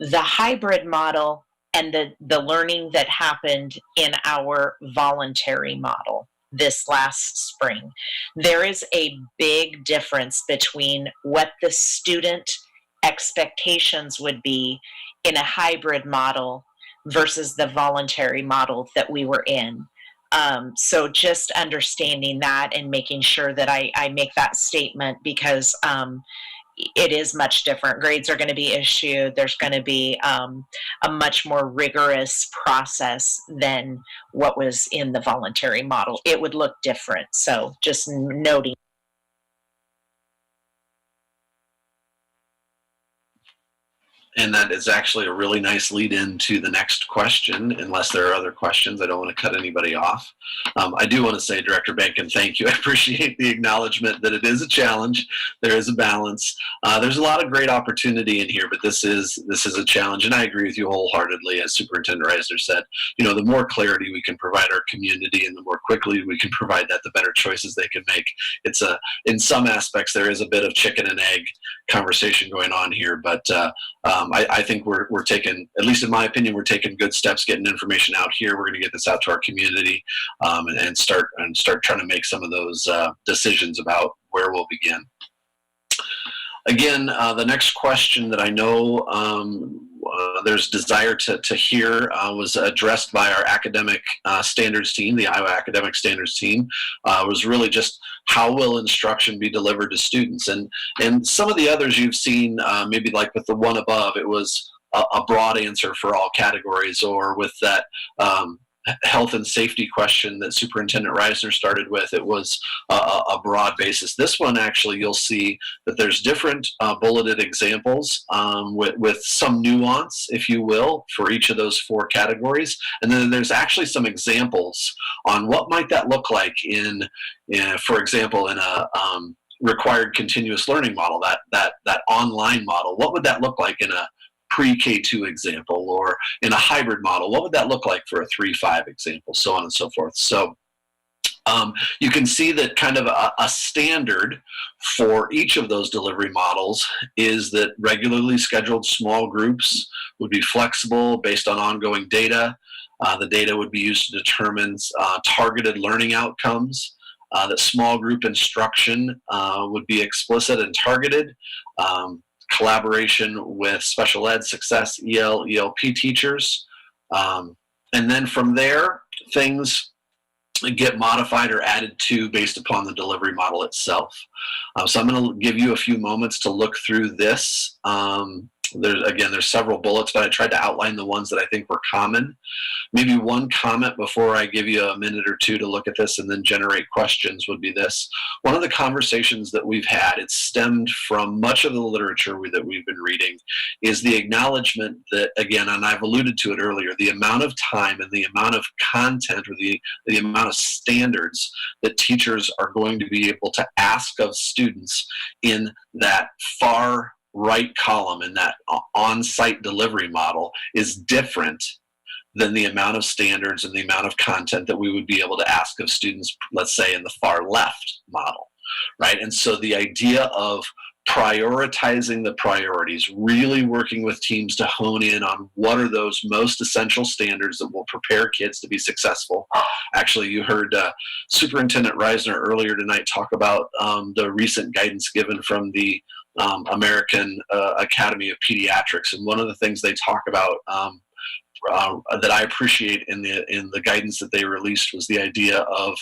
the hybrid model and the learning that happened in our voluntary model this last spring. There is a big difference between what the student expectations would be in a hybrid model versus the voluntary model that we were in. So just understanding that and making sure that I make that statement, because it is much different. Grades are going to be issued. There's going to be a much more rigorous process than what was in the voluntary model. It would look different. So just noting. And that is actually a really nice lead into the next question, unless there are other questions. I don't want to cut anybody off. I do want to say, Director Benkin, thank you. I appreciate the acknowledgement that it is a challenge. There is a balance. There's a lot of great opportunity in here, but this is a challenge. And I agree with you wholeheartedly, as Superintendent Reisner said. You know, the more clarity we can provide our community and the more quickly we can provide that, the better choices they can make. It's in some aspects, there is a bit of chicken and egg conversation going on here, but I think we're taking, at least in my opinion, we're taking good steps getting information out here. We're going to get this out to our community and start trying to make some of those decisions about where we'll begin. Again, the next question that I know there's desire to hear was addressed by our academic standards team, the Iowa Academic Standards team, was really just how will instruction be delivered to students? And some of the others you've seen, maybe like with the one above, it was a broad answer for all categories, or with that health and safety question that Superintendent Reisner started with, it was a broad basis. This one, actually, you'll see that there's different bulleted examples with some nuance, if you will, for each of those four categories. And then there's actually some examples on what might that look like in for example, in a required continuous learning model, that online model. What would that look like in a pre-K2 example, or in a hybrid model? What would that look like for a 3-5 example, so on and so forth. So you can see that kind of a standard for each of those delivery models is that regularly scheduled small groups would be flexible based on ongoing data. The data would be used to determine targeted learning outcomes. That small group instruction would be explicit and targeted. Collaboration with special ed, success, EL, ELP teachers. And then from there, things get modified or added to based upon the delivery model itself. So I'm going to give you a few moments to look through this. There's several bullets, but I tried to outline the ones that I think were common. Maybe one comment before I give you a minute or two to look at this and then generate questions would be this. One of the conversations that we've had, it stemmed from much of the literature that we've been reading, is the acknowledgement that, again, and I've alluded to it earlier, the amount of time and the amount of content, or the amount of standards that teachers are going to be able to ask of students in that far right column in that on-site delivery model is different than the amount of standards and the amount of content that we would be able to ask of students, let's say, in the far left model, right? And so the idea of prioritizing the priorities, really working with teams to hone in on what are those most essential standards that will prepare kids to be successful. Actually, you heard Superintendent Reisner earlier tonight talk about the recent guidance given from the American Academy of Pediatrics, and one of the things they talk about that I appreciate in the guidance that they released was the idea of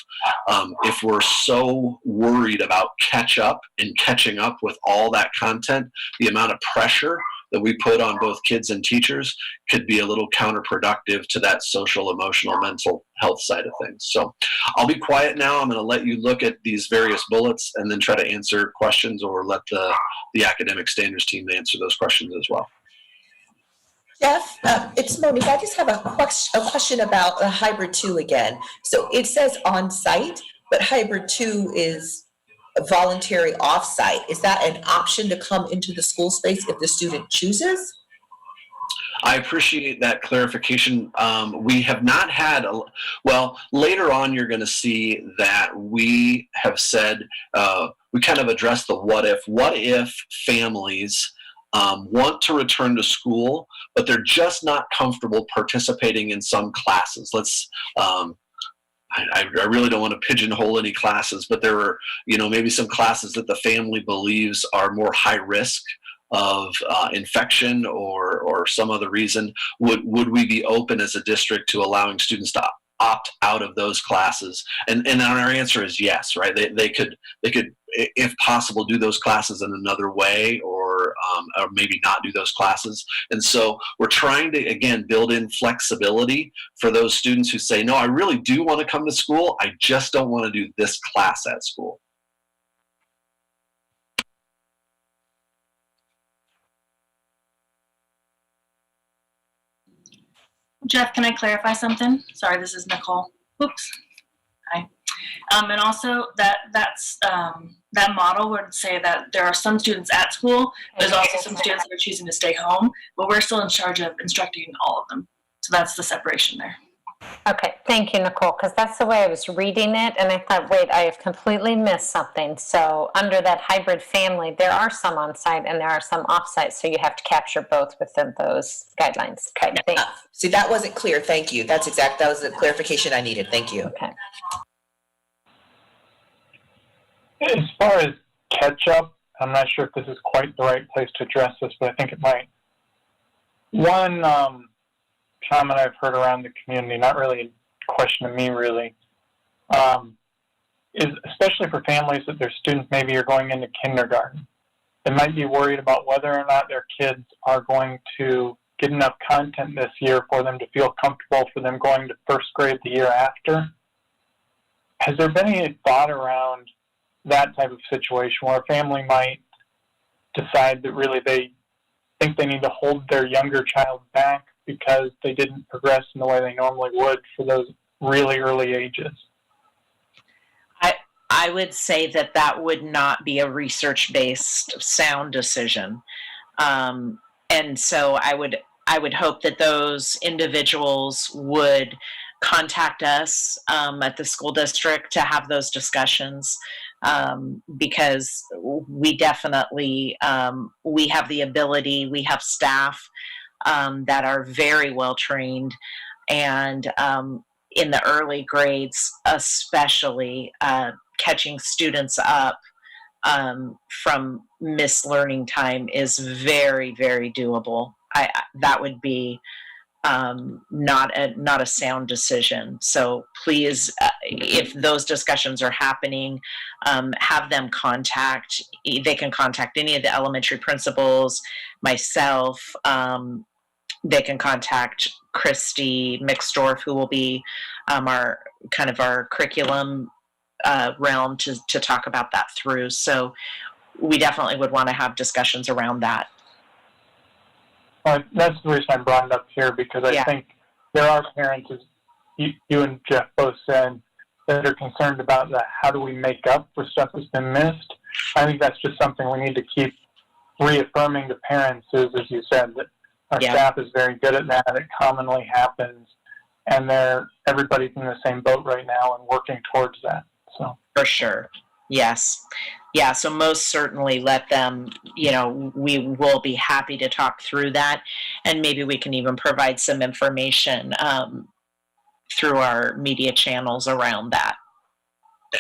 if we're so worried about catching up with all that content, the amount of pressure that we put on both kids and teachers could be a little counterproductive to that social, emotional, mental health side of things. So I'll be quiet now. I'm going to let you look at these various bullets and then try to answer questions, or let the academic standards team answer those questions as well. Jeff, it's Monique. I just have a question about the hybrid 2 again. So it says on-site, but hybrid 2 is voluntary off-site. Is that an option to come into the school space if the student chooses? I appreciate that clarification. We have not had, later on you're going to see that we have said, we kind of addressed the what if families want to return to school, but they're just not comfortable participating in some classes. I really don't want to pigeonhole any classes, but there are, maybe some classes that the family believes are more high risk infection or some other reason, would we be open as a district to allowing students to opt out of those classes? And our answer is yes, right? They could, if possible, do those classes in another way, or maybe not do those classes. And so we're trying to, again, build in flexibility for those students who say, no, I really do want to come to school, I just don't want to do this class at school. Jeff, can I clarify something? Sorry, this is Nicole. Oops. Hi. And also that model would say that there are some students at school. There's also some students that are choosing to stay home, but we're still in charge of instructing all of them. So that's the separation there. Okay, thank you, Nicole, because that's the way I was reading it, and I thought, wait, I have completely missed something. So under that hybrid family, there are some on-site and there are some off-site, so you have to capture both within those guidelines. Okay, thanks. See, that wasn't clear. Thank you. That was the clarification I needed. Thank you. Okay. As far as catch-up, I'm not sure if this is quite the right place to address this, but I think it might. One comment I've heard around the community, not really a question to me really, is especially for families that their students maybe are going into kindergarten. They might be worried about whether or not their kids are going to get enough content this year for them to feel comfortable for them going to first grade the year after. Has there been any thought around that type of situation where a family might decide that really they think they need to hold their younger child back because they didn't progress in the way they normally would for those really early ages? I would say that would not be a research-based sound decision. And so I would hope that those individuals would contact us at the school district to have those discussions, because we definitely, we have the ability, we have staff that are very well trained, and in the early grades especially, catching students up from missed learning time is very, very doable. That would be not a sound decision. So please, if those discussions are happening, have them contact. They can contact any of the elementary principals, myself. They can contact Christy Mixdorf, who will be our curriculum realm to talk about that through. So we definitely would want to have discussions around that. That's the reason I brought it up here, because I think there are parents, as you and Jeff both said, that are concerned about how do we make up for stuff that's been missed. I think that's just something we need to keep reaffirming to parents, is, as you said, that our staff is very good at that. It commonly happens, and everybody's in the same boat right now and working towards that. So for sure. Yes. Yeah. So most certainly let them, we will be happy to talk through that. And maybe we can even provide some information through our media channels around that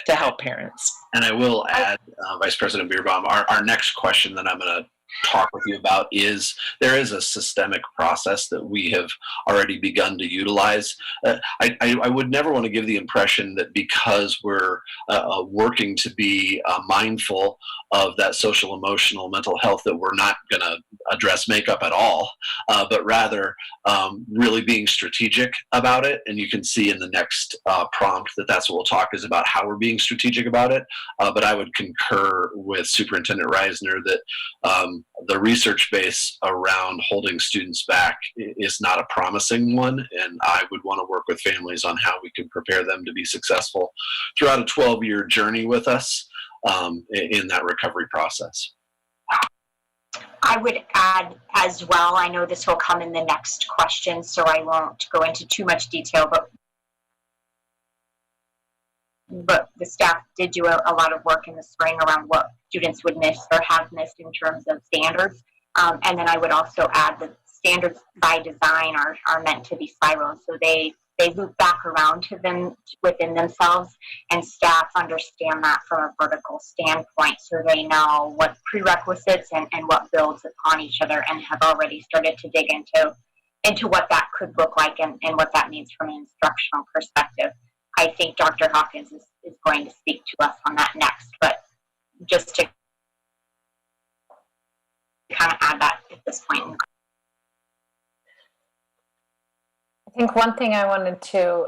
to help parents. And I will add, Vice President Bierbaum, our next question that I'm going to talk with you about is, there is a systemic process that we have already begun to utilize. I would never want to give the impression that because we're working to be mindful of that social, emotional, mental health, that we're not going to address makeup at all, but rather really being strategic about it. And you can see in the next prompt that's what we'll talk is about how we're being strategic about it. But I would concur with Superintendent Reisner that the research base around holding students back is not a promising one, and I would want to work with families on how we can prepare them to be successful throughout a 12-year journey with us in that recovery process. I would add as well, I know this will come in the next question, so I won't go into too much detail, but the staff did do a lot of work in the spring around what students would miss or have missed in terms of standards. And then I would also add that standards by design are meant to be siloed. So they they loop back around to them within themselves, and staff understand that from a vertical standpoint, so they know what prerequisites and what builds upon each other, and have already started to dig into what that could look like and what that means from an instructional perspective. I think Dr. Hawkins is going to speak to us on that next, but just to kind of add that at this point. I think one thing I wanted to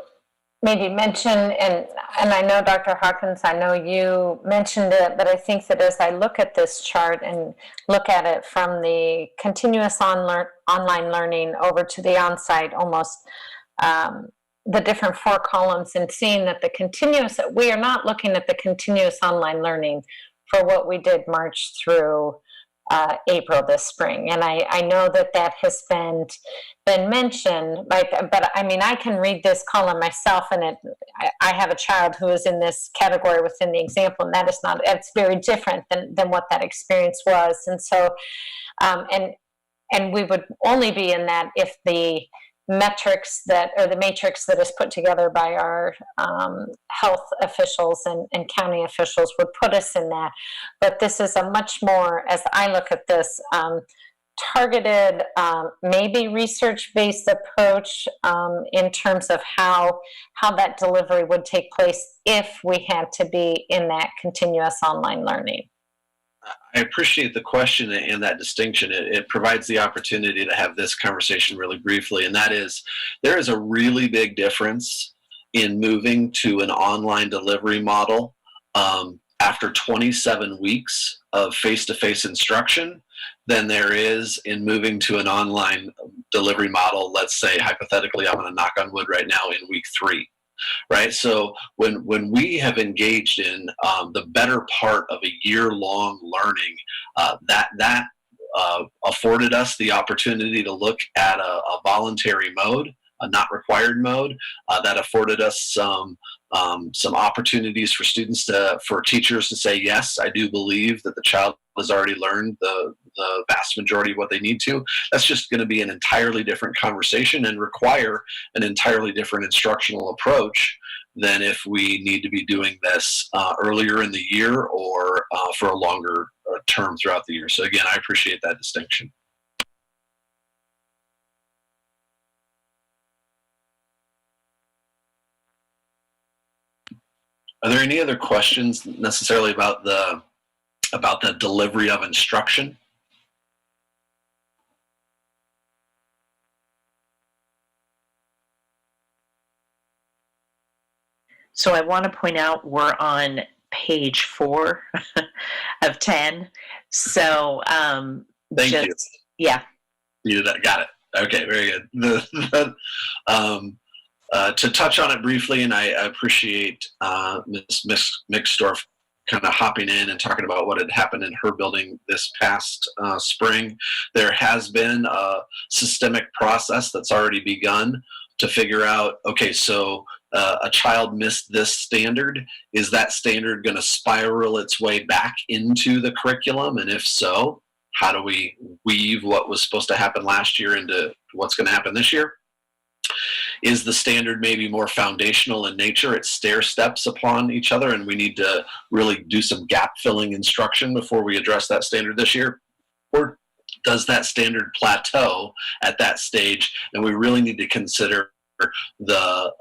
maybe mention, and I know Dr. Hawkins, I know you mentioned it, but I think that as I look at this chart and look at it from the continuous online learning over to the on-site, almost the different 4 columns, and seeing that the continuous, we are not looking at the continuous online learning for what we did March through April this spring. And I know that has been mentioned, but I mean, I can read this column myself, and I have a child who is in this category within the example, and that is not, it's very different than what that experience was. And so, and we would only be in that if the metrics or the matrix that is put together by our health officials and county officials would put us in that. But this is a much more, as I look at this, targeted, maybe research-based approach in terms of how that delivery would take place if we had to be in that continuous online learning. I appreciate the question and that distinction. It provides the opportunity to have this conversation really briefly, and that is, there is a really big difference in moving to an online delivery model after 27 weeks of face-to-face instruction than there is in moving to an online delivery model, let's say, hypothetically, I'm going to knock on wood right now, in week 3. Right. So when we have engaged in the better part of a year-long learning, that afforded us the opportunity to look at a voluntary mode, a not required mode, that afforded us some opportunities for for teachers to say, yes, I do believe that the child has already learned the vast majority of what they need to. That's just going to be an entirely different conversation and require an entirely different instructional approach than if we need to be doing this earlier in the year or for a longer term throughout the year. So again, I appreciate that distinction. Are there any other questions necessarily about the delivery of instruction? So I want to point out we're on page 4 of 10. So Thank you. Yeah. You got it. Okay, very good. To touch on it briefly, and I appreciate Ms. Mixdorf kind of hopping in and talking about what had happened in her building this past spring. There has been a systemic process that's already begun to figure out, okay, so a child missed this standard. Is that standard going to spiral its way back into the curriculum? And if so, how do we weave what was supposed to happen last year into what's going to happen this year? Is the standard maybe more foundational in nature? It stair steps upon each other, and we need to really do some gap filling instruction before we address that standard this year? Or does that standard plateau at that stage, and we really need to consider the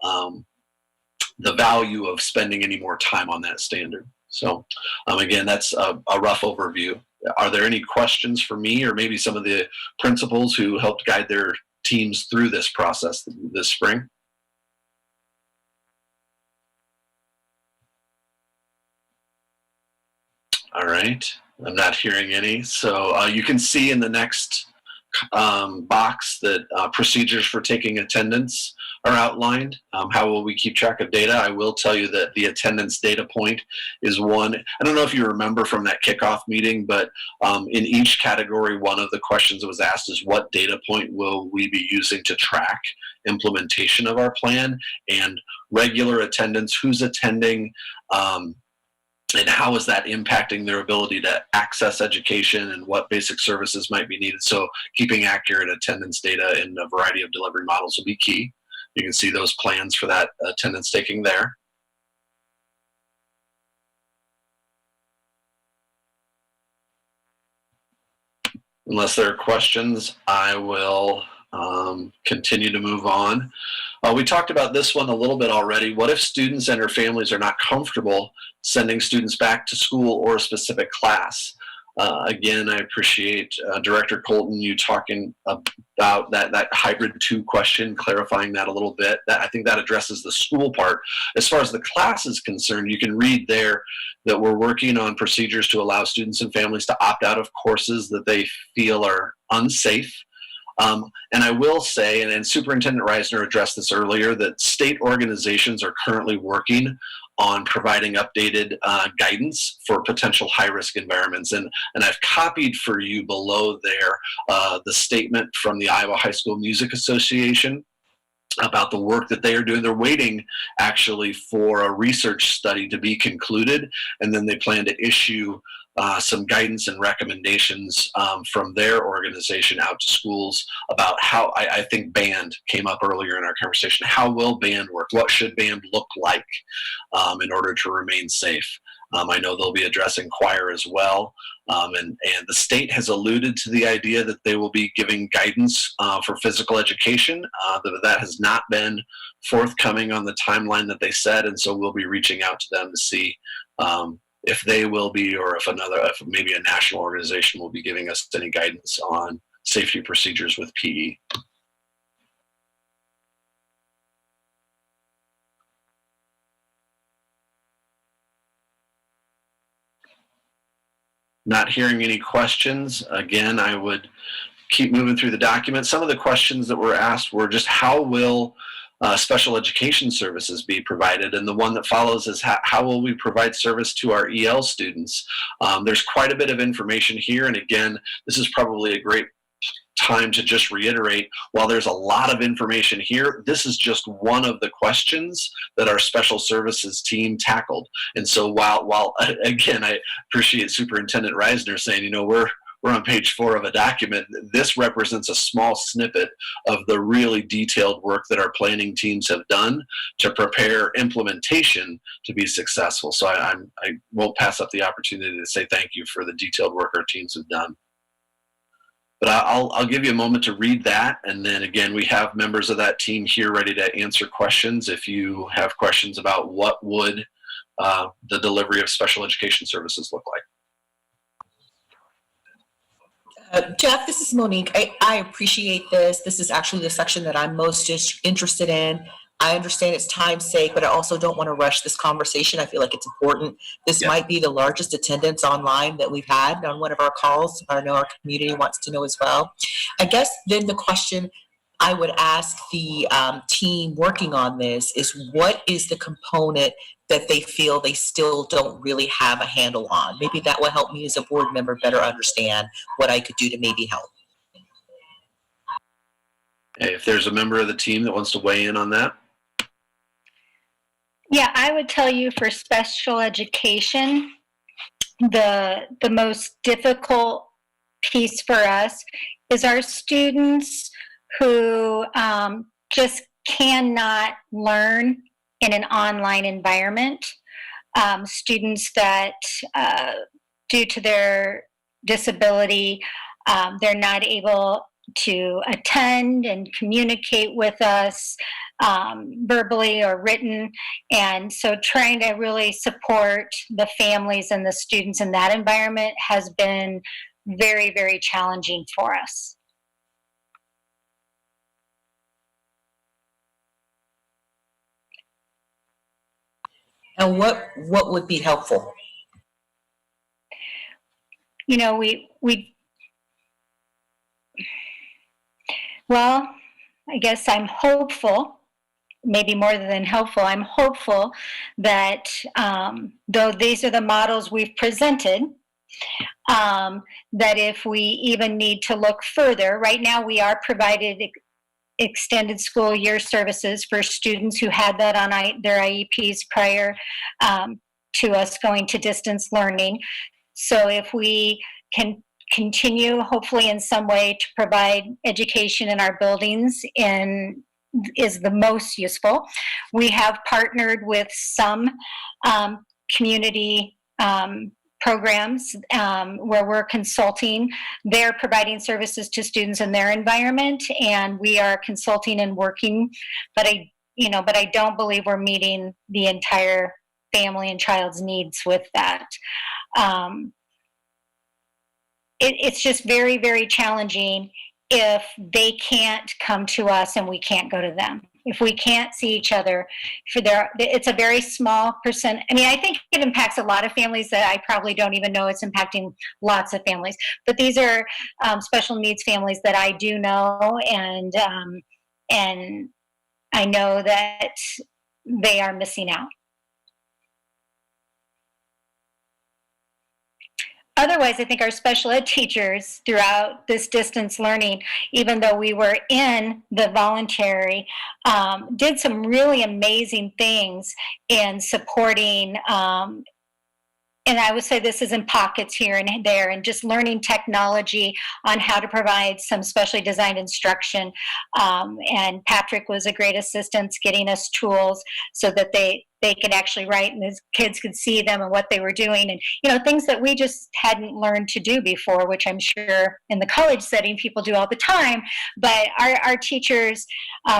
value of spending any more time on that standard? So again, that's a rough overview. Are there any questions for me or maybe some of the principals who helped guide their teams through this process this spring? All right, I'm not hearing any. So you can see in the next box that procedures for taking attendance are outlined. How will we keep track of data? I will tell you that the attendance data point is one. I don't know if you remember from that kickoff meeting, but in each category, one of the questions that was asked is, what data point will we be using to track implementation of our plan? And regular attendance, who's attending, and how is that impacting their ability to access education and what basic services might be needed? So keeping accurate attendance data in a variety of delivery models will be key. You can see those plans for that attendance taking there. Unless there are questions, I will continue to move on. We talked about this one a little bit already. What if students and their families are not comfortable sending students back to school or a specific class? Again, I appreciate Director Colton, you talking about that hybrid 2 question, clarifying that a little bit. I think that addresses the school part. As far as the class is concerned, you can read there that we're working on procedures to allow students and families to opt out of courses that they feel are unsafe. And I will say, and Superintendent Reisner addressed this earlier, that state organizations are currently working on providing updated guidance for potential high-risk environments. And I've copied for you below there the statement from the Iowa High School Music Association about the work that they are doing. They're waiting actually for a research study to be concluded, and then they plan to issue some guidance and recommendations from their organization out to schools about how, I think band came up earlier in our conversation. How will band work? What should band look like in order to remain safe? I know they'll be addressing choir as well. And the state has alluded to the idea that they will be giving guidance for physical education. That has not been forthcoming on the timeline that they said, and so we'll be reaching out to them to see if they will be, or if maybe a national organization will be giving us any guidance on safety procedures with PE. Not hearing any questions. Again, I would keep moving through the document. Some of the questions that were asked were just how will special education services be provided? And the one that follows is how will we provide service to our EL students? There's quite a bit of information here. And again, this is probably a great time to just reiterate, while there's a lot of information here, this is just one of the questions that our special services team tackled. And so while again, I appreciate Superintendent Reisner saying, you know, we're on page 4 of a document, this represents a small snippet of the really detailed work that our planning teams have done to prepare implementation to be successful. So I won't pass up the opportunity to say thank you for the detailed work our teams have done. But I'll give you a moment to read that. And then again, we have members of that team here ready to answer questions. If you have questions about what would the delivery of special education services look like. Jeff, this is Monique. I appreciate this. This is actually the section that I'm most interested in. I understand it's time's sake, but I also don't want to rush this conversation. I feel like it's important. This might be the largest attendance online that we've had on one of our calls. I know our community wants to know as well. I guess then the question I would ask the team working on this is, what is the component that they feel they still don't really have a handle on? Maybe that will help me as a board member better understand what I could do to maybe help. Hey, if there's a member of the team that wants to weigh in on that. Yeah, I would tell you for special education, the most difficult piece for us is our students who just cannot learn in an online environment. Students that, due to their disability, they're not able to attend and communicate with us verbally or written. And so trying to really support the families and the students in that environment has been very, very challenging for us. And what would be helpful? You know, well, I guess I'm hopeful, maybe more than hopeful, I'm hopeful that though these are the models we've presented, that if we even need to look further, right now we are provided extended school year services for students who had that on their IEPs prior to us going to distance learning. So if we can continue, hopefully in some way, to provide education in our buildings in is the most useful. We have partnered with some community programs where we're consulting. They're providing services to students in their environment, and we are consulting and working. But I don't believe we're meeting the entire family and child's needs with that. It's just very, very challenging if they can't come to us and we can't go to them. If we can't see each other, it's a very small percent. I mean, I think it impacts a lot of families that I probably don't even know it's impacting lots of families. But these are special needs families that I do know, and I know that they are missing out. Otherwise, I think our special ed teachers throughout this distance learning, even though we were in the voluntary, did some really amazing things in supporting, and I would say this is in pockets here and there, and just learning technology on how to provide some specially designed instruction. And Patrick was a great assistance getting us tools so that they could actually write and the kids could see them and what they were doing, and things that we just hadn't learned to do before, which I'm sure in the college setting people do all the time. But our teachers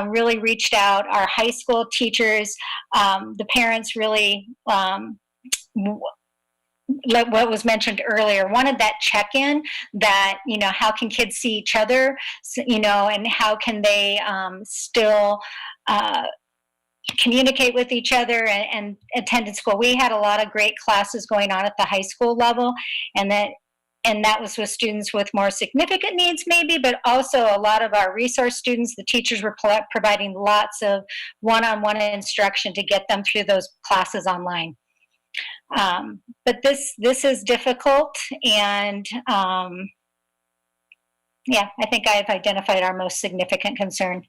really reached out. Our high school teachers, the parents really what was mentioned earlier, wanted that check-in that, how can kids see each other, and how can they still communicate with each other and attend school. We had a lot of great classes going on at the high school level, and that was with students with more significant needs maybe, but also a lot of our resource students, the teachers were providing lots of one-on-one instruction to get them through those classes online. But this is difficult, and I think I've identified our most significant concern.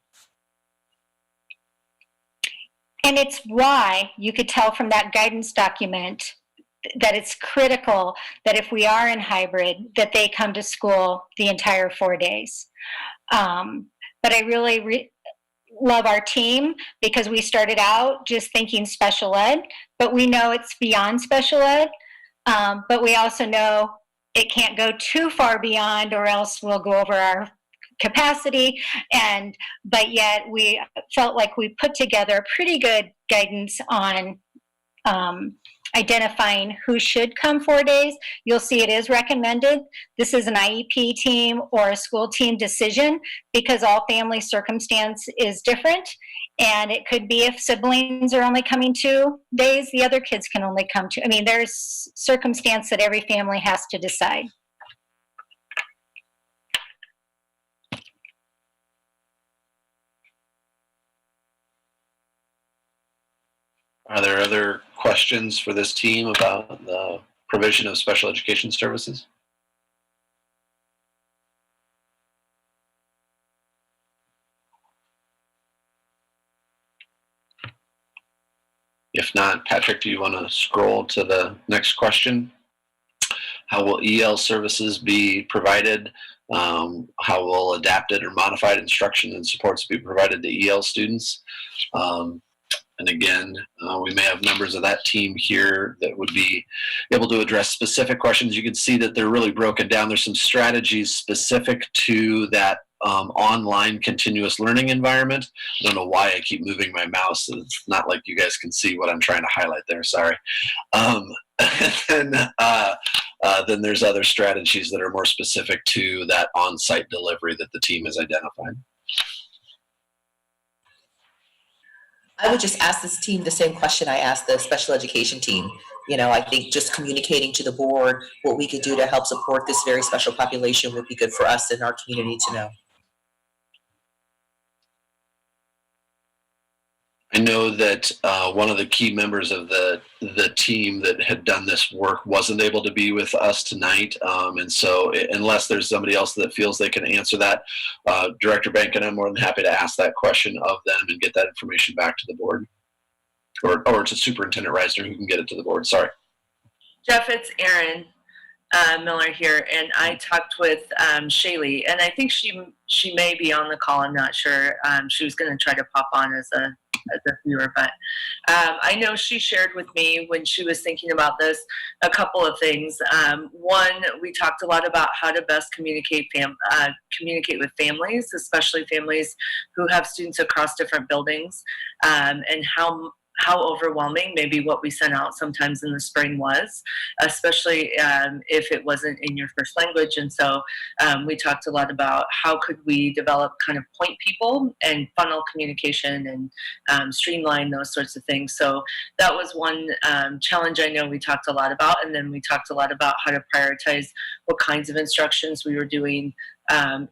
And it's why you could tell from that guidance document that it's critical that if we are in hybrid, that they come to school the entire 4 days. But I really love our team, because we started out just thinking special ed, but we know it's beyond special ed. But we also know it can't go too far beyond, or else we'll go over our capacity. But yet we felt like we put together pretty good guidance on identifying who should come 4 days. You'll see it is recommended. This is an IEP team or a school team decision, because all family circumstance is different. And it could be if siblings are only coming 2 days, the other kids can only come 2. I mean, there's circumstance that every family has to decide. Are there other questions for this team about the provision of special education services? If not, Patrick, do you want to scroll to the next question? How will EL services be provided? How will adapted or modified instruction and supports be provided to EL students? And again, we may have members of that team here that would be able to address specific questions. You can see that they're really broken down. There's some strategies specific to that online continuous learning environment. I don't know why I keep moving my mouse. It's not like you guys can see what I'm trying to highlight there. Sorry. Then there's other strategies that are more specific to that on-site delivery that the team has identified. I would just ask this team the same question I asked the special education team. I think just communicating to the board what we could do to help support this very special population would be good for us and our community to know. I know that one of the key members of the team that had done this work wasn't able to be with us tonight. And so unless there's somebody else that feels they can answer that, Director Bankin, I'm more than happy to ask that question of them and get that information back to the board. Or to Superintendent Reisner, who can get it to the board. Sorry. Jeff, it's Erin. Miller here, and I talked with Shaylee, and I think she may be on the call. I'm not sure. She was going to try to pop on as a viewer, but I know she shared with me when she was thinking about this a couple of things. One, we talked a lot about how to best communicate with families, especially families who have students across different buildings, and how overwhelming maybe what we sent out sometimes in the spring was, especially if it wasn't in your first language. And so we talked a lot about how could we develop kind of point people and funnel communication and streamline those sorts of things. So that was one challenge I know we talked a lot about. And then we talked a lot about how to prioritize what kinds of instructions we were doing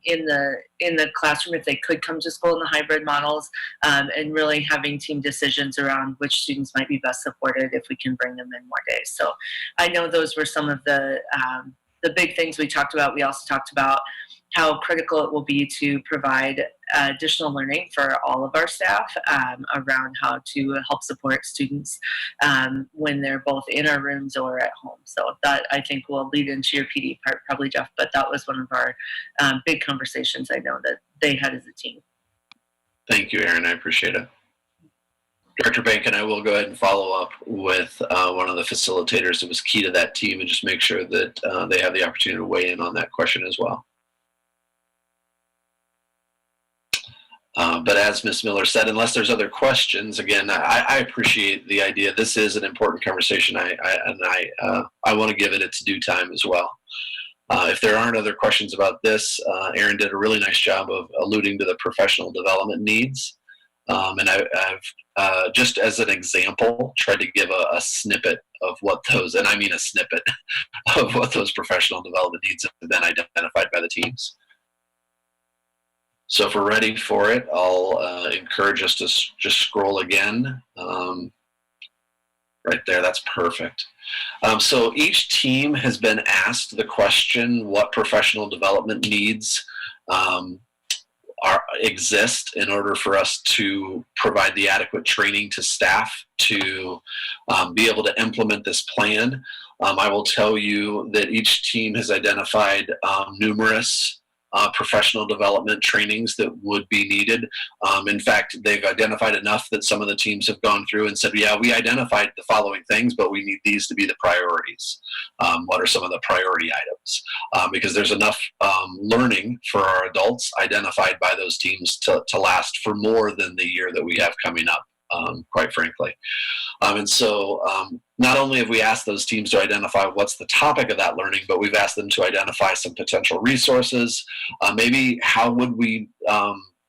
in the classroom if they could come to school in the hybrid models, and really having team decisions around which students might be best supported if we can bring them in more days. So I know those were some of the big things we talked about. We also talked about how critical it will be to provide additional learning for all of our staff around how to help support students when they're both in our rooms or at home. So that I think will lead into your PD part probably, Jeff, but that was one of our big conversations I know that they had as a team. Thank you, Erin. I appreciate it. Director Bank and I will go ahead and follow up with one of the facilitators that was key to that team and just make sure that they have the opportunity to weigh in on that question as well. But as Ms. Miller said, unless there's other questions, again, I appreciate the idea. This is an important conversation, and I want to give it its due time as well. If there aren't other questions about this, Erin did a really nice job of alluding to the professional development needs. And I've just as an example, tried to give a snippet of what those, and I mean a snippet of what those professional development needs have been identified by the teams. So if we're ready for it, I'll encourage us to just scroll again. Right there, that's perfect. So each team has been asked the question, what professional development needs exist in order for us to provide the adequate training to staff to be able to implement this plan. I will tell you that each team has identified numerous professional development trainings that would be needed. In fact, they've identified enough that some of the teams have gone through and said, yeah, we identified the following things, but we need these to be the priorities. What are some of the priority items? Because there's enough learning for our adults identified by those teams to last for more than the year that we have coming up, quite frankly. And so not only have we asked those teams to identify what's the topic of that learning, but we've asked them to identify some potential resources. Maybe how would we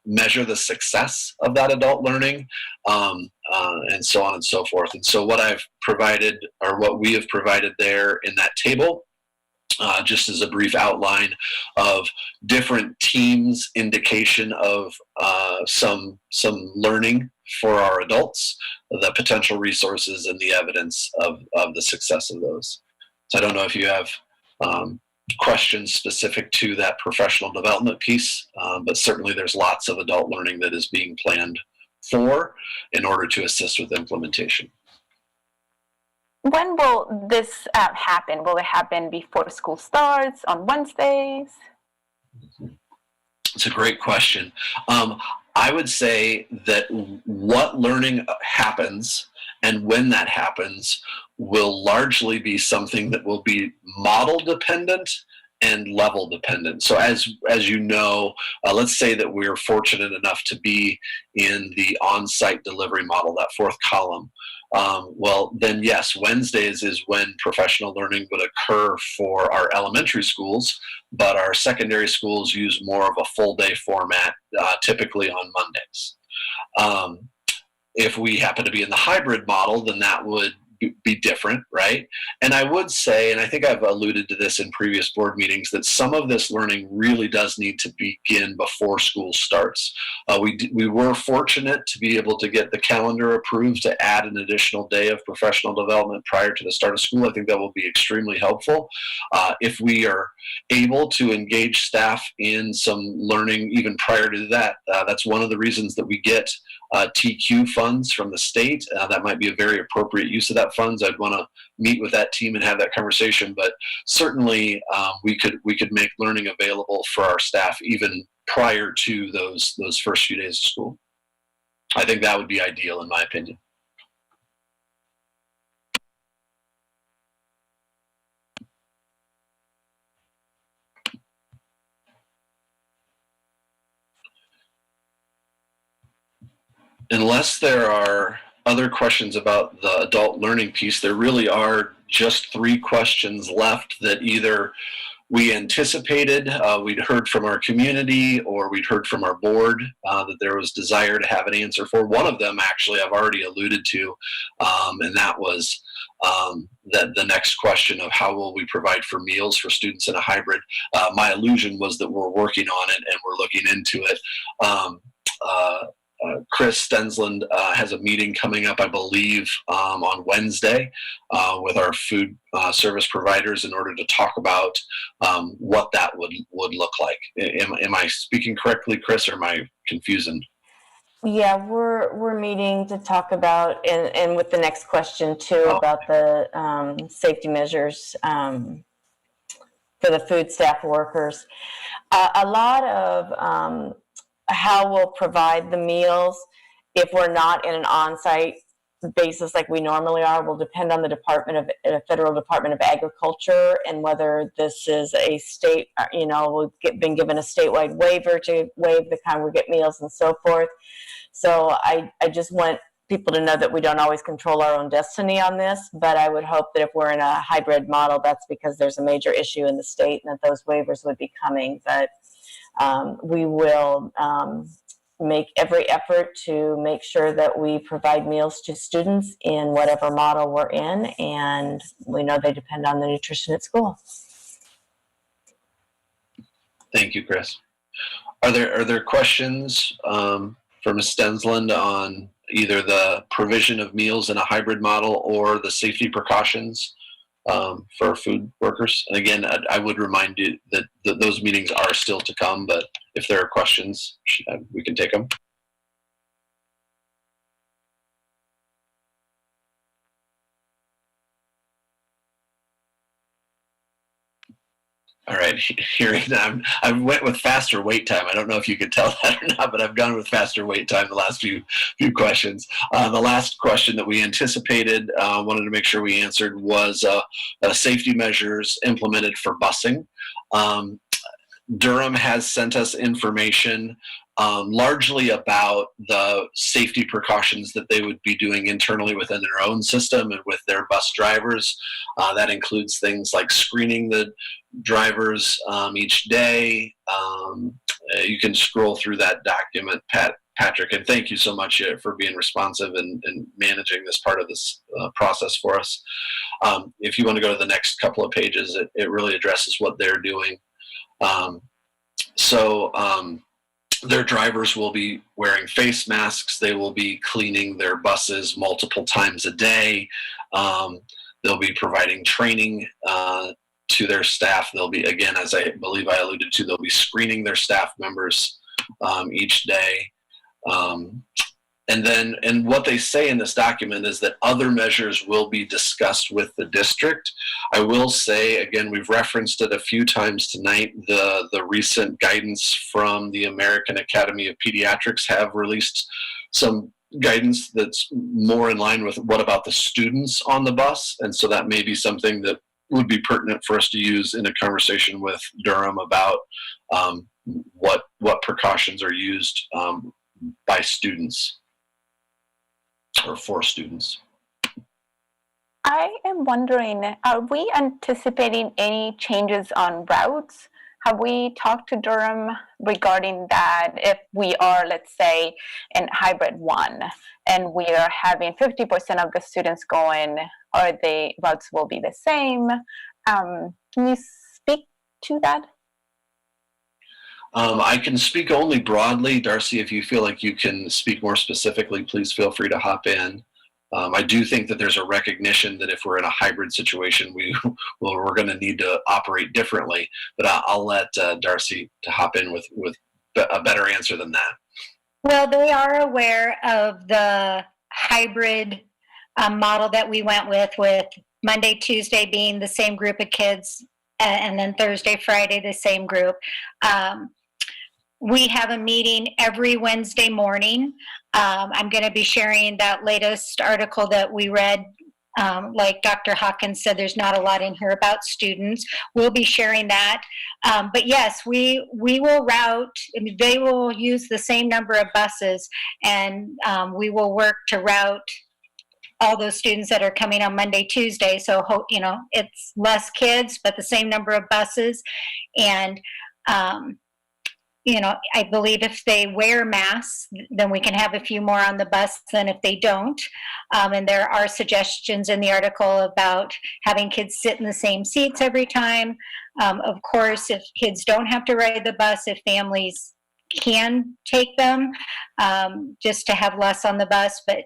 measure the success of that adult learning, and so on and so forth. And so what I've provided, or what we have provided there in that table, just as a brief outline of different teams' indication of some learning for our adults, the potential resources, and the evidence of the success of those. So I don't know if you have questions specific to that professional development piece, but certainly there's lots of adult learning that is being planned for in order to assist with implementation. When will this happen? Will it happen before school starts, on Wednesdays? It's a great question. I would say that what learning happens and when that happens will largely be something that will be model dependent and level dependent. So as you know, let's say that we're fortunate enough to be in the on-site delivery model, that fourth column. Well, then yes, Wednesdays is when professional learning would occur for our elementary schools, but our secondary schools use more of a full day format, typically on Mondays. If we happen to be in the hybrid model, then that would be different, right? And I would say, and I think I've alluded to this in previous board meetings, that some of this learning really does need to begin before school starts. We were fortunate to be able to get the calendar approved to add an additional day of professional development prior to the start of school. I think that will be extremely helpful. If we are able to engage staff in some learning even prior to that, that's one of the reasons that we get TQ funds from the state. That might be a very appropriate use of that funds. I'd want to meet with that team and have that conversation. But certainly, we could make learning available for our staff even prior to those first few days of school. I think that would be ideal, in my opinion. Unless there are other questions about the adult learning piece, there really are just 3 questions left that either we anticipated, we'd heard from our community, or we'd heard from our board that there was desire to have an answer for. One of them, actually, I've already alluded to, and that was that the next question of how will we provide for meals for students in a hybrid. My illusion was that we're working on it and we're looking into it. Chris Stensland has a meeting coming up, I believe, on Wednesday with our food service providers in order to talk about what that would look like. Am I speaking correctly, Chris, or am I confusing? Yeah, we're meeting to talk about, and with the next question too, about the safety measures for the food staff workers. A lot of how we'll provide the meals, if we're not in an on-site basis like we normally are, will depend on the Federal Department of Agriculture, and whether this is a state, we've been given a statewide waiver to waive the congregate meals and so forth. So I just want people to know that we don't always control our own destiny on this, but I would hope that if we're in a hybrid model, that's because there's a major issue in the state and that those waivers would be coming. But we will make every effort to make sure that we provide meals to students in whatever model we're in, and we know they depend on the nutrition at school. Thank you, Chris. Are there questions for Ms. Stensland on either the provision of meals in a hybrid model or the safety precautions for food workers? And again, I would remind you that those meetings are still to come, but if there are questions, we can take them. All right, hearing I went with faster wait time. I don't know if you could tell that or not, but I've gone with faster wait time the last few questions. The last question that we anticipated, wanted to make sure we answered, was safety measures implemented for busing. Durham has sent us information largely about the safety precautions that they would be doing internally within their own system and with their bus drivers. That includes things like screening the drivers each day. You can scroll through that document, Patrick, and thank you so much for being responsive and managing this part of this process for us. If you want to go to the next couple of pages, it really addresses what they're doing. Their drivers will be wearing face masks. They will be cleaning their buses multiple times a day. They'll be providing training to their staff. They'll be, again, as I believe I alluded to, they'll be screening their staff members each day. And what they say in this document is that other measures will be discussed with the district. I will say, again, we've referenced it a few times tonight, the recent guidance from the American Academy of Pediatrics have released some guidance that's more in line with what about the students on the bus. And so that may be something that would be pertinent for us to use in a conversation with Durham about what precautions are used by students or for students. I am wondering, are we anticipating any changes on routes? Have we talked to Durham regarding that? If we are, let's say, in hybrid 1 and we are having 50% of the students going, or the routes will be the same? Can you speak to that? I can speak only broadly. Darcy, if you feel like you can speak more specifically, please feel free to hop in. I do think that there's a recognition that if we're in a hybrid situation, we're going to need to operate differently. But I'll let Darcy to hop in with a better answer than that. Well, they are aware of the hybrid model that we went with Monday, Tuesday being the same group of kids, and then Thursday, Friday, the same group. We have a meeting every Wednesday morning. I'm going to be sharing that latest article that we read. Like Dr. Hawkins said, there's not a lot in here about students. We'll be sharing that. But yes, we will route, I mean, they will use the same number of buses, and we will work to route all those students that are coming on Monday, Tuesday. So, you know, it's less kids, but the same number of buses. And, you know, I believe if they wear masks, then we can have a few more on the bus than if they don't. And there are suggestions in the article about having kids sit in the same seats every time. Of course, if kids don't have to ride the bus, if families can take them, just to have less on the bus. But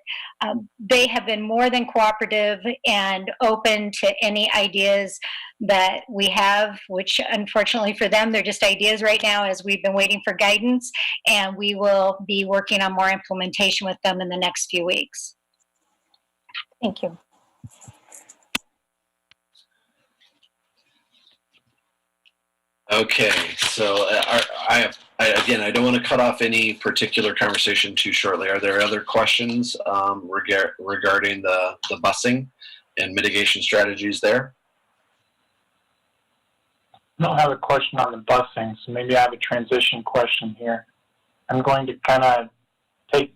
they have been more than cooperative and open to any ideas that we have, which unfortunately for them, they're just ideas right now as we've been waiting for guidance, and we will be working on more implementation with them in the next few weeks. Thank you. Okay, so again, I don't want to cut off any particular conversation too shortly. Are there other questions regarding the busing and mitigation strategies there? I don't have a question on the busing, so maybe I have a transition question here. I'm going to kind of take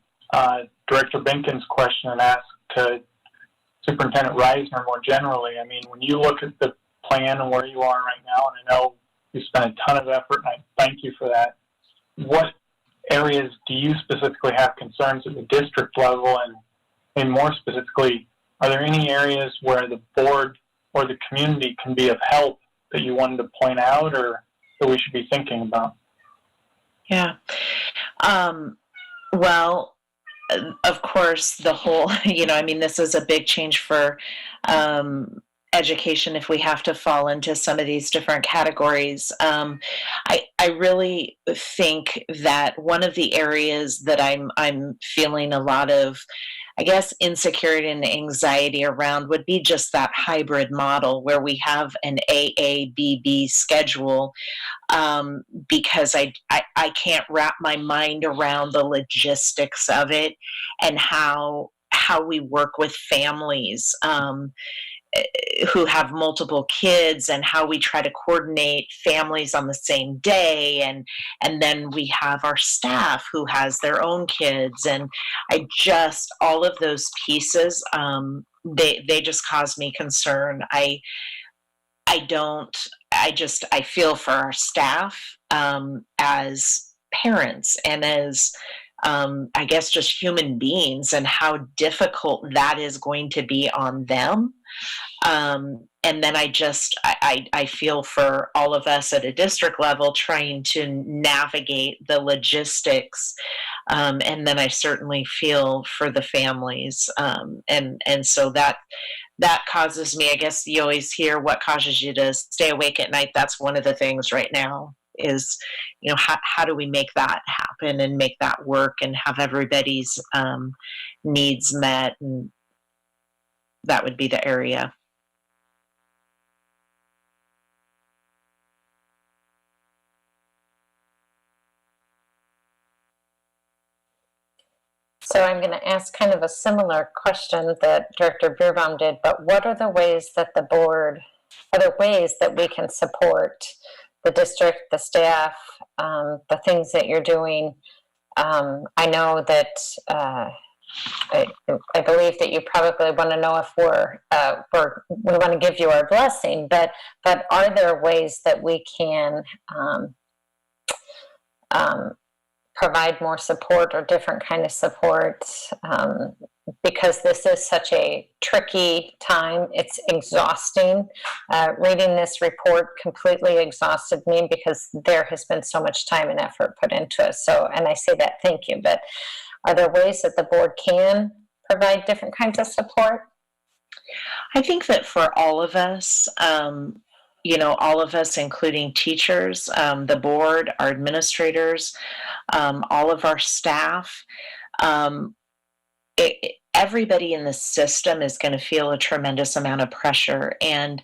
Director Binken's question and ask to Superintendent Reisner more generally. I mean, when you look at the plan and where you are right now, and I know you spent a ton of effort, and I thank you for that, what areas do you specifically have concerns at the district level? And more specifically, are there any areas where the board or the community can be of help that you wanted to point out or that we should be thinking about? Yeah. Well, of course, the whole, you know, I mean, this is a big change for education if we have to fall into some of these different categories. I really think that one of the areas that I'm feeling a lot of, I guess, insecurity and anxiety around would be just that hybrid model where we have an AABB schedule, because I can't wrap my mind around the logistics of it and how we work with families who have multiple kids, and how we try to coordinate families on the same day, and then we have our staff who has their own kids, and all of those pieces, they just cause me concern. I feel for our staff as parents and as I guess just human beings, and how difficult that is going to be on them. And then I feel for all of us at a district level trying to navigate the logistics. And then I certainly feel for the families. And so that causes me, I guess you always hear what causes you to stay awake at night. That's one of the things right now is, you know, how do we make that happen and make that work and have everybody's needs met? And that would be the area. So I'm going to ask kind of a similar question that Director Beerbaum did, but what are the ways that the board, other ways that we can support the district, the staff, the things that you're doing? I know that I believe that you probably want to know if we want to give you our blessing, but are there ways that we can provide more support or different kind of support, because this is such a tricky time. It's exhausting. Reading this report completely exhausted me because there has been so much time and effort put into it. So, and I say that thank you, but are there ways that the board can provide different kinds of support? I think that for all of us, all of us, including teachers, the board, our administrators, all of our staff, everybody in the system is going to feel a tremendous amount of pressure, and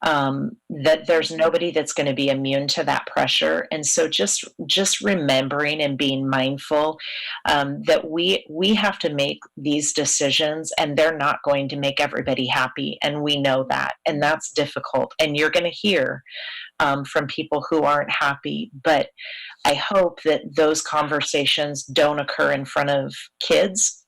that there's nobody that's going to be immune to that pressure. And so just remembering and being mindful that we have to make these decisions, and they're not going to make everybody happy, and we know that, and that's difficult, and you're going to hear from people who aren't happy. But I hope that those conversations don't occur in front of kids,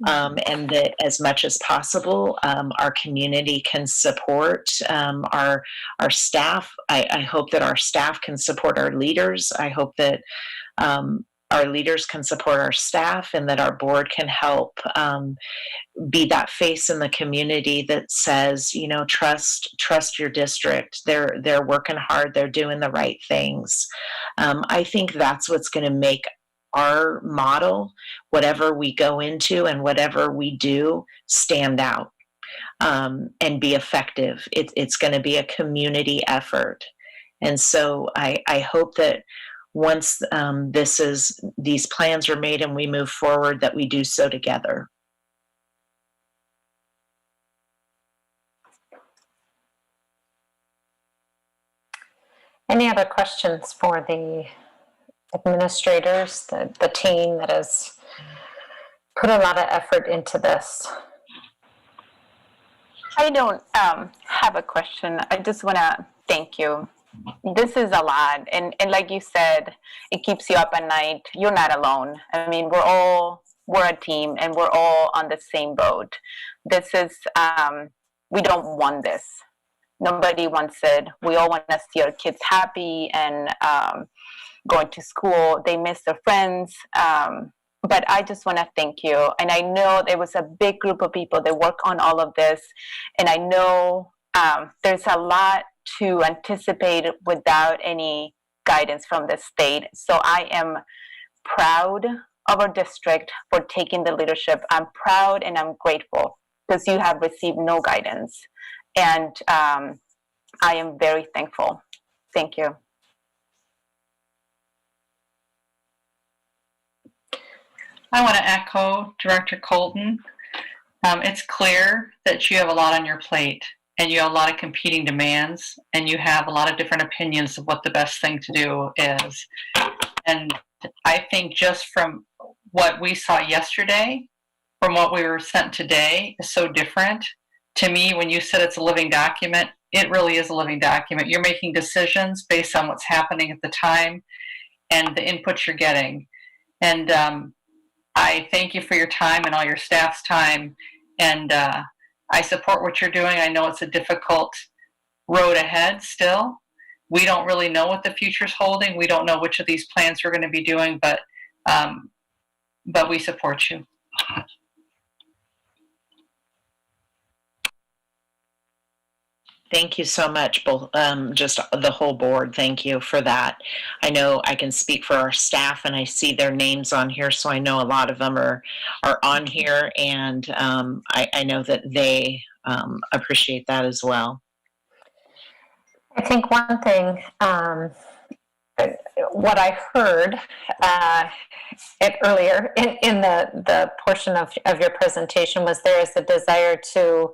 and that as much as possible, our community can support our staff. I hope that our staff can support our leaders. I hope that our leaders can support our staff, and that our board can help be that face in the community that says, trust your district. They're working hard. They're doing the right things. I think that's what's going to make our model, whatever we go into and whatever we do, stand out and be effective. It's going to be a community effort. And so I hope that once these plans are made and we move forward, that we do so together. Any other questions for the administrators, the team that has put a lot of effort into this? I don't have a question. I just want to thank you. This is a lot. And like you said, it keeps you up at night. You're not alone. I mean, we're a team, and we're all on the same boat. This is, we don't want this. Nobody wants it. We all want to see our kids happy and going to school. They miss their friends. But I just want to thank you. And I know there was a big group of people that work on all of this. And I know there's a lot to anticipate without any guidance from the state. So I am proud of our district for taking the leadership. I'm proud and I'm grateful because you have received no guidance. And I am very thankful. Thank you. I want to echo Director Colton. It's clear that you have a lot on your plate, and you have a lot of competing demands, and you have a lot of different opinions of what the best thing to do is. And I think just from what we saw yesterday, from what we were sent today, is so different. To me, when you said it's a living document, it really is a living document. You're making decisions based on what's happening at the time and the input you're getting. And I thank you for your time and all your staff's time. And I support what you're doing. I know it's a difficult road ahead still. We don't really know what the future's holding. We don't know which of these plans we're going to be doing, but we support you. Thank you so much, both, just the whole board. Thank you for that. I know I can speak for our staff, and I see their names on here, so I know a lot of them are on here, and I know that they appreciate that as well. I think one thing, what I heard earlier in the portion of your presentation was there is a desire to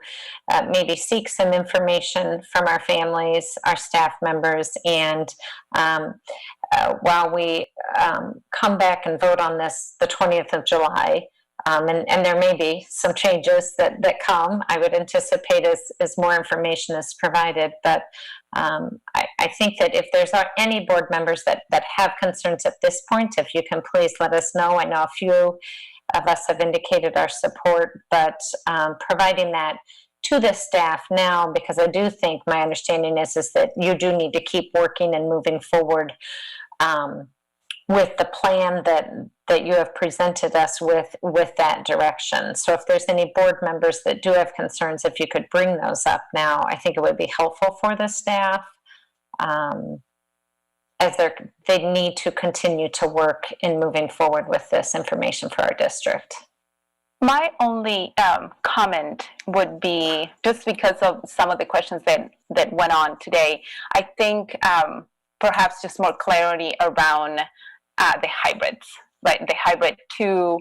maybe seek some information from our families, our staff members, and while we come back and vote on this the 20th of July, and there may be some changes that come, I would anticipate as more information is provided. But I think that if there's any board members that have concerns at this point, if you can please let us know. I know a few of us have indicated our support, but providing that to the staff now, because I do think my understanding is that you do need to keep working and moving forward with the plan that you have presented us with that direction. So if there's any board members that do have concerns, if you could bring those up now, I think it would be helpful for the staff as they need to continue to work in moving forward with this information for our district. My only comment would be, just because of some of the questions that went on today, I think perhaps just more clarity around the hybrids, right? The hybrid to,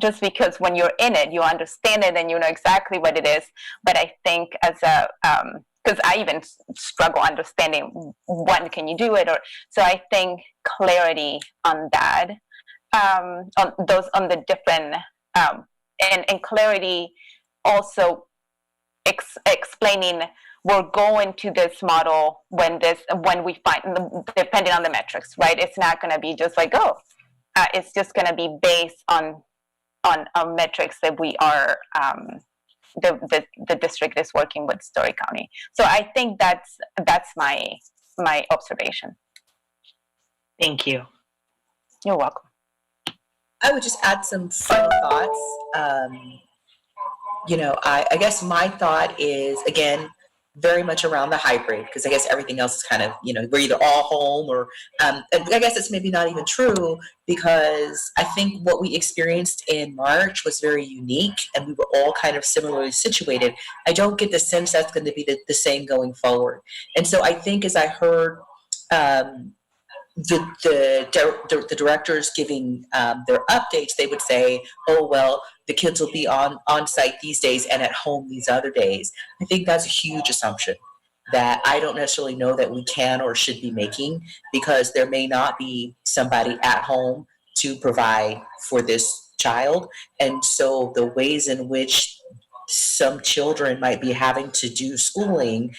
just because when you're in it, you understand it and you know exactly what it is. But I think as a, because I even struggle understanding when can you do it, or so I think clarity on that, on the different, and clarity also explaining we're going to this model when we find, depending on the metrics, right? It's not going to be just like, it's just going to be based on metrics that we are, the district is working with Story County. So I think that's my observation. Thank you. You're welcome. I would just add some final thoughts. I guess my thought is, again, very much around the hybrid, because I guess everything else is kind of, we're either all home or, and I guess it's maybe not even true, because I think what we experienced in March was very unique and we were all kind of similarly situated. I don't get the sense that's going to be the same going forward. And so I think as I heard the directors giving their updates, they would say, oh, well, the kids will be on site these days and at home these other days. I think that's a huge assumption that I don't necessarily know that we can or should be making, because there may not be somebody at home to provide for this child. And so the ways in which some children might be having to do schooling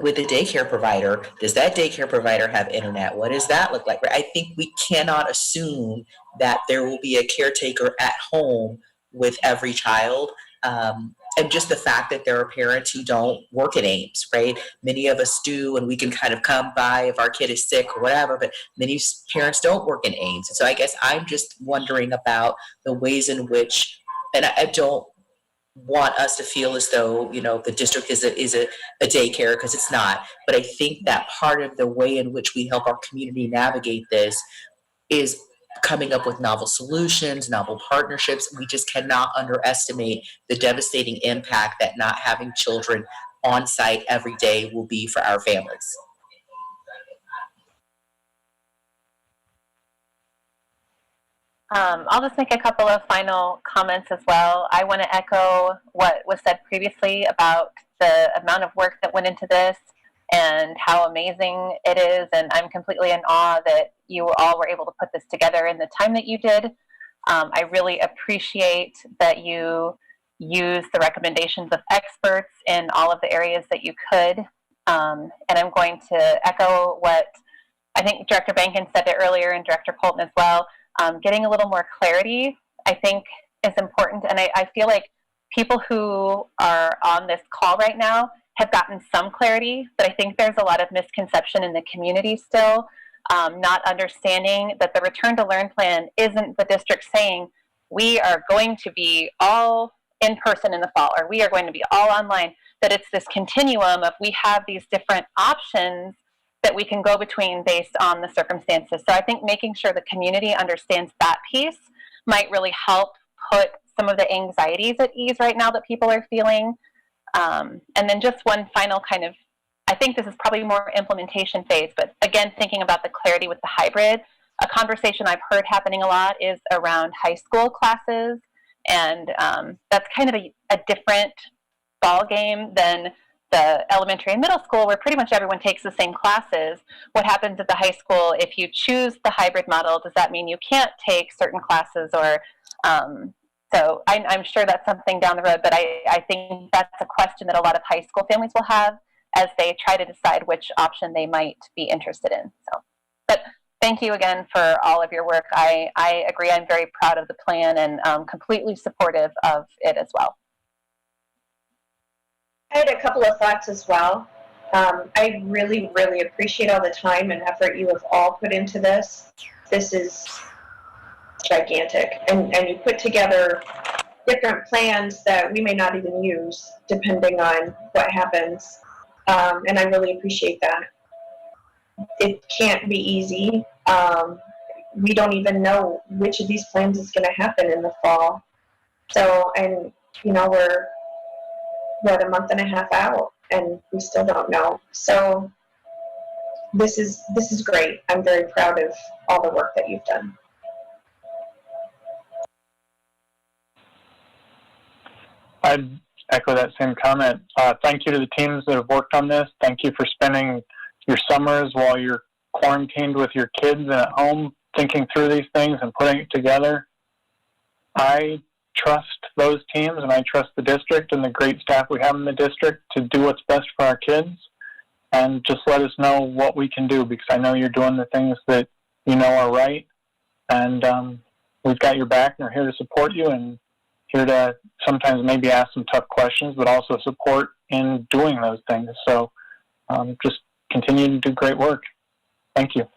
with a daycare provider, does that daycare provider have internet? What does that look like? I think we cannot assume that there will be a caretaker at home with every child. And just the fact that there are parents who don't work at Ames, right? Many of us do, and we can kind of come by if our kid is sick or whatever, but many parents don't work in Ames. So I guess I'm just wondering about the ways in which, and I don't want us to feel as though, the district is a daycare, because it's not. But I think that part of the way in which we help our community navigate this is coming up with novel solutions, novel partnerships. We just cannot underestimate the devastating impact that not having children on site every day will be for our families. I'll just make a couple of final comments as well. I want to echo what was said previously about the amount of work that went into this and how amazing it is. And I'm completely in awe that you all were able to put this together in the time that you did. I really appreciate that you used the recommendations of experts in all of the areas that you could. And I'm going to echo what I think Director Bankin said it earlier, and Director Polton as well. Getting a little more clarity, I think, is important. And I feel like people who are on this call right now have gotten some clarity, but I think there's a lot of misconception in the community still, not understanding that the Return to Learn plan isn't the district saying we are going to be all in person in the fall, or we are going to be all online, that it's this continuum of we have these different options that we can go between based on the circumstances. So I think making sure the community understands that piece might really help put some of the anxieties at ease right now that people are feeling. And then just one final kind of, I think this is probably more implementation phase, but again, thinking about the clarity with the hybrid, a conversation I've heard happening a lot is around high school classes. And that's kind of a different ball game than the elementary and middle school, where pretty much everyone takes the same classes. What happens at the high school, if you choose the hybrid model, does that mean you can't take certain classes? Or so I'm sure that's something down the road, but I think that's a question that a lot of high school families will have as they try to decide which option they might be interested in. So, but thank you again for all of your work. I agree. I'm very proud of the plan and completely supportive of it as well. I had a couple of thoughts as well. I really, really appreciate all the time and effort you have all put into this. This is gigantic. And you put together different plans that we may not even use depending on what happens. And I really appreciate that. It can't be easy. we don't even know which of these plans is going to happen in the fall. So, and we're a month and a half out, and we still don't know. So, this is great. I'm very proud of all the work that you've done. I'd echo that same comment. Thank you to the teams that have worked on this. Thank you for spending your summers while you're quarantined with your kids and at home, thinking through these things and putting it together. I trust those teams, and I trust the district and the great staff we have in the district to do what's best for our kids. And just let us know what we can do, because I know you're doing the things that you know are right. And we've got your back, and we're here to support you, and here to sometimes maybe ask some tough questions, but also support in doing those things. So just continue to do great work. Thank you.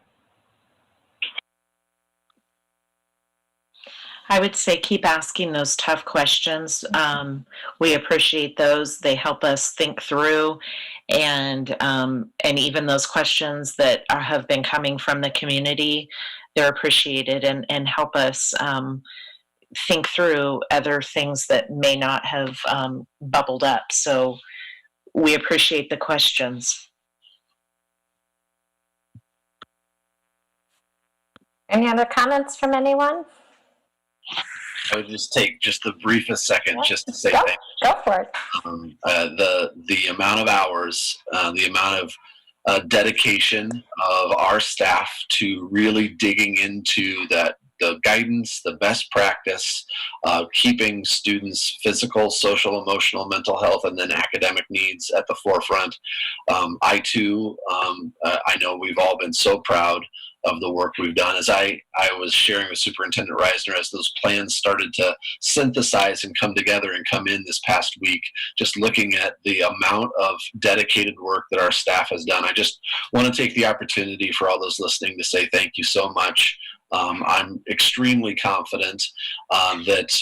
I would say keep asking those tough questions. We appreciate those. They help us think through, and even those questions that have been coming from the community, they're appreciated and help us think through other things that may not have bubbled up. So we appreciate the questions. Any other comments from anyone? I would just take just the briefest second just to say thank you. Go for it. The amount of hours, the amount of dedication of our staff to really digging into the guidance, the best practice, keeping students' physical, social, emotional, mental health, and then academic needs at the forefront. I too, I know we've all been so proud of the work we've done. As I was sharing with Superintendent Reisner, as those plans started to synthesize and come together and come in this past week, just looking at the amount of dedicated work that our staff has done, I just want to take the opportunity for all those listening to say thank you so much. I'm extremely confident that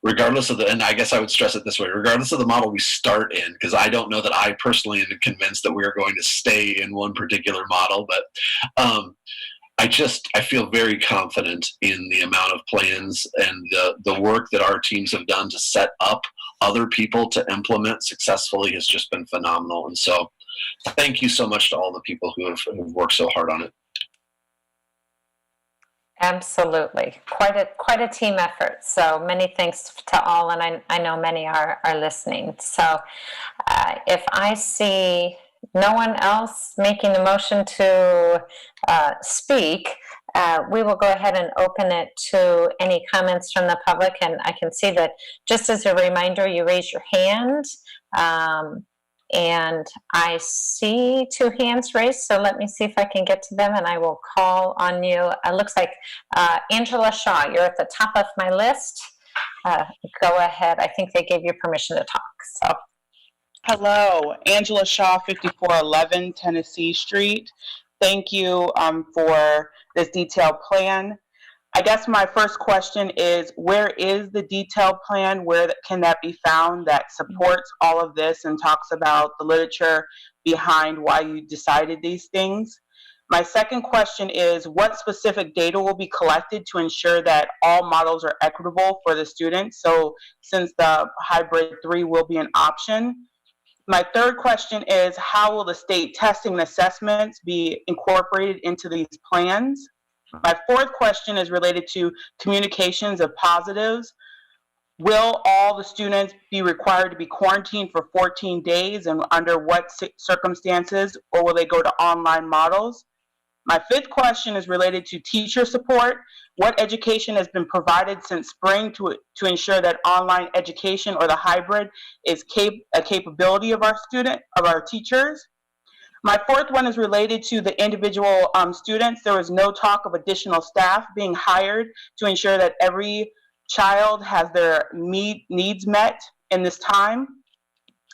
regardless of and I guess I would stress it this way, regardless of the model we start in, because I don't know that I personally am convinced that we are going to stay in one particular model, but I feel very confident in the amount of plans and the work that our teams have done to set up other people to implement successfully has just been phenomenal. And so thank you so much to all the people who have worked so hard on it. Absolutely. Quite a team effort. So many thanks to all, and I know many are listening. So if I see no one else making the motion to speak, we will go ahead and open it to any comments from the public. And I can see that, just as a reminder, you raise your hand. And I see 2 hands raised, so let me see if I can get to them, and I will call on you. It looks like Angela Shaw, you're at the top of my list. Go ahead. I think they gave you permission to talk. So, hello, Angela Shaw, 5411 Tennessee Street. Thank you for this detailed plan. I guess my first question is, where is the detailed plan? Where can that be found that supports all of this and talks about the literature behind why you decided these things? My second question is, what specific data will be collected to ensure that all models are equitable for the students? So since the hybrid 3 will be an option. My third question is, how will the state testing and assessments be incorporated into these plans? My fourth question is related to communications of positives. Will all the students be required to be quarantined for 14 days, and under what circumstances, or will they go to online models? My fifth question is related to teacher support. What education has been provided since spring to ensure that online education or the hybrid is a capability of our teachers? My fourth one is related to the individual students. There was no talk of additional staff being hired to ensure that every child has their needs met in this time.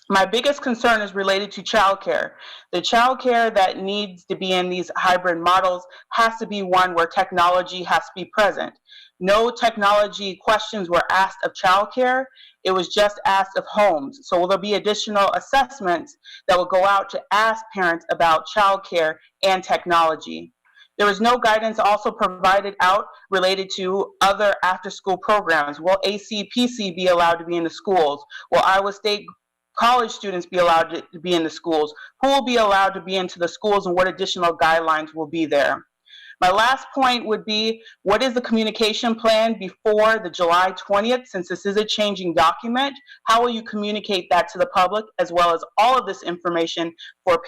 My biggest concern is related to childcare. The childcare that needs to be in these hybrid models has to be one where technology has to be present. No technology questions were asked of childcare. It was just asked of homes. So will there be additional assessments that will go out to ask parents about childcare and technology? There was no guidance also provided out related to other after-school programs. Will ACPC be allowed to be in the schools? Will Iowa State college students be allowed to be in the schools? Who will be allowed to be into the schools, and what additional guidelines will be there? My last point would be, what is the communication plan before the July 20th? Since this is a changing document, how will you communicate that to the public, as well as all of this information for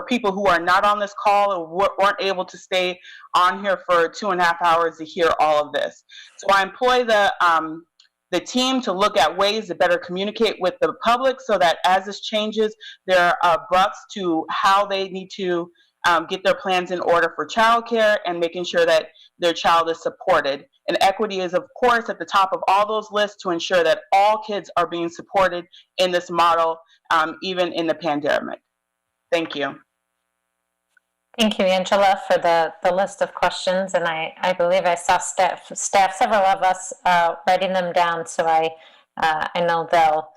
people who are not on this call or weren't able to stay on here for 2.5 hours to hear all of this? So I employ the team to look at ways to better communicate with the public so that as this changes, there are abrupt to how they need to get their plans in order for childcare and making sure that their child is supported. And equity is, of course, at the top of all those lists to ensure that all kids are being supported in this model, even in the pandemic. Thank you. Thank you, Angela, for the list of questions. And I believe I saw staff, several of us writing them down. So I know they'll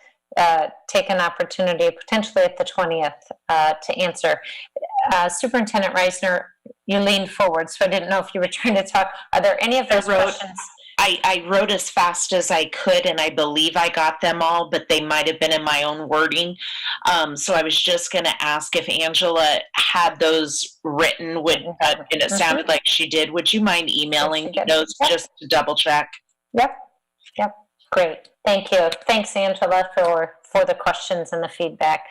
take an opportunity potentially at the 20th to answer. Superintendent Reisner, you leaned forward, so I didn't know if you were trying to talk. Are there any of those questions? I wrote as fast as I could, and I believe I got them all, but they might have been in my own wording. So I was just going to ask if Angela had those written, and it sounded like she did. Would you mind emailing those just to double check? Yep. Great. Thank you. Thanks, Angela, for the questions and the feedback.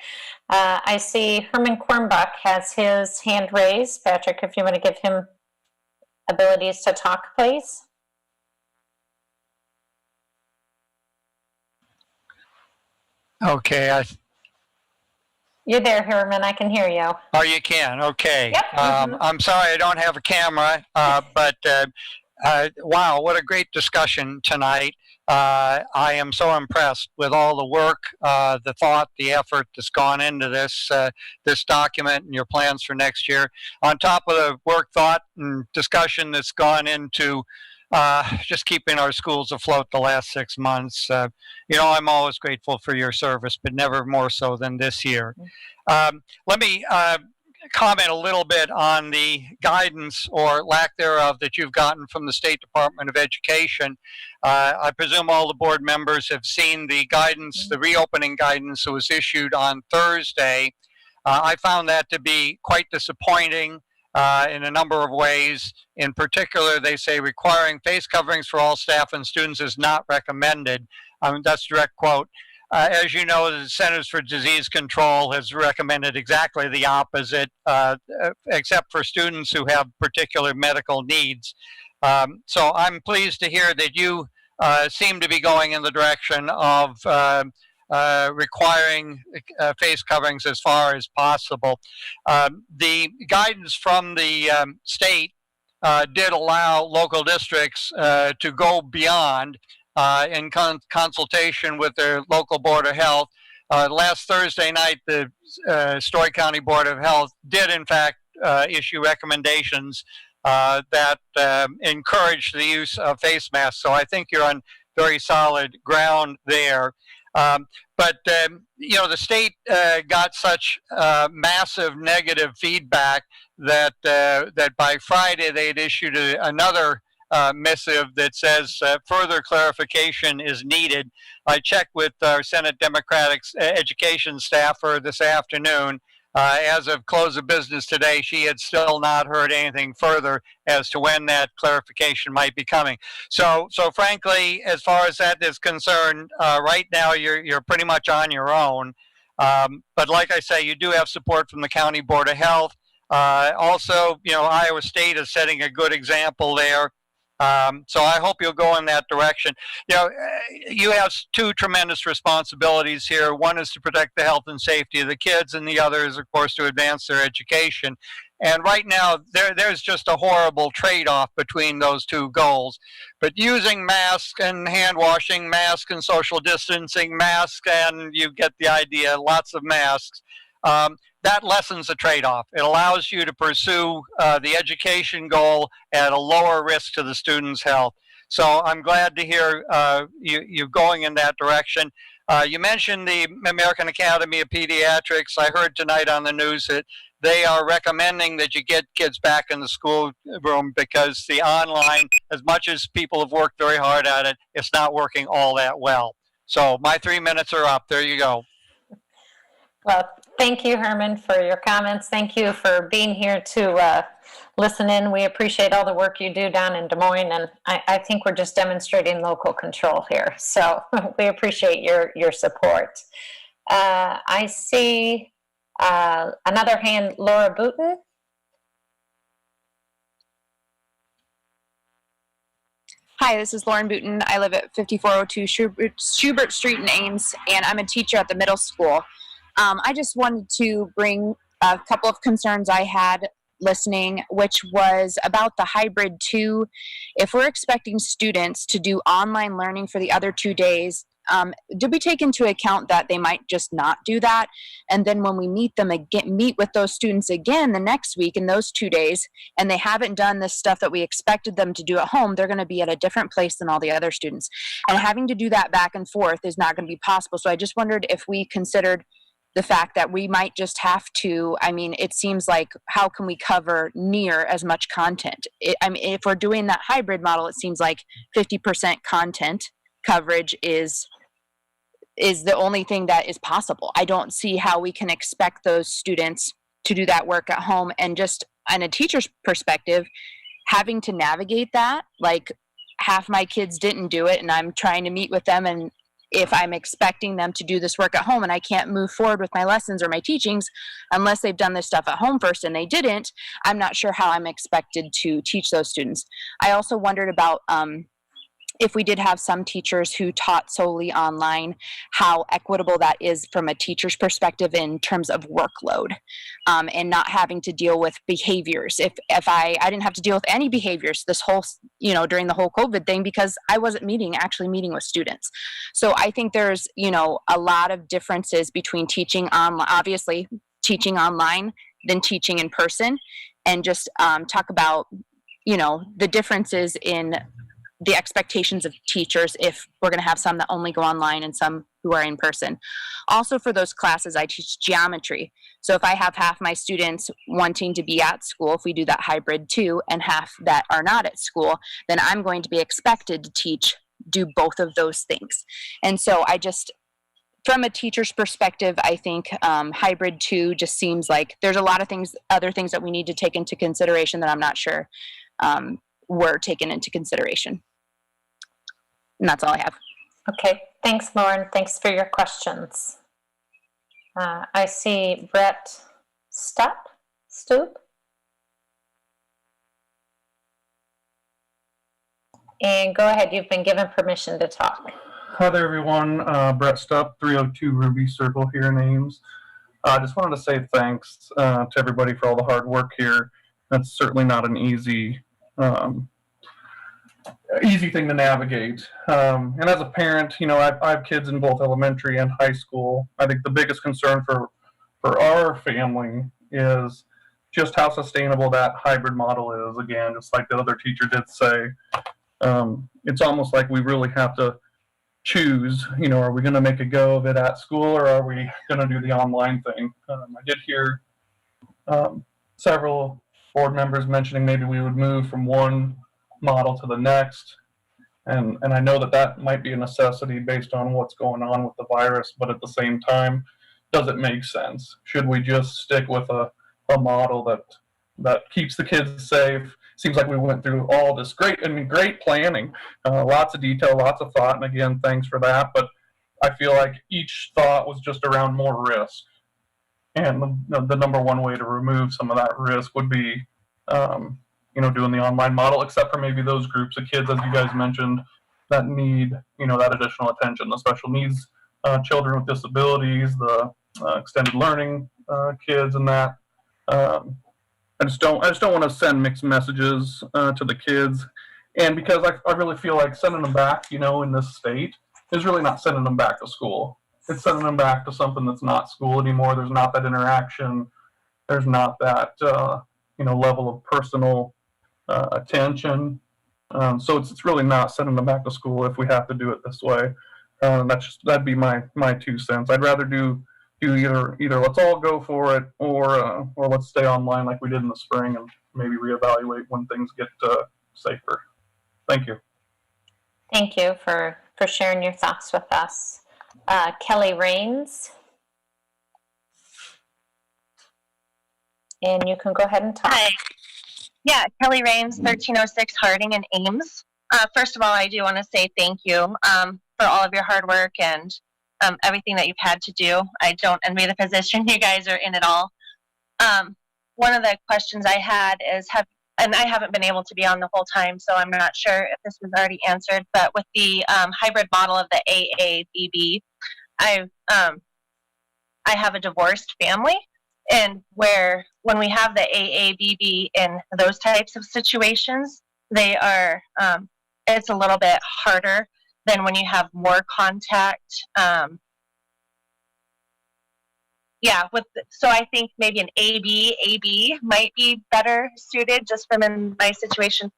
I see Herman Kornbach has his hand raised. Patrick, if you want to give him abilities to talk, please. Okay. You're there, Herman. I can hear you. Oh, you can. Okay. Yep. I'm sorry I don't have a camera, but wow, what a great discussion tonight. I am so impressed with all the work, the thought, the effort that's gone into this document and your plans for next year. On top of the work, thought, and discussion that's gone into just keeping our schools afloat the last 6 months. I'm always grateful for your service, but never more so than this year. Let me comment a little bit on the guidance or lack thereof that you've gotten from the State Department of Education. I presume all the board members have seen the guidance, the reopening guidance that was issued on Thursday. I found that to be quite disappointing in a number of ways. In particular, they say requiring face coverings for all staff and students is not recommended. That's a direct quote. As you know, the Centers for Disease Control has recommended exactly the opposite, except for students who have particular medical needs. So I'm pleased to hear that you seem to be going in the direction of requiring face coverings as far as possible. The guidance from the state did allow local districts to go beyond in consultation with their local Board of Health. Last Thursday night, the Story County Board of Health did in fact issue recommendations that encourage the use of face masks. So I think you're on very solid ground there. But the state got such massive negative feedback that by Friday they had issued another missive that says further clarification is needed. I checked with our Senate Democratic education staffer this afternoon. As of close of business today, she had still not heard anything further as to when that clarification might be coming. So frankly, as far as that is concerned, right now you're pretty much on your own. But like I say, you do have support from the County Board of Health. Also, Iowa State is setting a good example there. So I hope you'll go in that direction. You have two tremendous responsibilities here. One is to protect the health and safety of the kids, and the other is, of course, to advance their education. And right now, there's just a horrible trade-off between those two goals. But using masks and hand washing, masks and social distancing, masks, and you get the idea, lots of masks, that lessens the trade-off. It allows you to pursue the education goal at a lower risk to the student's health. So I'm glad to hear you going in that direction. You mentioned the American Academy of Pediatrics. I heard tonight on the news that they are recommending that you get kids back in the schoolroom because the online, as much as people have worked very hard at it, it's not working all that well. So my 3 minutes are up. There you go. Well, thank you, Herman, for your comments. Thank you for being here to listen in. We appreciate all the work you do down in Des Moines, and I think we're just demonstrating local control here. So we appreciate your support. I see another hand, Laura Booten. Hi, this is Lauren Booten. I live at 5402 Schubert Street in Ames, and I'm a teacher at the middle school. I just wanted to bring a couple of concerns I had listening, which was about the hybrid 2. If we're expecting students to do online learning for the other 2 days, did we take into account that they might just not do that? And then when we meet with those students again the next week in those 2 days, and they haven't done this stuff that we expected them to do at home, they're going to be at a different place than all the other students. And having to do that back and forth is not going to be possible. So I just wondered if we considered the fact that we might just have to, it seems like, how can we cover near as much content? If we're doing that hybrid model, it seems like 50% content coverage is the only thing that is possible. I don't see how we can expect those students to do that work at home. And just on a teacher's perspective, having to navigate that, like half my kids didn't do it and I'm trying to meet with them, and if I'm expecting them to do this work at home and I can't move forward with my lessons or my teachings unless they've done this stuff at home first and they didn't, I'm not sure how I'm expected to teach those students. I also wondered about if we did have some teachers who taught solely online, how equitable that is from a teacher's perspective in terms of workload, and not having to deal with behaviors. If I didn't have to deal with any behaviors this whole, during the whole COVID thing, because I wasn't actually meeting with students. So I think there's, a lot of differences between teaching online, obviously teaching online than teaching in person, and just talk about, the differences in the expectations of teachers if we're going to have some that only go online and some who are in person. Also, for those classes, I teach geometry. So if I have half my students wanting to be at school, if we do that hybrid 2, and half that are not at school, then I'm going to be expected to do both of those things. And so from a teacher's perspective, I think hybrid 2 just seems like there's a lot of other things that we need to take into consideration that I'm not sure were taken into consideration. And that's all I have. Okay, thanks, Lauren. Thanks for your questions. I see Brett Stoop. And go ahead, you've been given permission to talk. Hi there, everyone. Brett Stupp, 302 Ruby Circle here in Ames. I just wanted to say thanks to everybody for all the hard work here. That's certainly not an easy thing to navigate. And as a parent, I have kids in both elementary and high school. I think the biggest concern for our family is just how sustainable that hybrid model is. Again, just like the other teacher did say, it's almost like we really have to choose, are we going to make a go of it at school, or are we going to do the online thing? I did hear several board members mentioning maybe we would move from one model to the next. And I know that might be a necessity based on what's going on with the virus, but at the same time, does it make sense? Should we just stick with a model that keeps the kids safe? Seems like we went through all this great planning, lots of detail, lots of thought, and again, thanks for that. But I feel like each thought was just around more risk. And the number one way to remove some of that risk would be, doing the online model, except for maybe those groups of kids, as you guys mentioned, that need, that additional attention, the special needs children with disabilities, the extended learning kids, and that. I just don't want to send mixed messages to the kids, and because I really feel like sending them back, in this state, is really not sending them back to school. It's sending them back to something that's not school anymore. There's not that interaction. There's not that level of personal attention. So it's really not sending them back to school if we have to do it this way. That'd be my 2 cents. I'd rather do do either let's all go for it, or let's stay online like we did in the spring and maybe reevaluate when things get safer. Thank you. Thank you for sharing your thoughts with us. Kelly Rains. And you can go ahead and talk. Hi. Yeah, Kelly Rains, 1306 Harding in Ames. First of all, I do want to say thank you for all of your hard work and everything that you've had to do. I don't envy the position you guys are in at all. One of the questions I had is, and I haven't been able to be on the whole time, so I'm not sure if this was already answered, but with the hybrid model of the AABB, I have a divorced family, and when we have the AABB in those types of situations, they are, it's a little bit harder than when you have more contact. So I think maybe an AB might be better suited just from in my situation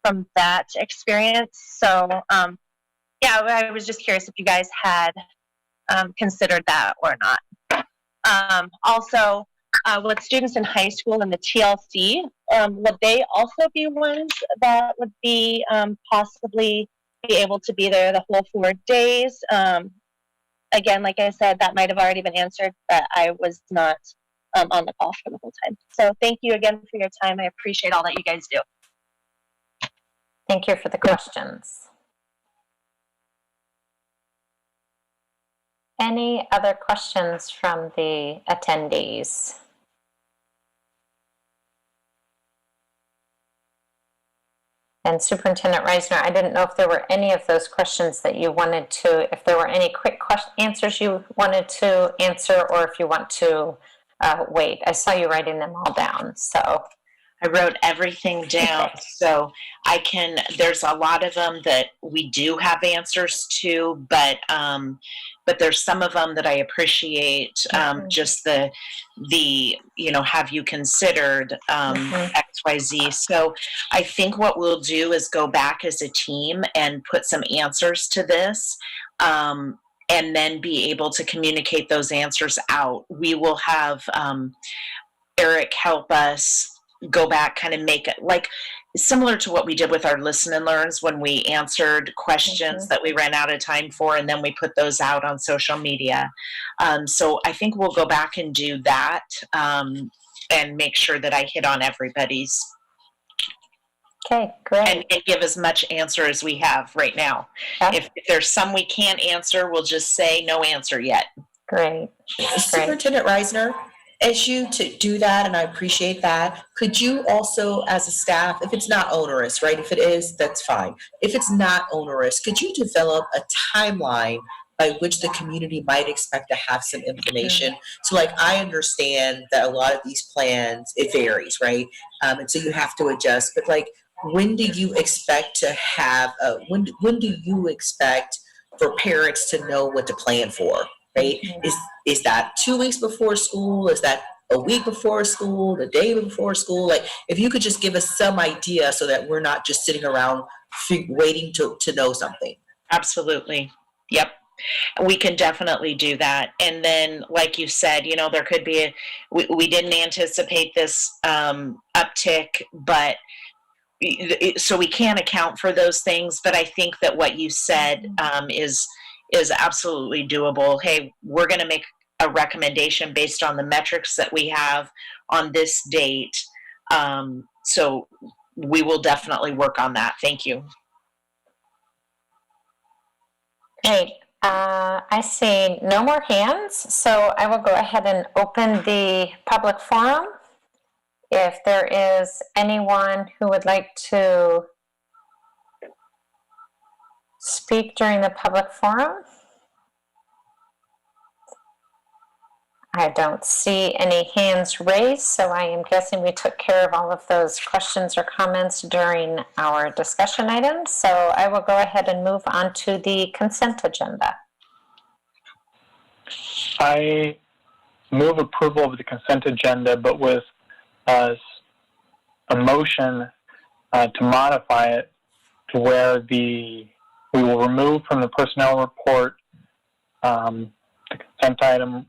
from that experience. So I was just curious if you guys had considered that or not. Also, with students in high school and the TLC, would they also be ones that would be possibly be able to be there the whole 4 days? Again, like I said, that might have already been answered, but I was not on the call for the whole time. So thank you again for your time. I appreciate all that you guys do. Thank you for the questions. Any other questions from the attendees? And Superintendent Reisner, I didn't know if there were any of those questions that you wanted to, if there were any quick answers you wanted to answer, or if you want to wait. I saw you writing them all down, so. I wrote everything down, so there's a lot of them that we do have answers to, but there's some of them that I appreciate, just the have you considered XYZ. So I think what we'll do is go back as a team and put some answers to this, and then be able to communicate those answers out. We will have Eric help us go back, kind of make it like similar to what we did with our listen and learns when we answered questions that we ran out of time for, and then we put those out on social media. So I think we'll go back and do that, and make sure that I hit on everybody's. Okay, great. And give as much answer as we have right now. Yeah. If there's some we can't answer, we'll just say no answer yet. Great. Superintendent Reisner, as you to do that, and I appreciate that, could you also, as a staff, if it's not onerous, right? If it is, that's fine. If it's not onerous, could you develop a timeline by which the community might expect to have some information? So like, I understand that a lot of these plans, it varies, right? And so you have to adjust, but like, when do you expect to have, when do you expect for parents to know what to plan for? Right? Is that 2 weeks before school? Is that a week before school? The day before school? Like, if you could just give us some idea so that we're not just sitting around waiting to know something. Absolutely. Yep. We can definitely do that. And then, like you said, there could be we didn't anticipate this uptick, but so we can't account for those things. But I think that what you said is absolutely doable. Hey, we're going to make a recommendation based on the metrics that we have on this date. So we will definitely work on that. Thank you. Great. I see no more hands, so I will go ahead and open the public forum. If there is anyone who would like to speak during the public forum. I don't see any hands raised, so I am guessing we took care of all of those questions or comments during our discussion items. So I will go ahead and move on to the consent agenda. I move approval of the consent agenda, but with a motion to modify it to where we will remove from the personnel report the consent item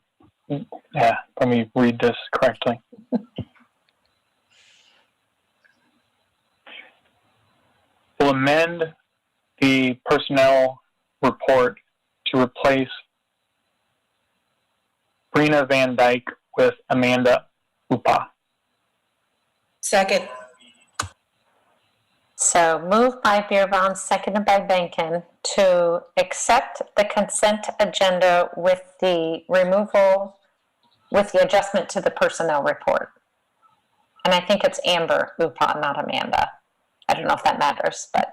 Yeah, let me read this correctly. Will amend the personnel report to replace Brina Van Dyke with Amanda Upa. Second. So moved by Beerbaum, seconded by Benkin to accept the consent agenda with the removal, with the adjustment to the personnel report. And I think it's Amber Upa, not Amanda. I don't know if that matters, but.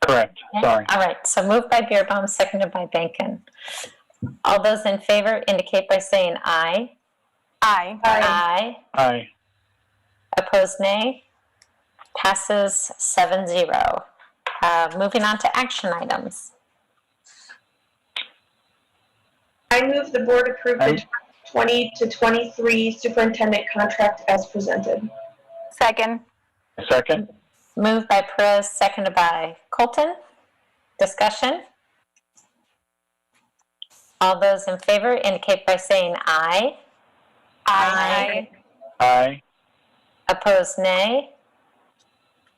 Correct, sorry. All right, so moved by Beerbaum, seconded by Benkin. All those in favor indicate by saying aye. Aye. Aye. Aye. Opposed, nay. Passes 7-0. Moving on to action items. I move the board approve the 20 to 23 superintendent contract as presented. Second. Second. Moved by Perez, seconded by Colton. Discussion? All those in favor indicate by saying aye. Aye. Aye. Opposed, nay.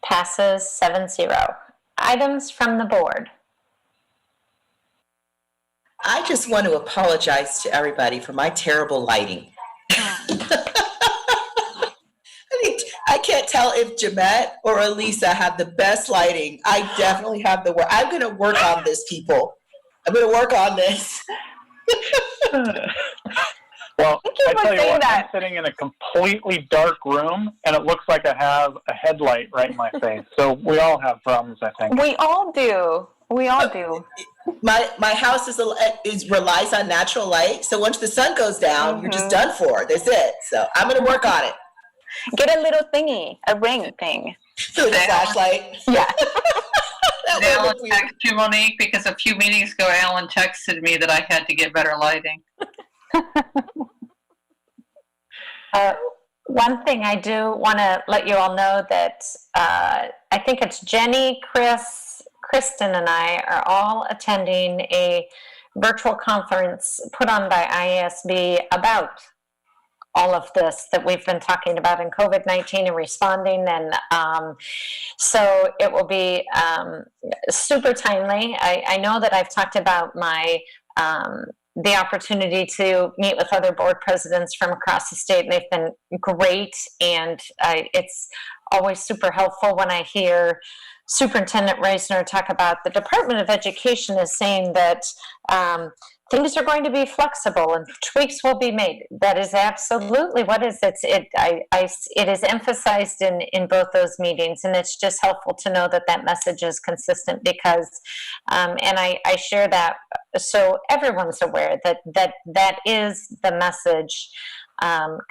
Passes 7-0. Items from the board. I just want to apologize to everybody for my terrible lighting. I can't tell if Jamette or Elisa have the best lighting. I definitely have the work. I'm going to work on this, people. I'm going to work on this. Well, I tell you what, that. I'm sitting in a completely dark room, and it looks like I have a headlight right in my face. So we all have problems, I think. We all do. We all do. My house is relies on natural light. So once the sun goes down, you're just done for. That's it. So I'm going to work on it. Get a little thingy, a ring thing. So the flashlight. Yeah. Alan texted you, Monique, because a few meetings ago, Alan texted me that I had to get better lighting. One thing I do want to let you all know that I think it's Jenny, Chris, Kristen, and I are all attending a virtual conference put on by IASB about all of this that we've been talking about in COVID-19 and responding. And so it will be super timely. I know that I've talked about my the opportunity to meet with other board presidents from across the state, and they've been great. And it's always super helpful when I hear Superintendent Reisner talk about the Department of Education is saying that things are going to be flexible and tweaks will be made. That is absolutely what is it. It is emphasized in both those meetings, and it's just helpful to know that that message is consistent because, and I share that so everyone's aware that is the message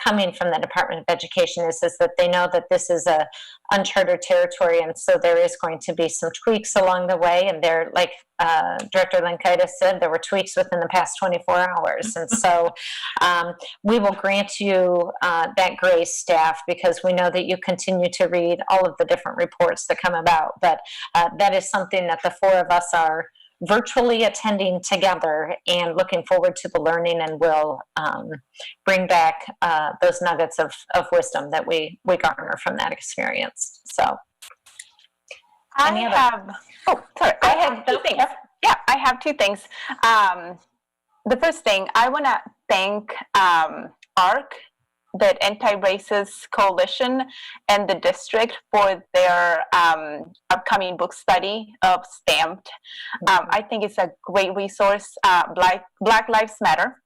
coming from the Department of Education is that they know that this is a uncharted territory, and so there is going to be some tweaks along the way. And there, like Director Linkaitis said, there were tweaks within the past 24 hours. And so we will grant you that grace, staff, because we know that you continue to read all of the different reports that come about. But that is something that the four of us are virtually attending together and looking forward to the learning, and will bring back those nuggets of wisdom that we garner from that experience. So I have two things. Yeah, I have two things. The first thing, I want to thank ARC, the Anti-Racist Coalition, and the district for their upcoming book study of Stamped. I think it's a great resource. Black Lives Matter.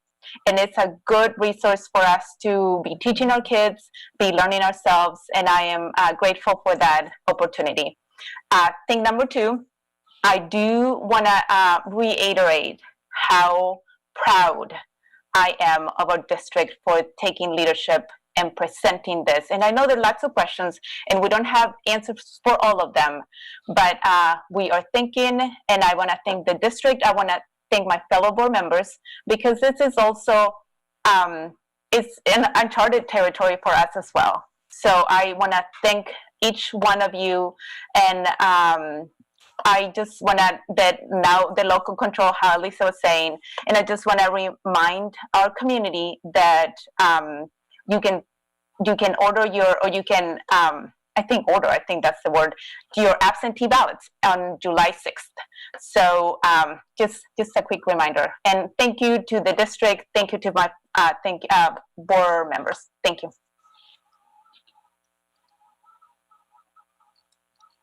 And it's a good resource for us to be teaching our kids, be learning ourselves, and I am grateful for that opportunity. Thing number two, I do want to reiterate how proud I am of our district for taking leadership and presenting this. And I know there are lots of questions, and we don't have answers for all of them, but we are thinking, and I want to thank the district. I want to thank my fellow board members, because this is also, it's an uncharted territory for us as well. So I want to thank each one of you, and I just want to, that now the local control, how Lisa was saying, and I just want to remind our community that you can order your, or you can, I think that's the word, your absentee ballots on July 6th. So just a quick reminder. And thank you to the district. Thank you to my board members. Thank you.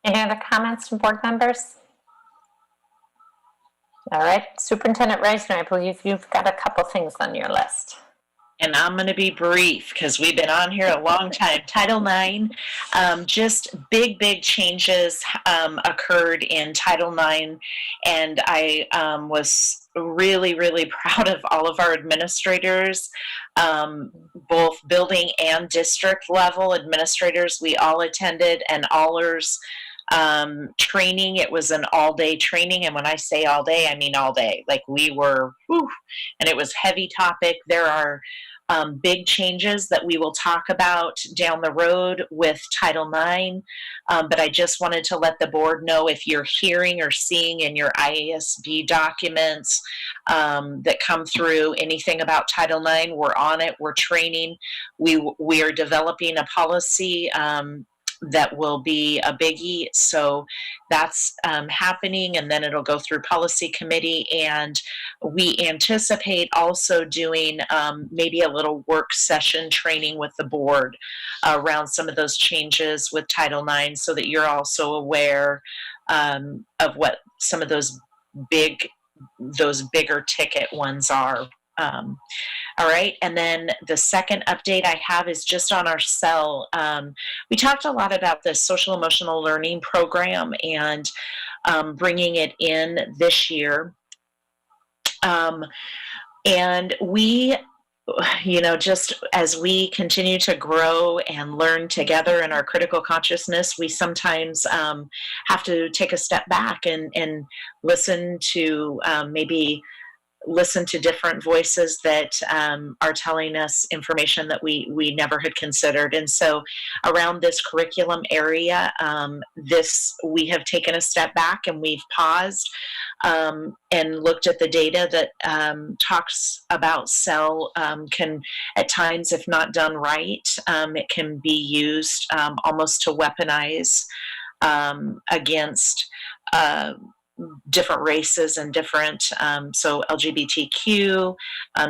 Any other comments from board members? All right, Superintendent Reisner, I believe you've got a couple things on your list. And I'm going to be brief because we've been on here a long time. Title IX, just big changes occurred in Title IX, and I was really proud of all of our administrators, both building and district level administrators. We all attended an allers training. It was an all-day training, and when I say all day, I mean all day. Like we were, and it was heavy topic. There are big changes that we will talk about down the road with Title IX, but I just wanted to let the board know, if you're hearing or seeing in your IASB documents that come through anything about Title IX, we're on it, we're training, we are developing a policy that will be a biggie. So that's happening, and then it'll go through policy committee, and we anticipate also doing maybe a little work session training with the board around some of those changes with Title IX, so that you're also aware of what some of those bigger ticket ones are. All right, and then the second update I have is just on our CEL. We talked a lot about the social emotional learning program and bringing it in this year. And we, just as we continue to grow and learn together in our critical consciousness, we sometimes have to take a step back and listen to listen to different voices that are telling us information that we never had considered. And so around this curriculum area, we have taken a step back and we've paused and looked at the data that talks about CEL can, at times, if not done right, it can be used almost to weaponize against different races and different, so LGBTQ,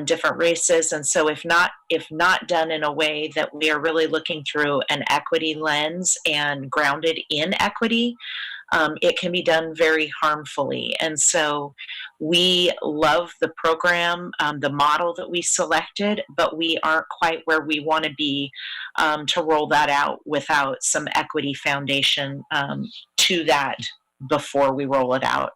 different races. And so if not done in a way that we are really looking through an equity lens and grounded in equity, it can be done very harmfully. And so we love the program, the model that we selected, but we aren't quite where we want to be to roll that out without some equity foundation to that before we roll it out.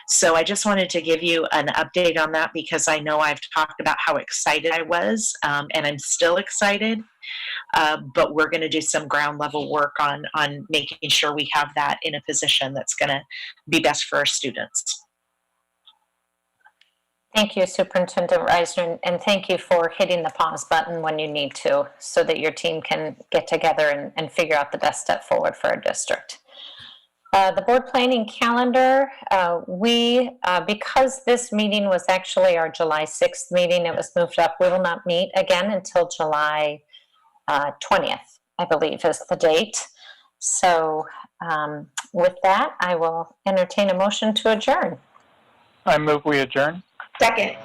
So I just wanted to give you an update on that, because I know I've talked about how excited I was, and I'm still excited, but we're going to do some ground level work on making sure we have that in a position that's going to be best for our students. Thank you, Superintendent Reisner, and thank you for hitting the pause button when you need to, so that your team can get together and figure out the best step forward for our district. The board planning calendar, because this meeting was actually our July 6th meeting, it was moved up. We will not meet again until July 20th, I believe is the date. So with that, I will entertain a motion to adjourn. I move we adjourn. Second.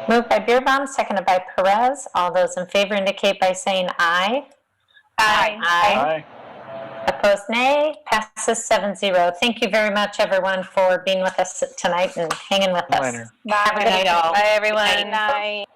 Moved by Beerbaum, seconded by Perez. All those in favor indicate by saying aye. Aye. Aye. Opposed, nay. Passes 7-0. Thank you very much, everyone, for being with us tonight and hanging with us. Later. Have a good night, all. Bye, everyone. Good night.